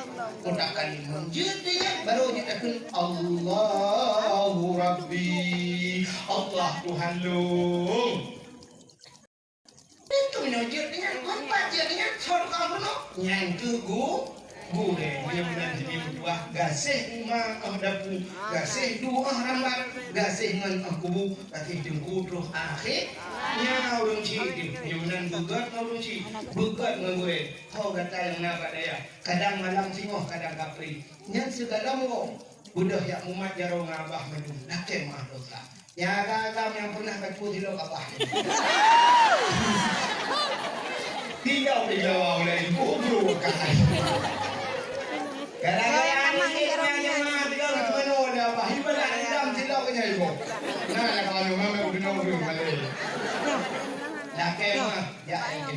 S3: menjadi baru dikatakan Allahu Rabbi, Allah Tuhan lu. Itu menunjuk dengan empat jadinya soal kamu no. Yang kedua, gue yang nanti berdua gasih rumah dapu, gasih dua rambat, gasih ngan kubu, kasih jengku terus akhir. Nya orang ciri, yang bugat orang ciri, bugat ngan gue. Kau kata yang nak daya, kadang malam singoh, kadang kapri. Nya segala mo, budak yang umat jarong abah maju, nak kemah dosa. Ya agam yang pernah kacu di lok abah. Tidak dijawab oleh ibu bro kan. Kadang-kadang akhirnya mah tidak ketemu ada apa. Ibadah dendam tidak kena ibu. Nah kalau mama udah nongol balik. Nak kemah ya ini.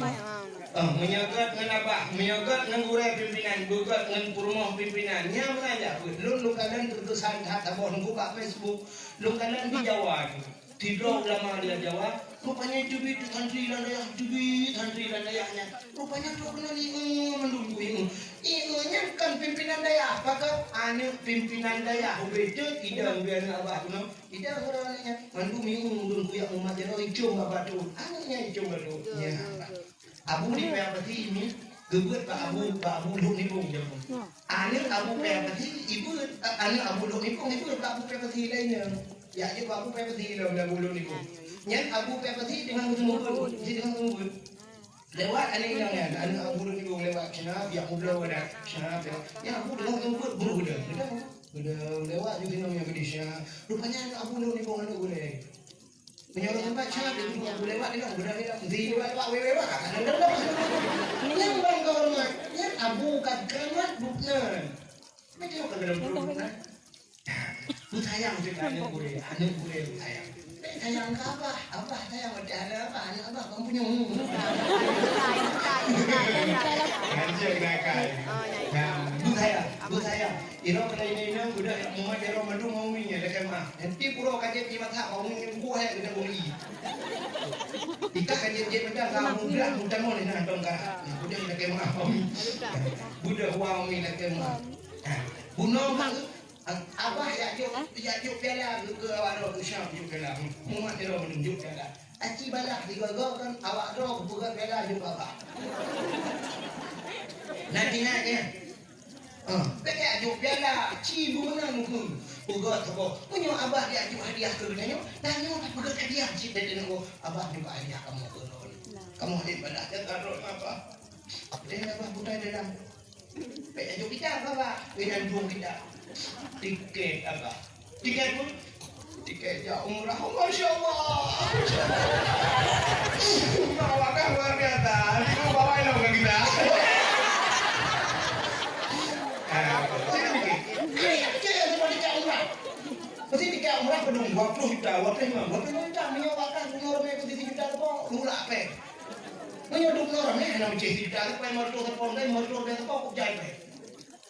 S3: Menyagat dengan apa? Menyagat dengan urai pimpinan, bugat dengan purmoh pimpinan. Nya mengaja. Lu kadang terkesan kata boh buka Facebook. Lu kadang di Jawa. Tidur lama dia Jawa. Rupanya jubi itu santri landaya, jubi santri landayanya. Rupanya tu kena ni menunggu ini. Nya kan pimpinan daya. Apakah ane pimpinan daya? Betul tidak biar abah kuno. Tidak orangnya. Mandu minggu dun kuyak umat jero icung abah tu. Anaknya icung batu. Ya. Abu ni payapati ini gebet Pak Abu lu ni pun jauh. Ane Abu payapati ibu ane Abu lu ni pun ibu Pak Abu payapati lainnya. Ya je Pak Abu payapati lah Abu lu ni pun. Nyan Abu payapati dengan bertemu lewat ane jangan ane Abu lu ni pun lewat sana biar muda ada sana ya Abu dengan bertemu buru lewat juga namanya Malaysia. Rupanya Abu lu ni pun ane boleh. Menyuruh tempat sana dia dulu aku lewat dia udah di lewat wewe kan yang bang kau rumah yang Abu kagak bukan macam apa dalam rumah bu sayang juga anak gue sayang sayang apa sayang ada apa anak apa kamu punya ngajak nakal bu sayang iro kena ini udah mau dia madu mau minyak dekat mah nanti pura kajet di mata mau minyak buah yang kena beli ika kajet macam kamu bilang mudah mau ni nak dongkar udah dekat mah budak uang mi dekat mah bunuh mah abah ya juk piala ke awak ro syam juk piala muat dia menunjuk piala aci balak digogok kan awak ro bukan piala juk abah nanti pakai ajuk piala, cibu mana mungkin. Ugat apa? Punya abah dia ajuk hadiah ke dunia. Tanya tak ugat hadiah cip dari aku. Abah juga hadiah kamu ke dunia. Kamu hadir pada dia taruh apa? Dia abah butai dalam. Pakai ajuk kita apa? Dengan buang kita. Tiket apa? Tiket pun. Tiket ya umrah. Masya Allah. Bawa kan luar biasa. Kau bawain dong ke kita. Mesti tiga umrah penuh 20 juta, 20 juta menyewakan punya orang yang 7 juta apa, mula apa? Menyodok orang ni hanya 7 juta, apa yang motor terpon, motor dia terpon kok jai pe.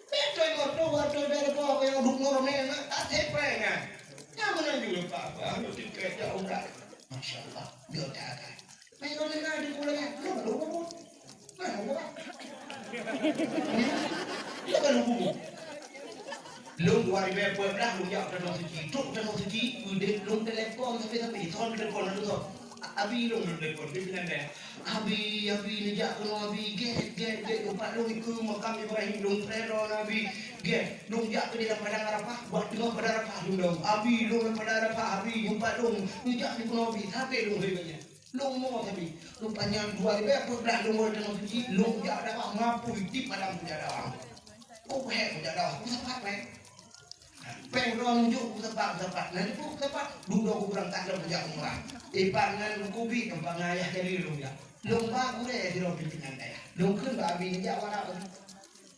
S3: Betul motor dia terpon yang duk orang ni tak tepe kan. Jangan nak juga apa, lu tiket ya umrah. Masya-Allah, dia tak ada. Main orang ni ada pulangnya, lu pun. Mana buat? Dia kan buku. Lung 2012 lung jak tanah suci, udah lung telepon tapi thon telepon tu tu. Abi lung telepon pimpinan dia. Abi ni jak kono abi get umpat lung ikut makam Ibrahim lung trero abi get lung jak ke dalam padang Arafah buat tengah padang Arafah lung dong. Abi lung padang Arafah abi umpat lung jak di kono abi tapi lung hebatnya. Lung mau tapi lung panjang 2012 lung tanah suci lung jak dah ngapu di padang Pujadah. Oh Pujadah, apa? Pengrong juk tempat nanti pun tempat dulu kurang tak ada punya umrah. Ipangan kubi tempat ngayah jadi lu ya. Lomba boleh di pimpinan daya. Lungkun babi ni awak apa?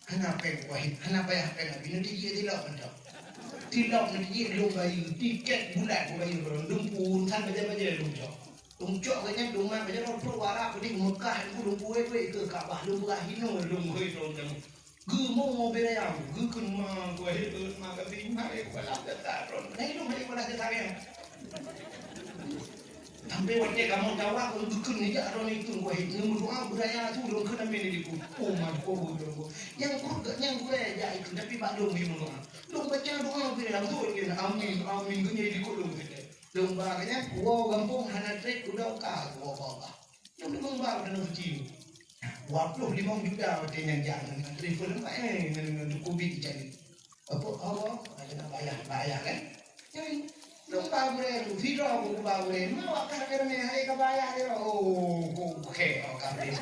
S3: Anak peng wahid, anak payah peng abi nanti dia tidak mentau. Tidak nanti dia belum bayar tiket bulan aku bayar belum pun kan baca luncok. Luncok kayaknya belum mah baca roh warak di Mekah itu belum ke Ka'bah belum hino belum belum. Gemuk mobil yang gekun mah gue itu mah ketimah balap taron. Nah itu mah balap taron. Sampai waktu kamu tahu aku gekun ni jaron itu gue itu doa budaya tu dong kena meni diku. Oh mah kau dong. Yang gue ya itu tapi pak dong di mana. Dong baca doa bilang tu dia amin amin gue jadi diku dong kita. Dong baganya wow gampang hana trek udah kah wow bapa. Yang dong baru dan kecil. 25 juta yang jangan triple apa dengan kubik jadi apa ada bayar kan jadi dong bagre video aku bagre mau kan kerana hari kebayar oh oke kabel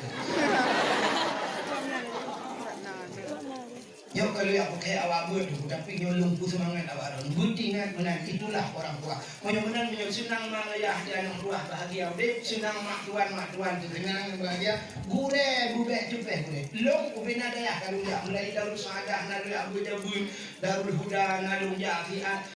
S3: Yo kalau aku kayak awak buat tu, tapi yo lumpuh semangat awak orang. Bukti ingat benar itulah orang tua. Mudah-mudahan menjadi senang mak ayah dan anak tua bahagia. Dek senang mak tuan senang bahagia. Gure cepet gure. Long ubina daya kalau ya mulai darul saadah nalu abu jabun darul huda nalu jafiat